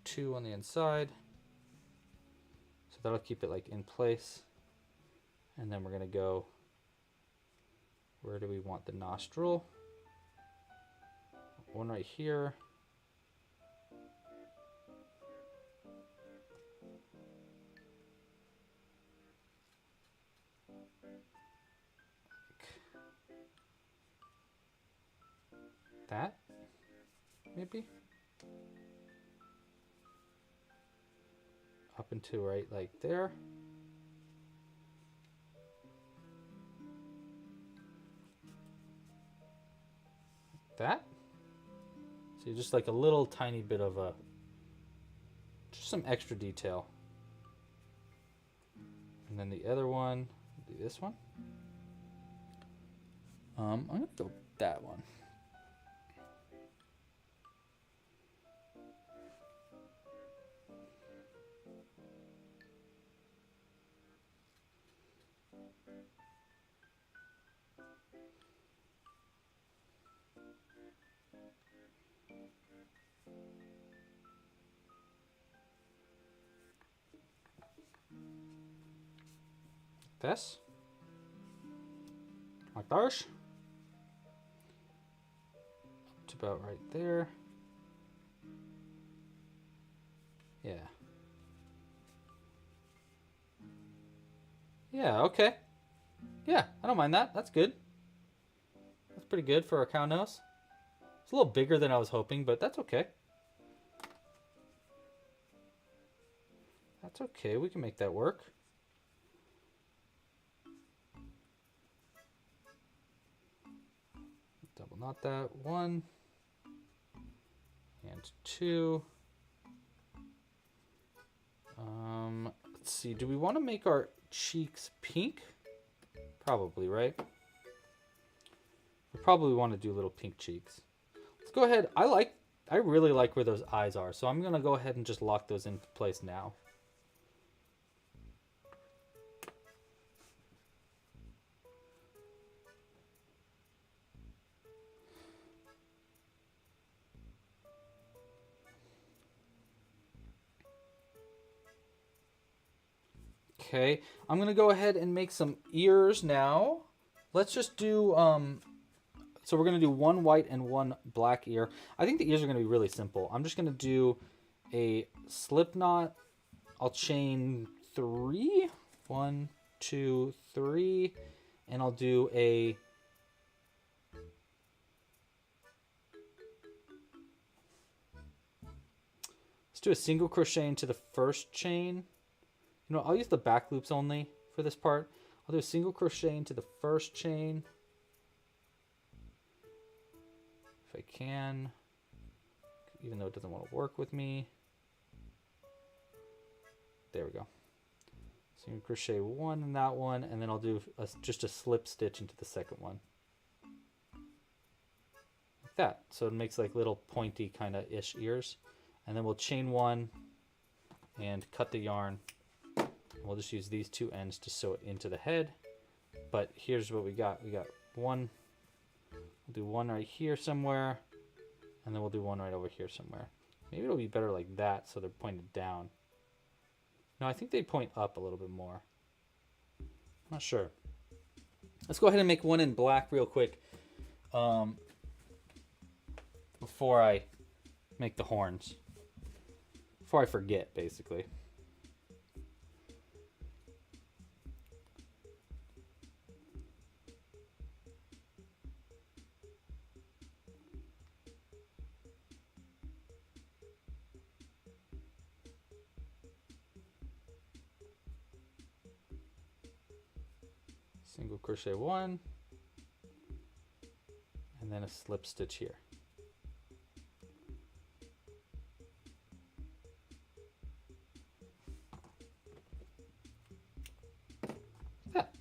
2 on the inside. So that'll keep it like in place. And then we're gonna go, where do we want the nostril? One right here. That, maybe? Up into right like there. That. So just like a little tiny bit of just some extra detail. And then the other one, do this one. I'm gonna go that one. This, like that, up to about right there. Yeah. Yeah, okay. Yeah, I don't mind that. That's good. That's pretty good for a cow nose. It's a little bigger than I was hoping, but that's okay. That's okay. We can make that work. Double knot that. 1 and 2. Let's see. Do we want to make our cheeks pink? Probably, right? We probably want to do little pink cheeks. Let's go ahead. I really like where those eyes are, so I'm going to go ahead and just lock those into place now. Okay, I'm gonna go ahead and make some ears now. Let's just do, so we're gonna do 1 white and 1 black ear. I think the ears are gonna be really simple. I'm just gonna do a slip knot. I'll chain 3, 1, 2, 3, and I'll do a, let's do a single crochet into the first chain. You know, I'll use the back loops only for this part. I'll do a single crochet into the first chain. If I can, even though it doesn't want to work with me. There we go. Single crochet 1 in that one, and then I'll do just a slip stitch into the second one. Like that. So it makes like little pointy kind of ish ears. And then we'll chain 1 and cut the yarn. We'll just use these 2 ends to sew it into the head. But here's what we got. We got 1. We'll do 1 right here somewhere. And then we'll do 1 right over here somewhere. Maybe it'll be better like that so they're pointed down. No, I think they point up a little bit more. I'm not sure. Let's go ahead and make 1 in black real quick. Before I make the horns. Before I forget, basically. Single crochet 1 and then a slip stitch here. That.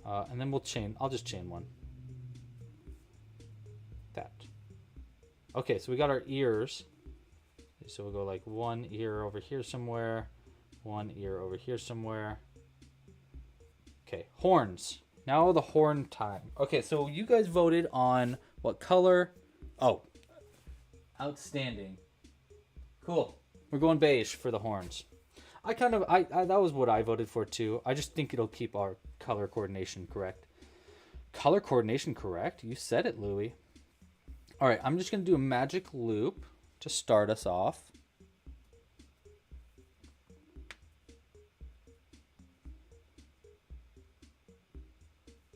And then we'll chain. I'll just chain 1. That. Okay, so we got our ears. So we'll go like 1 ear over here somewhere, 1 ear over here somewhere. Okay, horns. Now the horn time. Okay, so you guys voted on what color? Oh, outstanding. Cool. We're going beige for the horns. I that was what I voted for too. I just think it'll keep our color coordination correct. Color coordination correct? You said it, Louie. All right, I'm just going to do a magic loop to start us off.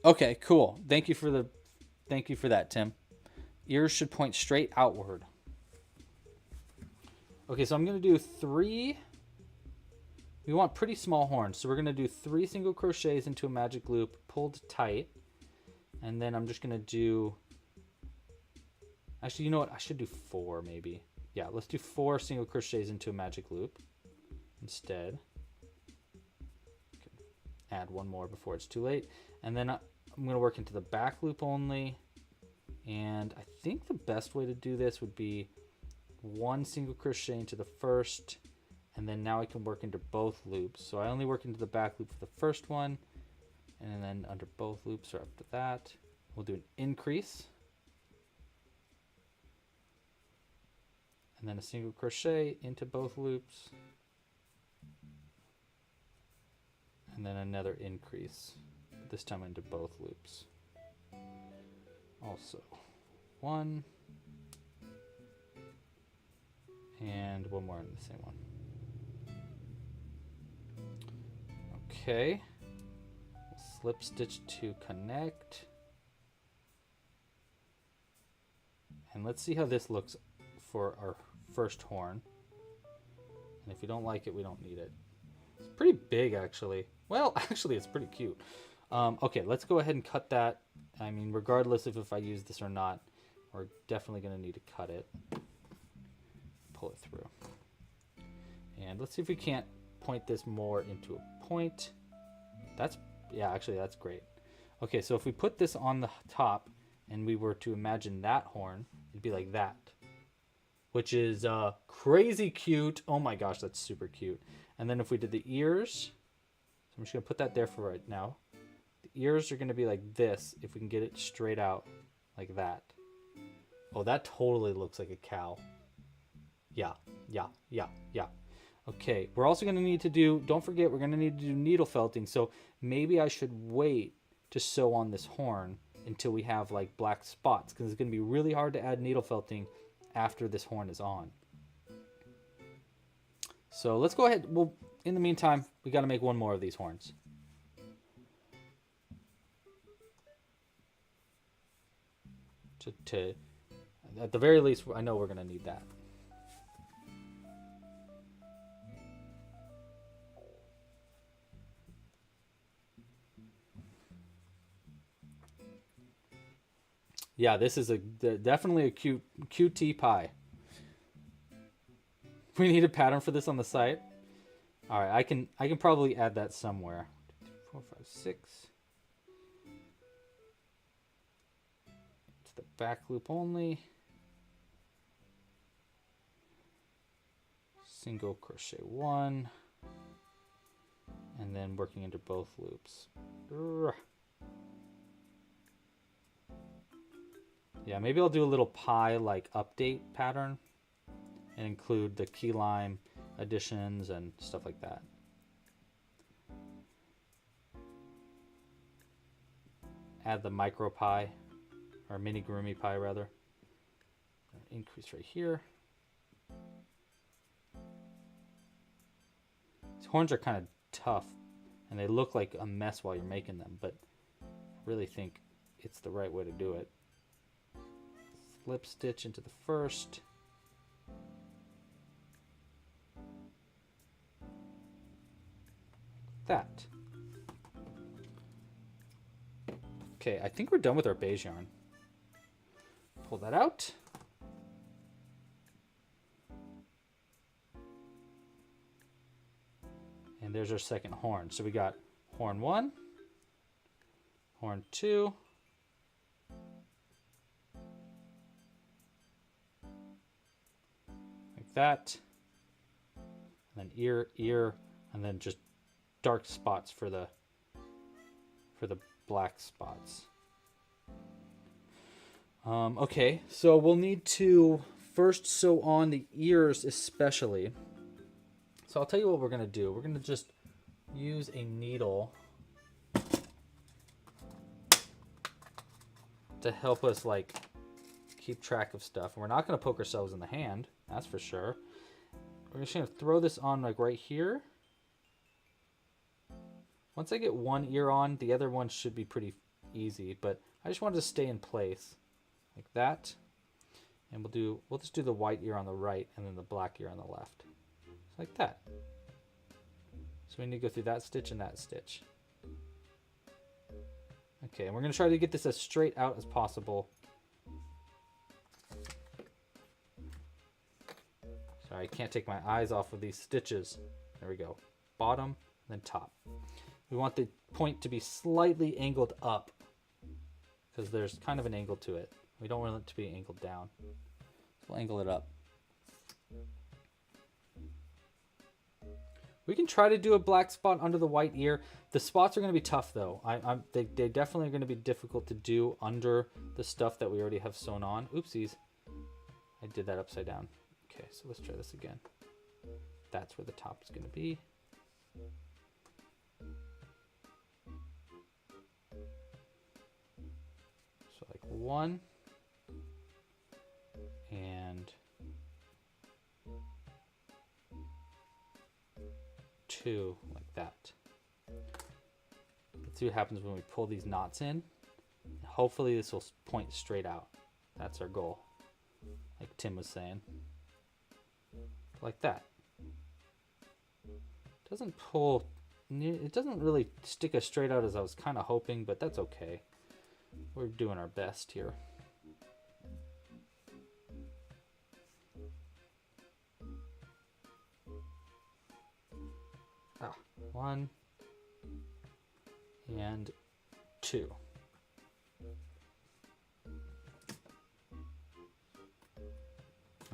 Okay, cool. Thank you for that, Tim. Ears should point straight outward. Okay, so I'm going to do 3. We want pretty small horns, so we're going to do 3 single crochets into a magic loop pulled tight. And then I'm just going to do, actually, you know what? I should do 4 maybe. Yeah, let's do 4 single crochets into a magic loop instead. Add 1 more before it's too late. And then I'm going to work into the back loop only. And I think the best way to do this would be 1 single crochet into the first, and then now I can work into both loops. So I only work into the back loop for the first one, and then under both loops or after that, we'll do an increase. And then a single crochet into both loops. And then another increase, this time into both loops. Also 1 And one more in the same one. Okay. Slip stitch to connect. And let's see how this looks for our first horn. And if we don't like it, we don't need it. It's pretty big, actually. Well, actually, it's pretty cute. Okay, let's go ahead and cut that. I mean, regardless of if I use this or not, we're definitely going to need to cut it. Pull it through. And let's see if we can't point this more into a point. Yeah, actually, that's great. Okay, so if we put this on the top and we were to imagine that horn, it'd be like that, which is crazy cute. Oh my gosh, that's super cute. And then if we did the ears, so I'm just going to put that there for right now. The ears are going to be like this if we can get it straight out like that. Oh, that totally looks like a cow. Yeah. Okay, we're also going to need to do, don't forget, we're going to need to do needle felting. So maybe I should wait to sew on this horn until we have like black spots, because it's going to be really hard to add needle felting after this horn is on. So let's go ahead. Well, in the meantime, we got to make one more of these horns. At the very least, I know we're going to need that. Yeah, this is definitely a QT pie. We need a pattern for this on the site. All right, I can probably add that somewhere. 2, 3, 4, 5, 6. It's the back loop only. Single crochet 1, and then working into both loops. Yeah, maybe I'll do a little pie like update pattern and include the key lime additions and stuff like that. Add the micro pie, or Amigurumi pie rather. Increase right here. These horns are kind of tough and they look like a mess while you're making them, but I really think it's the right way to do it. Slip stitch into the first. That. Okay, I think we're done with our beige yarn. Pull that out. And there's our second horn. So we got horn 1, horn 2, like that, and then ear, and then just dark spots for the black spots. Okay, so we'll need to first sew on the ears especially. So I'll tell you what we're going to do. We're going to just use a needle to help us like keep track of stuff. We're not going to poke ourselves in the hand, that's for sure. We're just going to throw this on like right here. Once I get one ear on, the other one should be pretty easy, but I just wanted to stay in place like that. And we'll just do the white ear on the right and then the black ear on the left. Like that. So we need to go through that stitch and that stitch. Okay, and we're going to try to get this as straight out as possible. Sorry, I can't take my eyes off of these stitches. There we go. Bottom, then top. We want the point to be slightly angled up because there's kind of an angle to it. We don't want it to be angled down. So we'll angle it up. We can try to do a black spot under the white ear. The spots are going to be tough though. They definitely are going to be difficult to do under the stuff that we already have sewn on. Oopsies. I did that upside down. Okay, so let's try this again. That's where the top is going to be. So like 1 and 2, like that. Let's see what happens when we pull these knots in. Hopefully this will point straight out. That's our goal, like Tim was saying. Like that. Doesn't pull, it doesn't really stick as straight out as I was kind of hoping, but that's okay. We're doing our best here. Ah, 1 and 2.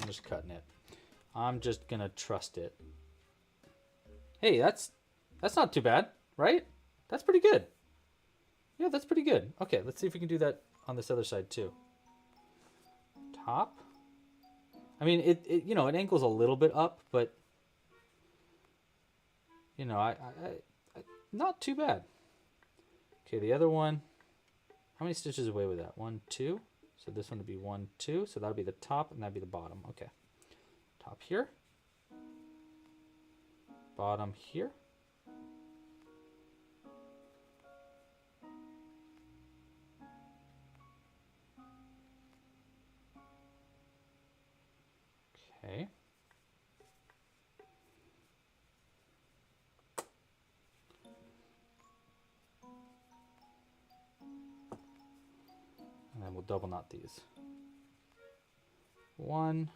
I'm just cutting it. I'm just gonna trust it. Hey, that's not too bad, right? That's pretty good. Yeah, that's pretty good. Okay, let's see if we can do that on this other side too. Top. I mean, it you know, it angles a little bit up, but you know, I not too bad. Okay, the other one. How many stitches away with that? 1, 2. So this one would be 1, 2. So that'll be the top and that'd be the bottom. Okay. Top here. Bottom here. Okay. And then we'll double knot these. 1,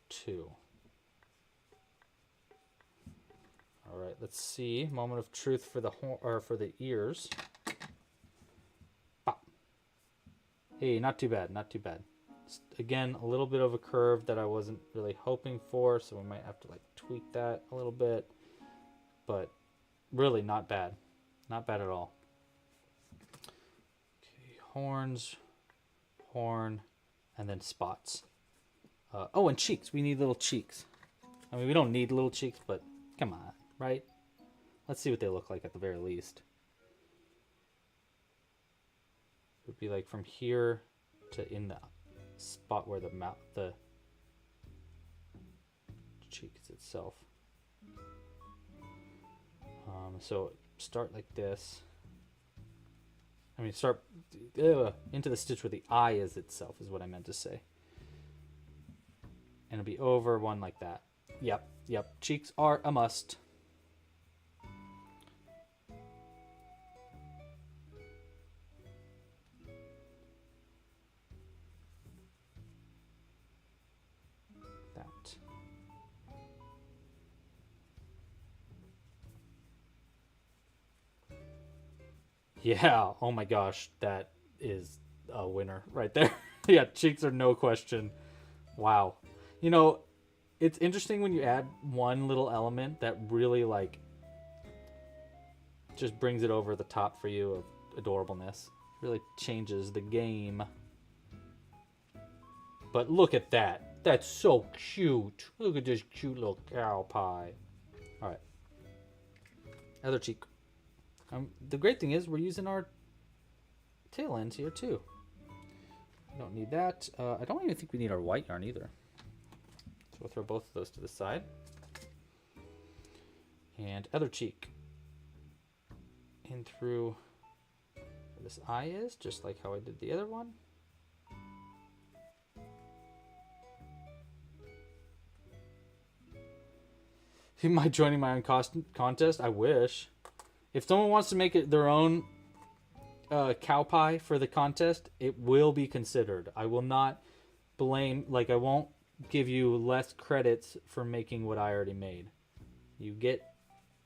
2. All right, let's see. Moment of truth for the for the ears. Pop. Hey, not too bad, not too bad. Again, a little bit of a curve that I wasn't really hoping for, so we might have to like tweak that a little bit. But really not bad. Not bad at all. Okay, horns, horn, and then spots. Oh, and cheeks. We need little cheeks. I mean, we don't need little cheeks, but come on, right? Let's see what they look like at the very least. It would be like from here to in the spot where the mouth, the cheek is itself. So start like this. I mean, start into the stitch where the eye is itself is what I meant to say. And it'll be over one like that. Yep, yep. Cheeks are a must. That. Yeah, oh my gosh, that is a winner right there. Yeah, cheeks are no question. Wow. You know, it's interesting when you add one little element that really like just brings it over the top for you of adorableness. Really changes the game. But look at that. That's so cute. Look at this cute little cow pie. All right. Other cheek. The great thing is we're using our tail ends here too. We don't need that. I don't even think we need our white yarn either. So we'll throw both of those to the side. And other cheek. In through where this eye is, just like how I did the other one. Am I joining my own contest? I wish. If someone wants to make it their own cow pie for the contest, it will be considered. I will not blame, like I won't give you less credits for making what I already made. You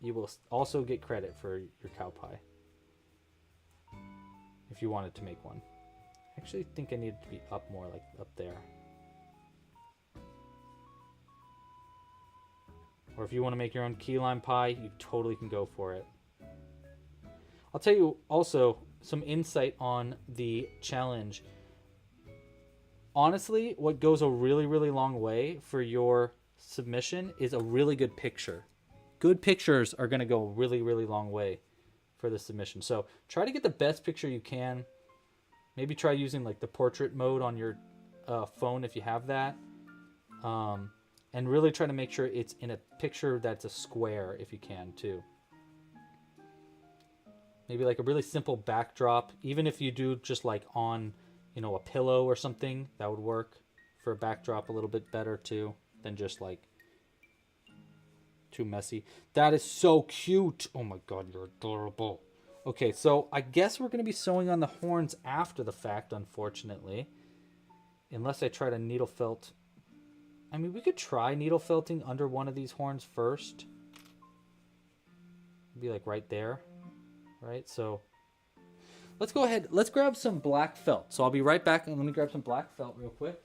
will also get credit for your cow pie. If you wanted to make one. I actually think I need it to be up more, like up there. Or if you want to make your own key lime pie, you totally can go for it. I'll tell you also some insight on the challenge. Honestly, what goes a really, really long way for your submission is a really good picture. Good pictures are going to go a really, really long way for the submission. So try to get the best picture you can. Maybe try using like the portrait mode on your phone if you have that. And really try to make sure it's in a picture that's a square if you can too. Maybe like a really simple backdrop. Even if you do just like on, you know, a pillow or something, that would work for a backdrop a little bit better too than just like too messy. That is so cute. Oh my God, you're adorable. Okay, so I guess we're going to be sewing on the horns after the fact, unfortunately. Unless I try to needle felt. I mean, we could try needle felting under one of these horns first. Be like right there. Right, so let's go ahead. Let's grab some black felt. So I'll be right back, and let me grab some black felt real quick.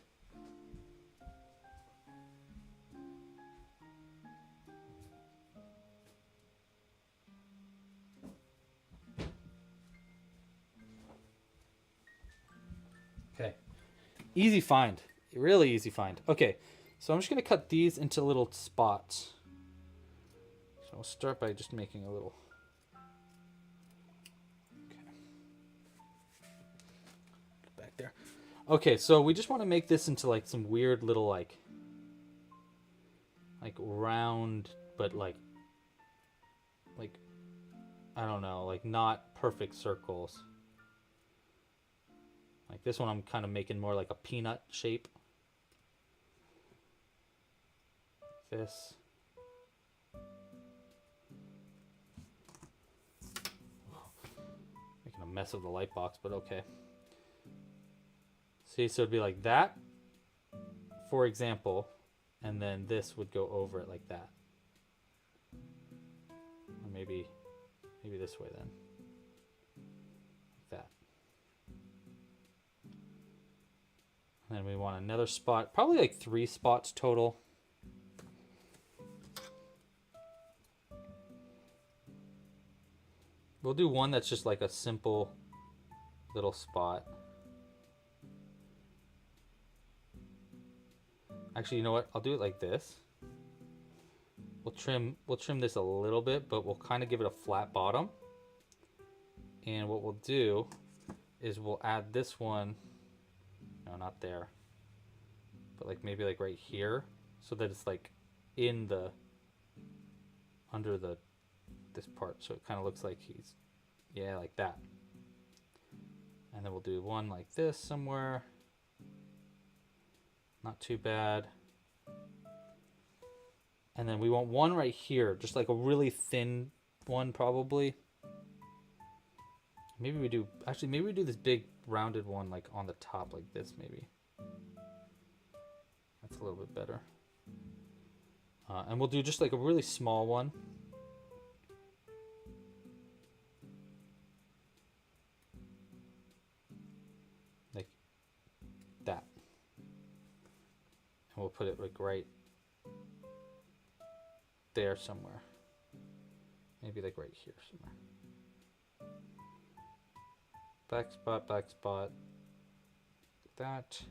Okay, easy find. Really easy find. Okay, so I'm just going to cut these into little spots. So I'll start by just making a little... back there. Okay, so we just want to make this into like some weird little like round, but like I don't know, like not perfect circles. Like this one I'm kind of making more like a peanut shape. Like this. Making a mess of the light box, but okay. See, so it'd be like that, for example, and then this would go over it like that. Or maybe this way then. Like that. And then we want another spot, probably like 3 spots total. We'll do one that's just like a simple little spot. Actually, you know what? I'll do it like this. We'll trim this a little bit, but we'll kind of give it a flat bottom. And what we'll do is we'll add this one, no, not there, but like maybe like right here, so that it's like in the under the this part, so it kind of looks like he's, yeah, like that. And then we'll do one like this somewhere. Not too bad. And then we want one right here, just like a really thin one probably. Maybe we do, actually maybe we do this big rounded one like on the top like this maybe. That's a little bit better. And we'll do just like a really small one. Like that. And we'll put it like right there somewhere. Maybe like right here somewhere. Back spot, like that.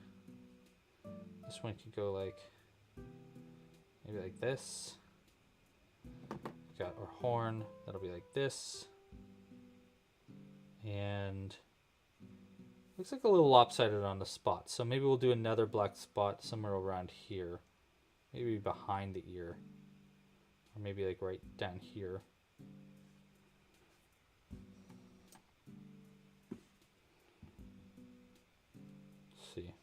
This one could go like, maybe like this. We got our horn, that'll be like this. And looks like a little lopsided on the spot. So maybe we'll do another black spot somewhere around here. Maybe behind the ear. Or maybe like right down here. Let's see.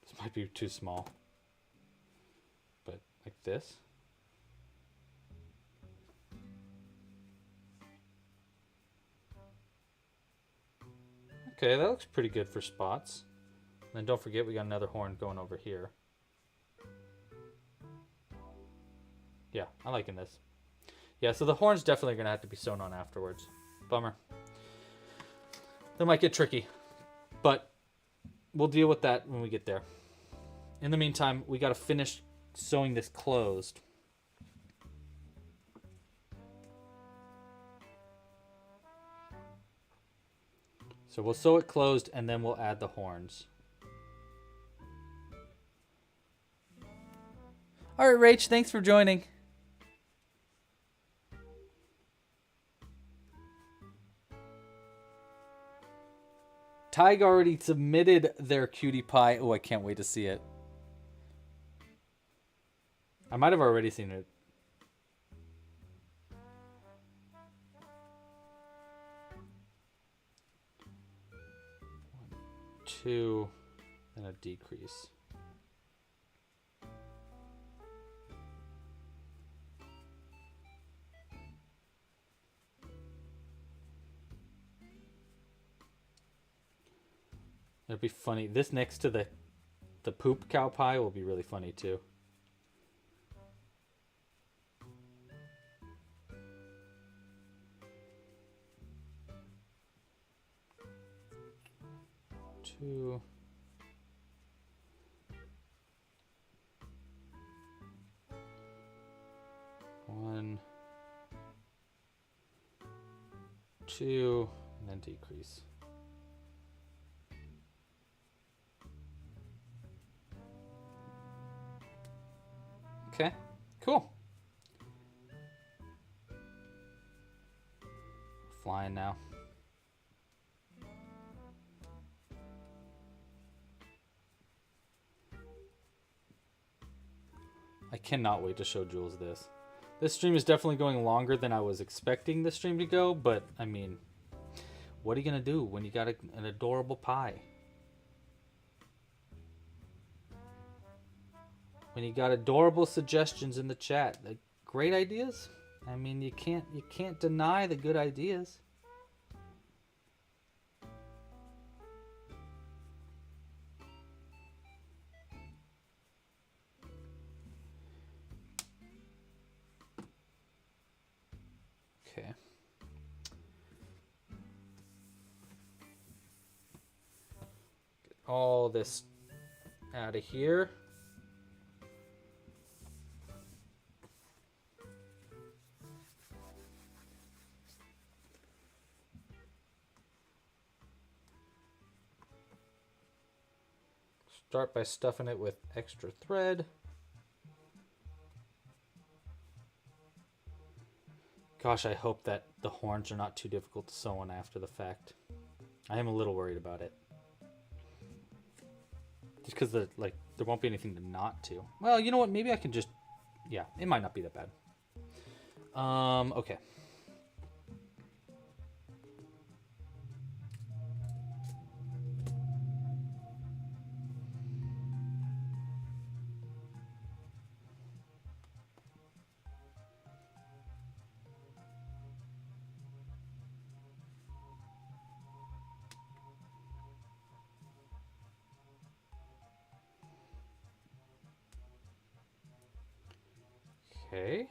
This might be too small. But like this. Okay, that looks pretty good for spots. And then don't forget we got another horn going over here. Yeah, I'm liking this. Yeah, so the horn's definitely going to have to be sewn on afterwards. Bummer. That might get tricky. But we'll deal with that when we get there. In the meantime, we got to finish sewing this closed. So we'll sew it closed and then we'll add the horns. All right, Rach, thanks for joining. Tig already submitted their cutie pie. Oh, I can't wait to see it. I might have already seen it. One, two, and a decrease. It'd be funny. This next to the poop cow pie will be really funny too. Two. One. Two. And then decrease. Okay, cool. Flying now. I cannot wait to show Jules this. This stream is definitely going longer than I was expecting the stream to go, but I mean, what are you going to do when you got an adorable pie? When you got adorable suggestions in the chat, like great ideas. I mean, you can't deny the good ideas. Okay. Get all this out of here. Start by stuffing it with extra thread. Gosh, I hope that the horns are not too difficult to sew on after the fact. I am a little worried about it. Just because there won't be anything to knot to. Well, you know what? Maybe I can just... Yeah, it might not be that bad. Okay. Okay.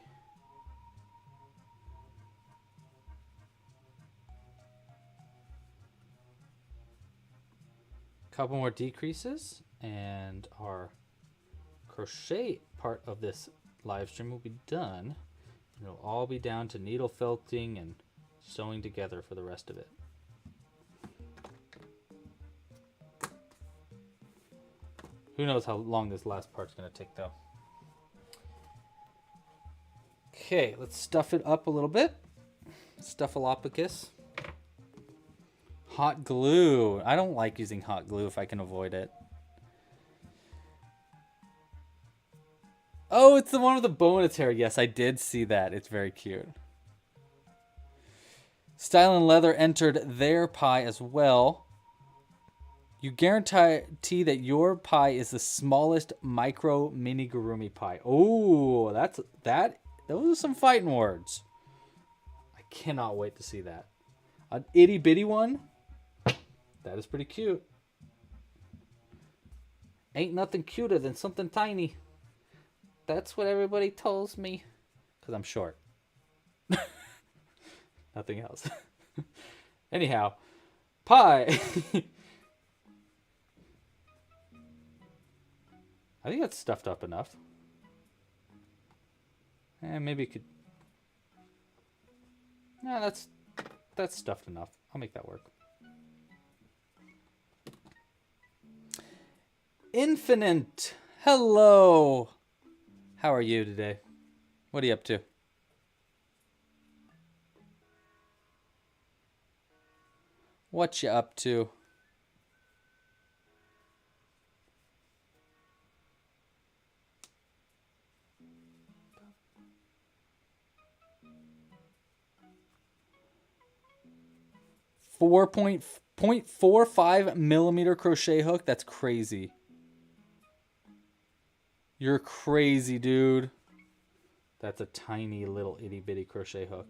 Couple more decreases and our crochet part of this live stream will be done. It'll all be down to needle felting and sewing together for the rest of it. Who knows how long this last part's going to take though. Okay, let's stuff it up a little bit. Stuffalopicus. Hot glue. I don't like using hot glue if I can avoid it. Oh, it's the one with the bonus hair. Yes, I did see that. It's very cute. Style and Leather entered their pie as well. You guarantee that your pie is the smallest micro Amigurumi pie. Oh, those are some fighting words. I cannot wait to see that. An itty bitty one? That is pretty cute. Ain't nothing cuter than something tiny. That's what everybody tells me. Because I'm short. Nothing else. Anyhow. Pie. I think that's stuffed up enough. Maybe it could... No, that's stuffed enough. I'll make that work. Infinite. Hello. How are you today? What are you up to? What you up to? 4.45 millimeter crochet hook. That's crazy. You're crazy, dude. That's a tiny little itty bitty crochet hook.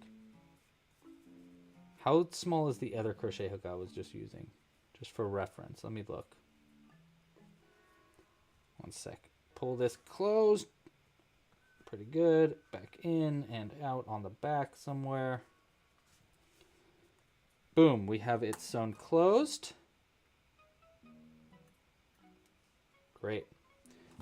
How small is the other crochet hook I was just using? Just for reference. Let me look. One sec. Pull this closed. Pretty good. Back in and out on the back somewhere. Boom. We have it sewn closed. Great.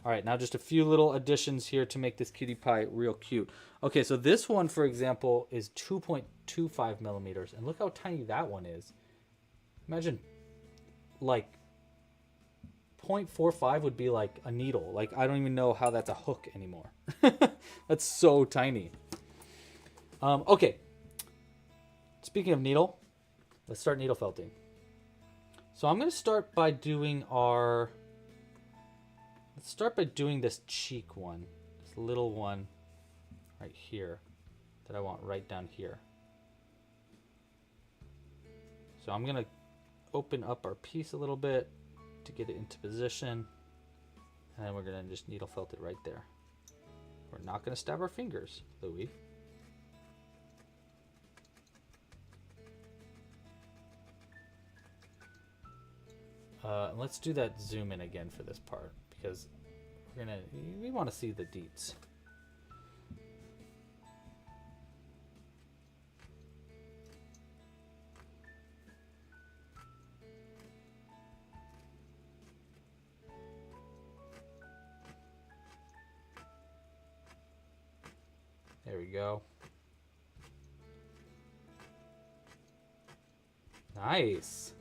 All right, now just a few little additions here to make this cutie pie real cute. Okay, so this one, for example, is 2.25 millimeters. And look how tiny that one is. Imagine, like, 0.45 would be like a needle. Like, I don't even know how that's a hook anymore. That's so tiny. Okay. Speaking of needle, let's start needle felting. So I'm going to start by doing our... Let's start by doing this cheek one. This little one right here that I want right down here. So I'm going to open up our piece a little bit to get it into position. And then we're going to just needle felt it right there. We're not going to stab our fingers, Louie. Let's do that zoom in again for this part because we want to see the deets. There we go. Nice.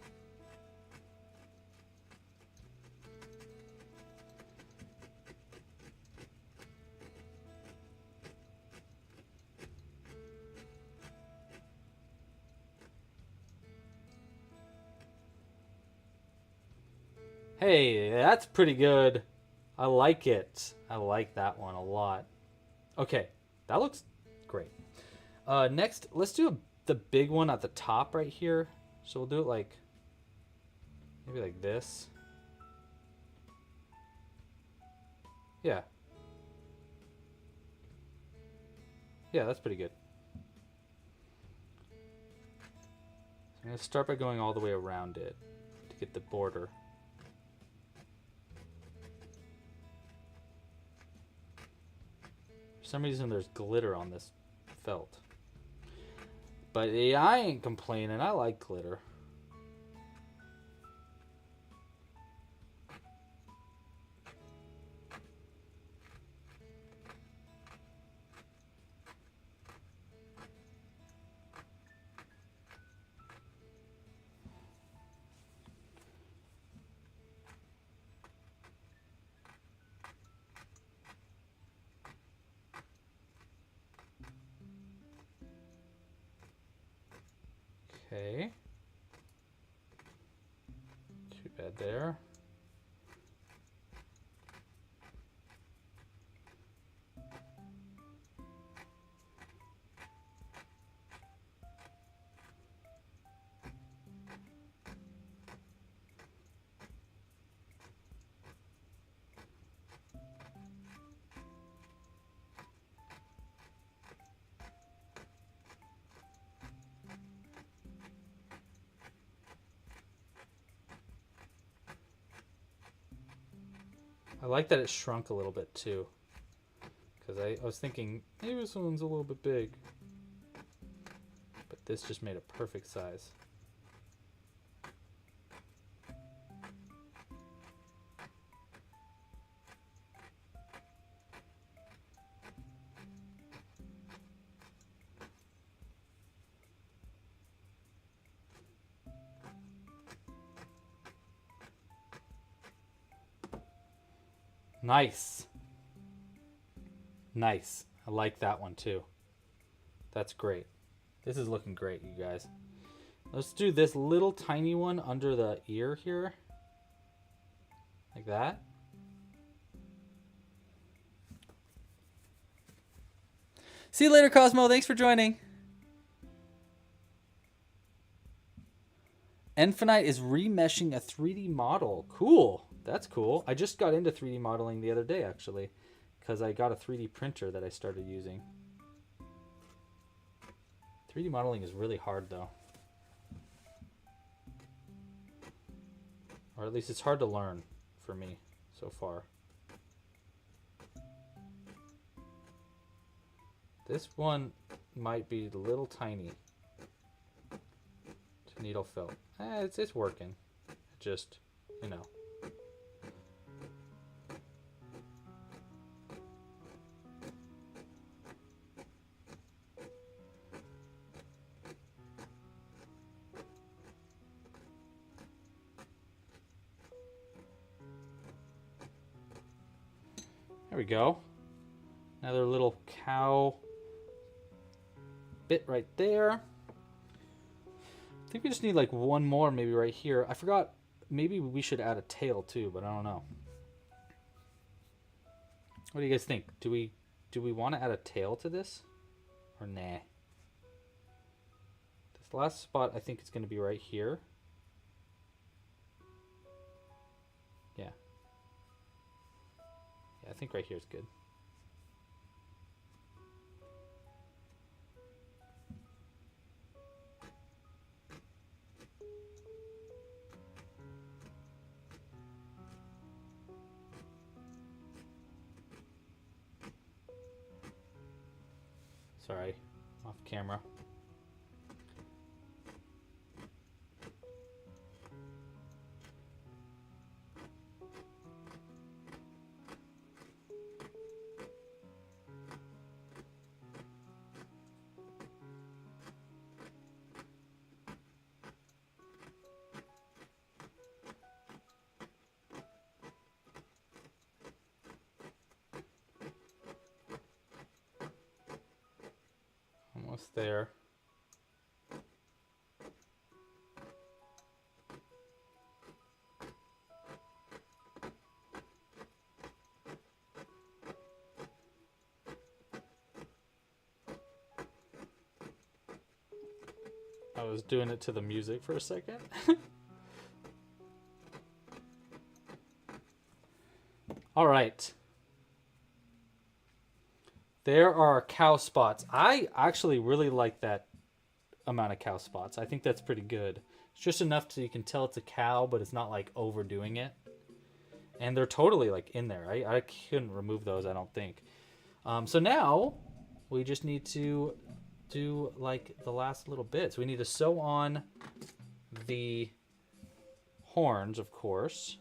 Hey, that's pretty good. I like it. I like that one a lot. Okay, that looks great. Next, let's do the big one at the top right here. So we'll do it like, maybe like this. Yeah. Yeah, that's pretty good. So I'm going to start by going all the way around it to get the border. For some reason there's glitter on this felt. But yeah, I ain't complaining. I like glitter. Okay. Too bad there. I like that it shrunk a little bit too, because I was thinking maybe this one's a little bit big, but this just made a perfect size. Nice. Nice. I like that one too. That's great. This is looking great, you guys. Let's do this little tiny one under the ear here. Like that. See you later, Cosmo. Thanks for joining. Infinite is remeshing a 3D model. Cool. That's cool. I just got into 3D modeling the other day, actually, because I got a 3D printer that I started using. 3D modeling is really hard, though. Or at least it's hard to learn for me so far. This one might be a little tiny to needle felt. It's working. Just, you know. There we go. Another little cow bit right there. I think we just need like one more maybe right here. I forgot, maybe we should add a tail too, but I don't know. What do you guys think? Do we want to add a tail to this? Or nah? This last spot I think it's going to be right here. Yeah. Yeah, I think right here is good. Sorry, off camera. Almost there. I was doing it to the music for a second. All right. There are cow spots. I actually really like that amount of cow spots. I think that's pretty good. It's just enough so you can tell it's a cow, but it's not like overdoing it. And they're totally like in there. I couldn't remove those, I don't think. So now we just need to do like the last little bits. We need to sew on the horns, of course.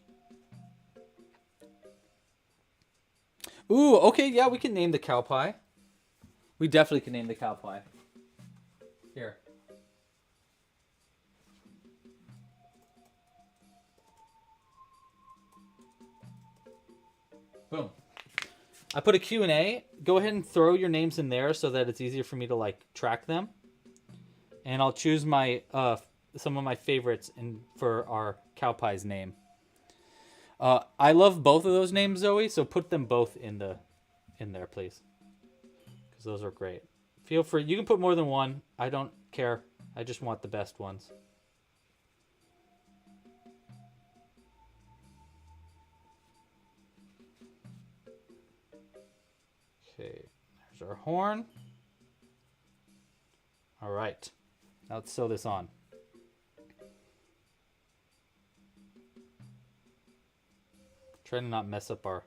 Ooh, okay, yeah, we can name the cow pie. We definitely can name the cow pie. Here. Boom. I put a Q&A. Go ahead and throw your names in there so that it's easier for me to like track them. And I'll choose my some of my favorites for our cow pie's name. I love both of those names, Zoe, so put them both in there, please. Because those are great. Feel free. You can put more than one. I don't care. I just want the best ones. Okay, there's our horn. All right, now let's sew this on. Try to not mess up our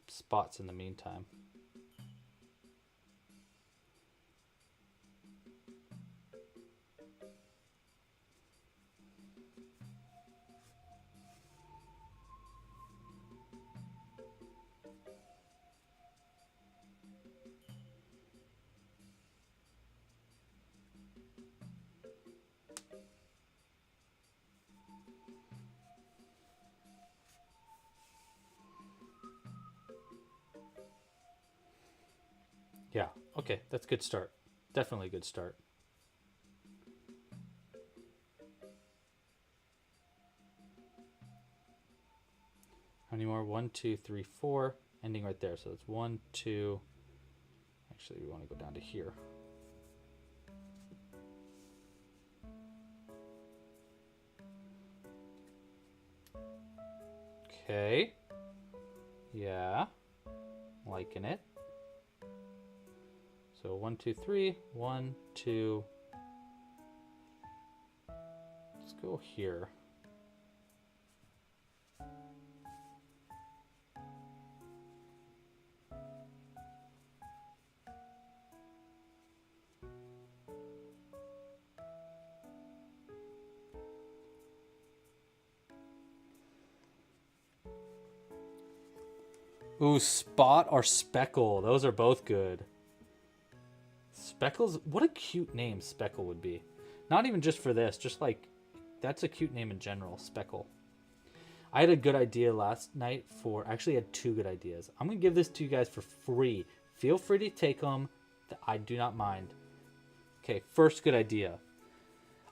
spots in the meantime. Yeah, okay, that's a good start. Definitely a good start. How many more? 1, 2, 3, 4, ending right there. So it's 1, 2. Actually, we want to go down to here. Okay. Yeah. Liking it. So 1, 2, 3. 1, 2. Let's go here. Ooh, spot or speckle. Those are both good. Speckles, what a cute name Speckle would be. Not even just for this, just like, that's a cute name in general, Speckle. I had a good idea last night for, actually I had 2 good ideas. I'm going to give this to you guys for free. Feel free to take them. I do not mind. Okay, first good idea.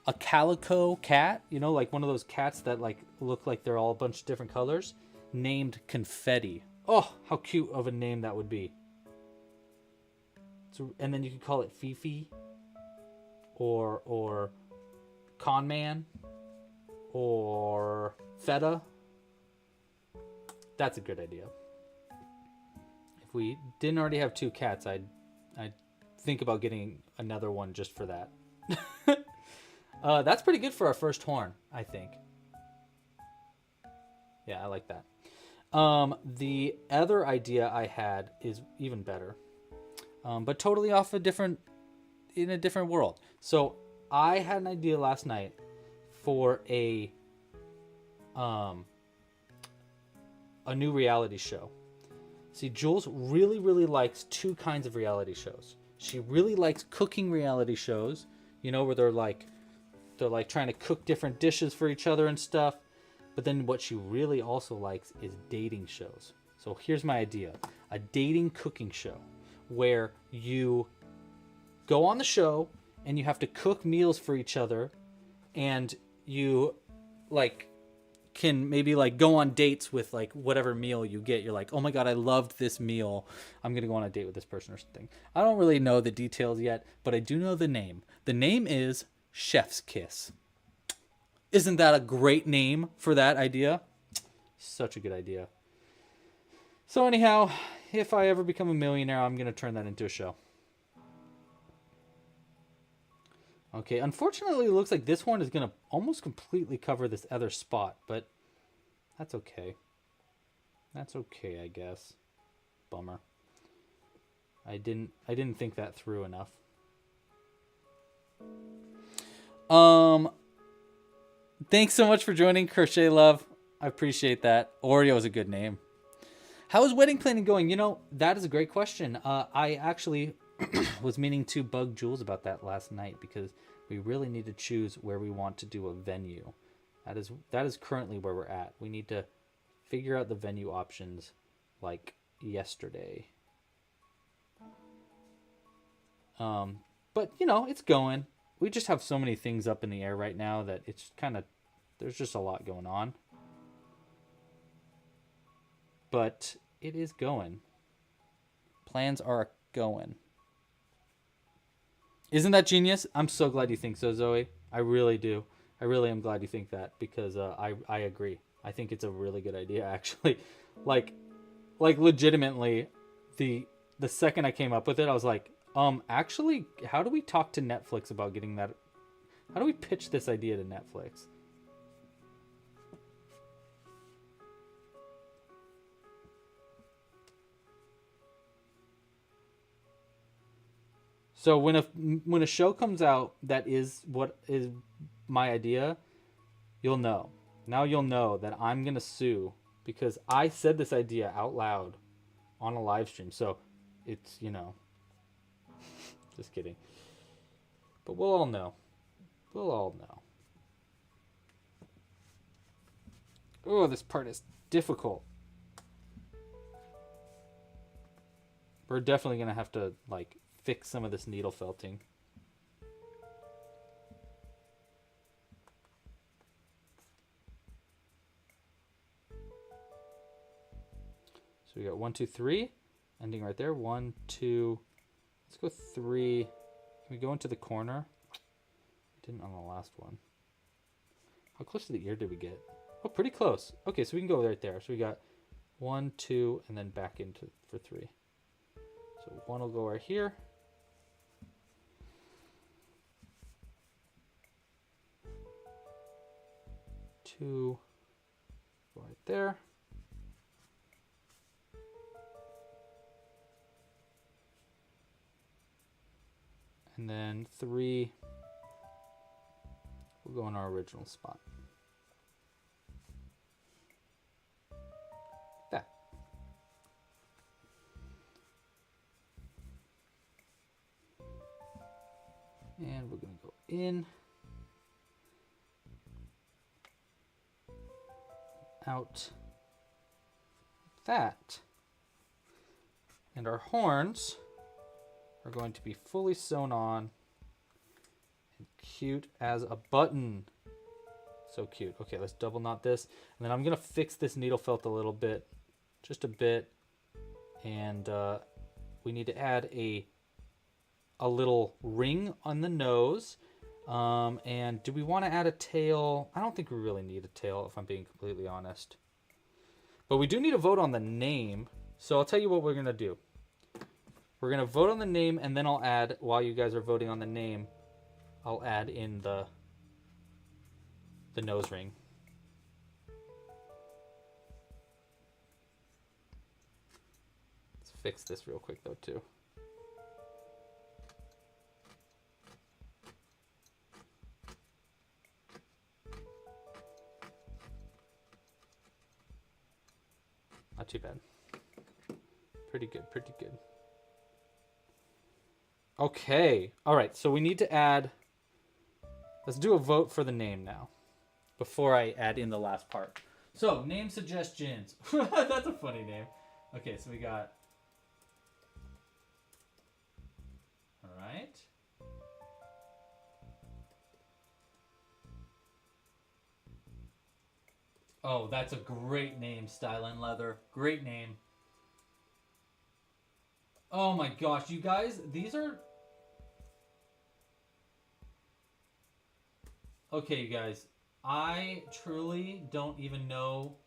A calico cat, you know, like one of those cats that like look like they're all a bunch of different colors, named Confetti. Oh, how cute of a name that would be. So, and then you could call it Fifi or Con Man or Feta. That's a good idea. If we didn't already have 2 cats, I'd think about getting another one just for that. That's pretty good for our first horn, I think. Yeah, I like that. The other idea I had is even better, but totally off in a different world. So I had an idea last night for a new reality show. See, Jules really, really likes 2 kinds of reality shows. She really likes cooking reality shows, you know, where they're like trying to cook different dishes for each other and stuff. But then what she really also likes is dating shows. So here's my idea. A dating cooking show where you go on the show and you have to cook meals for each other, and you like can maybe like go on dates with like whatever meal you get. You're like, oh my God, I loved this meal. I'm going to go on a date with this person or something. I don't really know the details yet, but I do know the name. The name is Chef's Kiss. Isn't that a great name for that idea? Such a good idea. So anyhow, if I ever become a millionaire, I'm going to turn that into a show. Okay, unfortunately, it looks like this horn is going to almost completely cover this other spot, but that's okay. That's okay, I guess. Bummer. I didn't think that through enough. Thanks so much for joining, Crochet Love. I appreciate that. Oreo is a good name. How is wedding planning going? You know, that is a great question. I actually was meaning to bug Jules about that last night because we really need to choose where we want to do a venue. That is currently where we're at. We need to figure out the venue options like yesterday. But you know, it's going. We just have so many things up in the air right now that it's kind of, there's just a lot going on. But it is going. Plans are going. Isn't that genius? I'm so glad you think so, Zoe. I really do. I really am glad you think that because I agree. I think it's a really good idea, actually. Like legitimately, the second I came up with it, I was like, actually, how do we talk to Netflix about getting that? How do we pitch this idea to Netflix? So when a show comes out that is what is my idea, you'll know. Now you'll know that I'm gonna sue because I said this idea out loud on a live stream. So it's, you know, just kidding. But we'll all know. We'll all know. Oh, this part is difficult. We're definitely gonna have to like fix some of this needle felting. So we got 1, 2, 3, ending right there. 1, 2. Let's go 3. Can we go into the corner? We didn't on the last one. How close to the ear did we get? Oh, pretty close. Okay, so we can go right there. So we got 1, 2, and then back into for 3. So 1 will go right here. 2, go right there. And then 3 will go in our original spot. That. And we're going to go in, out, that. And our horns are going to be fully sewn on and cute as a button. So cute. Okay, let's double knot this. And then I'm going to fix this needle felt a little bit, just a bit. And we need to add a little ring on the nose. And do we want to add a tail? I don't think we really need a tail, if I'm being completely honest. But we do need to vote on the name. So I'll tell you what we're going to do. We're going to vote on the name, and then I'll add, while you guys are voting on the name, I'll add in the nose ring. Let's fix this real quick, though, too. Not too bad. Pretty good, pretty good. Okay. All right, so we need to add... Let's do a vote for the name now, before I add in the last part. So, name suggestions. That's a funny name. Okay, so we got... All right. Oh, that's a great name, Style and Leather. Great name. Oh my gosh, you guys, these are... Okay, you guys, I truly don't even know.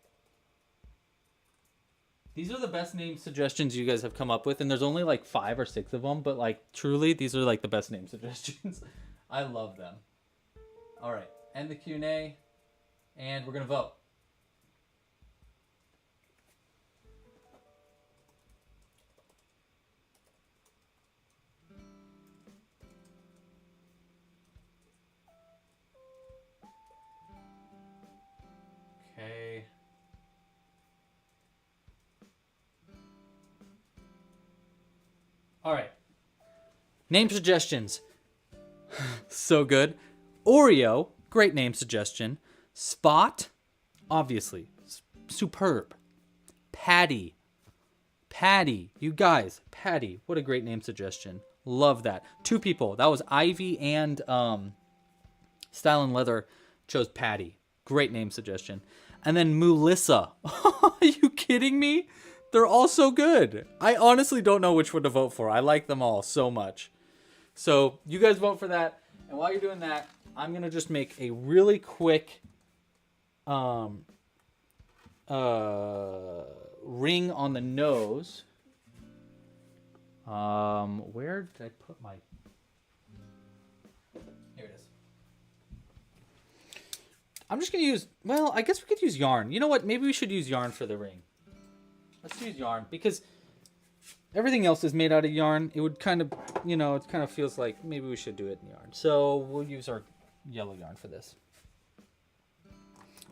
These are the best name suggestions you guys have come up with, and there's only like 5 or 6 of them, but like truly, these are like the best name suggestions. I love them. All right, end the Q&A, and we're gonna vote. Okay. All right. Name suggestions. So good. Oreo, great name suggestion. Spot, obviously, superb. Patty. Patty, you guys, Patty, what a great name suggestion. Love that. 2 people. That was Ivy and Style and Leather chose Patty. Great name suggestion. And then Melissa. Are you kidding me? They're all so good. I honestly don't know which one to vote for. I like them all so much. So you guys vote for that. And while you're doing that, I'm going to just make a really quick ring on the nose. Where did I put my... Here it is. I'm just going to use... Well, I guess we could use yarn. You know what? Maybe we should use yarn for the ring. Let's use yarn because everything else is made out of yarn. It would kind of, you know, it kind of feels like maybe we should do it in yarn. So we'll use our yellow yarn for this.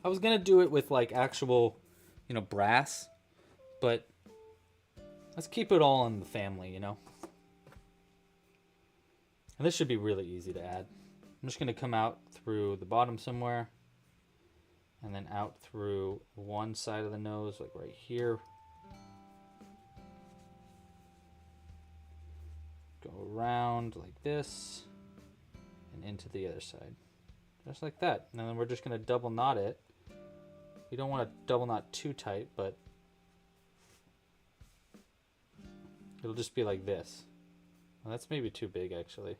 I was going to do it with like actual, you know, brass, but let's keep it all in the family, you know. And this should be really easy to add. I'm just going to come out through the bottom somewhere and then out through one side of the nose, like right here. Go around like this and into the other side. Just like that. And then we're just going to double knot it. You don't want to double knot too tight, but it'll just be like this. Well, that's maybe too big, actually.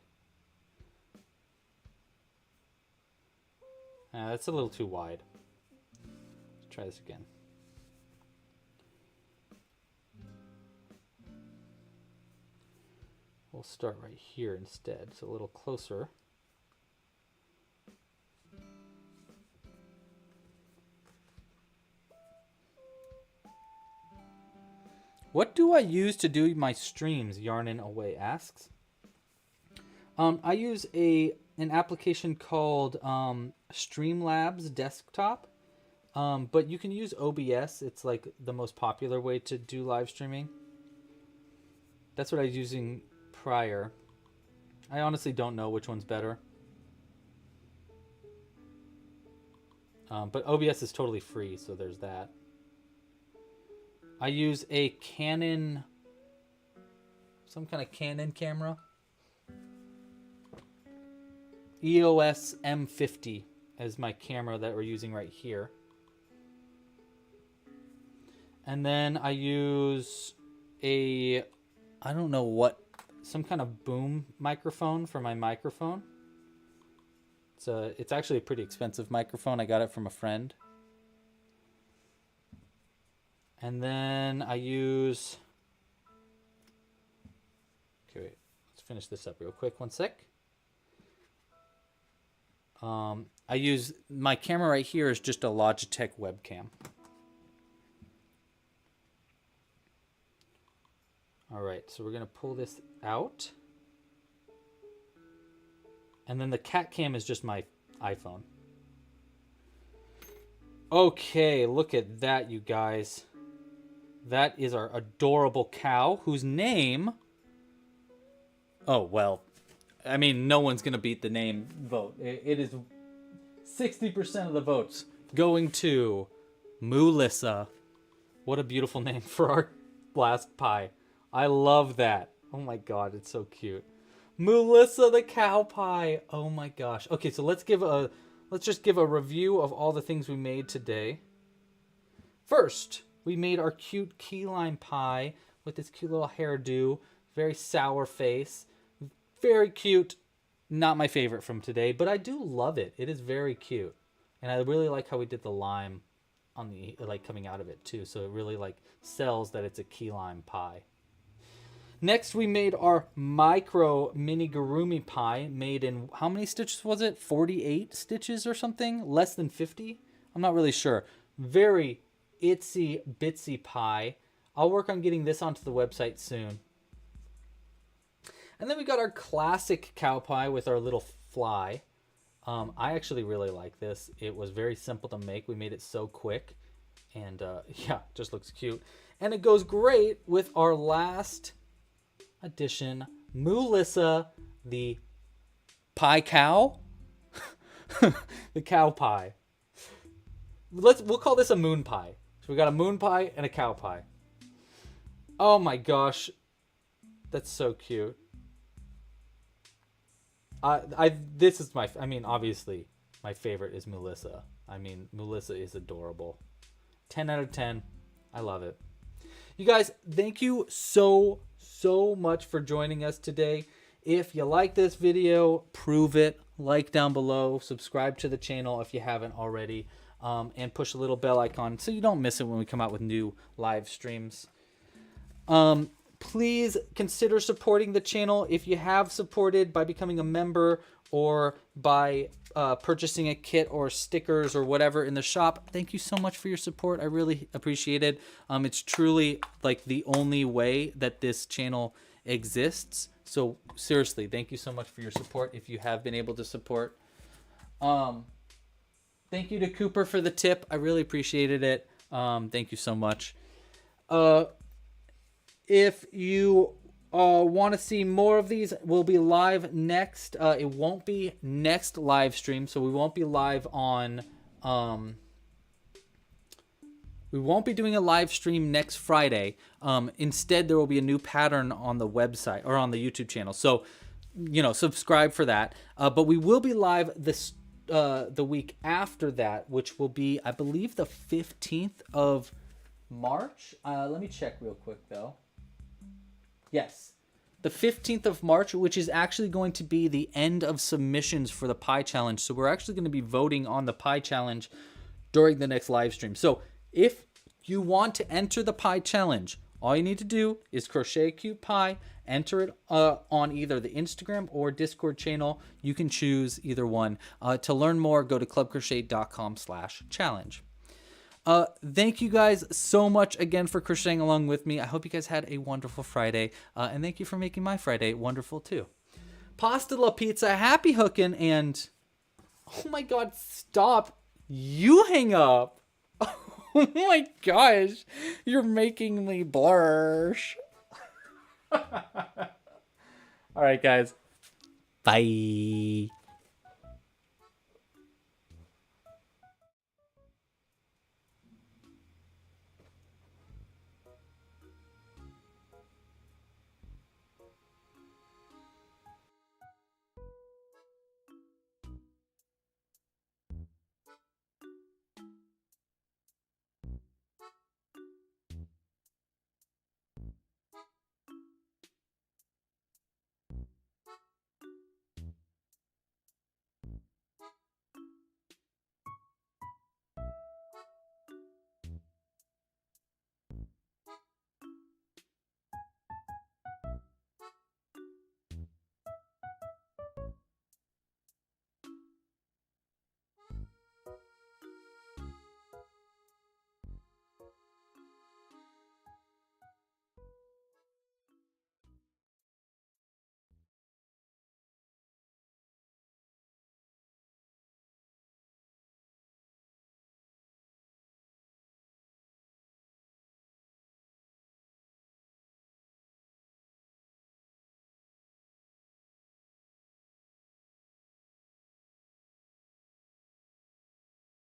That's a little too wide. try this again. We'll start right here instead, so a little closer. What do I use to do my streams? Yarnin Away asks. I use an application called Streamlabs Desktop, but you can use OBS. It's like the most popular way to do live streaming. That's what I was using prior. I honestly don't know which one's better. But OBS is totally free, so there's that. I use a Canon, some kind of Canon camera. EOS M50 as my camera that we're using right here. And then I use I don't know what, some kind of boom microphone for my microphone. It's actually a pretty expensive microphone. I got it from a friend. And then I use, okay, wait, let's finish this up real quick. One sec. I use, my camera right here is just a Logitech webcam. All right, so we're gonna pull this out. And then the cat cam is just my iPhone. Okay, look at that, you guys. That is our adorable cow, whose name... Oh, well, I mean, no one's going to beat the name vote. It is 60% of the votes going to Melissa. What a beautiful name for our blast pie. I love that. Oh my god, it's so cute. Melissa the cow pie. Oh my gosh. Okay, so let's just give a review of all the things we made today. First, we made our cute key lime pie with this cute little hairdo, very sour face, very cute. Not my favorite from today, but I do love it. It is very cute, and I really like how we did the lime on the coming out of it too. So it really sells that it's a key lime pie. Next, we made our micro Amigurumi pie, made in how many stitches was it? 48 stitches or something? Less than 50? I'm not really sure. Very itsy bitsy pie. I'll work on getting this onto the website soon. And then we got our classic cow pie with our little fly. I actually really like this. It was very simple to make. We made it so quick, and yeah, just looks cute. And it goes great with our last addition, Melissa the pie cow. The cow pie. We'll call this a moon pie. So we got a moon pie and a cow pie. Oh my gosh. That's so cute. This is obviously my favorite is Melissa. I mean, Melissa is adorable. 10 out of 10. I love it. You guys, thank you so much for joining us today. If you like this video, prove it. Like down below. Subscribe to the channel if you haven't already. And push a little bell icon so you don't miss it when we come out with new live streams. Please consider supporting the channel if you have supported by becoming a member or by purchasing a kit or stickers or whatever in the shop. Thank you so much for your support. I really appreciate it. It's truly the only way that this channel exists. So seriously, thank you so much for your support if you have been able to support. Thank you to Cooper for the tip. I really appreciated it. Thank you so much. If you want to see more of these, we'll be live next. It won't be next live stream, so we won't be live on... we won't be doing a live stream next Friday. Instead, there will be a new pattern on the website or on the YouTube channel. So, subscribe for that. But we will be live the week after that, which will be, I believe, the 15th of March. Let me check real quick, though. Yes, the 15th of March, which is actually going to be the end of submissions for the pie challenge. So we're actually going to be voting on the pie challenge during the next live stream. So if you want to enter the pie challenge, all you need to do is crochet a cute pie, enter it on either the Instagram or Discord channel. You can choose either one. To learn more, go to clubcrochet.com/challenge. Thank you guys so much again for crocheting along with me. I hope you guys had a wonderful Friday. And thank you for making my Friday wonderful too. Pasta la pizza, happy hooking, and oh my god, stop. You hang up. Oh my gosh, you're making me blush. All right, guys. Bye.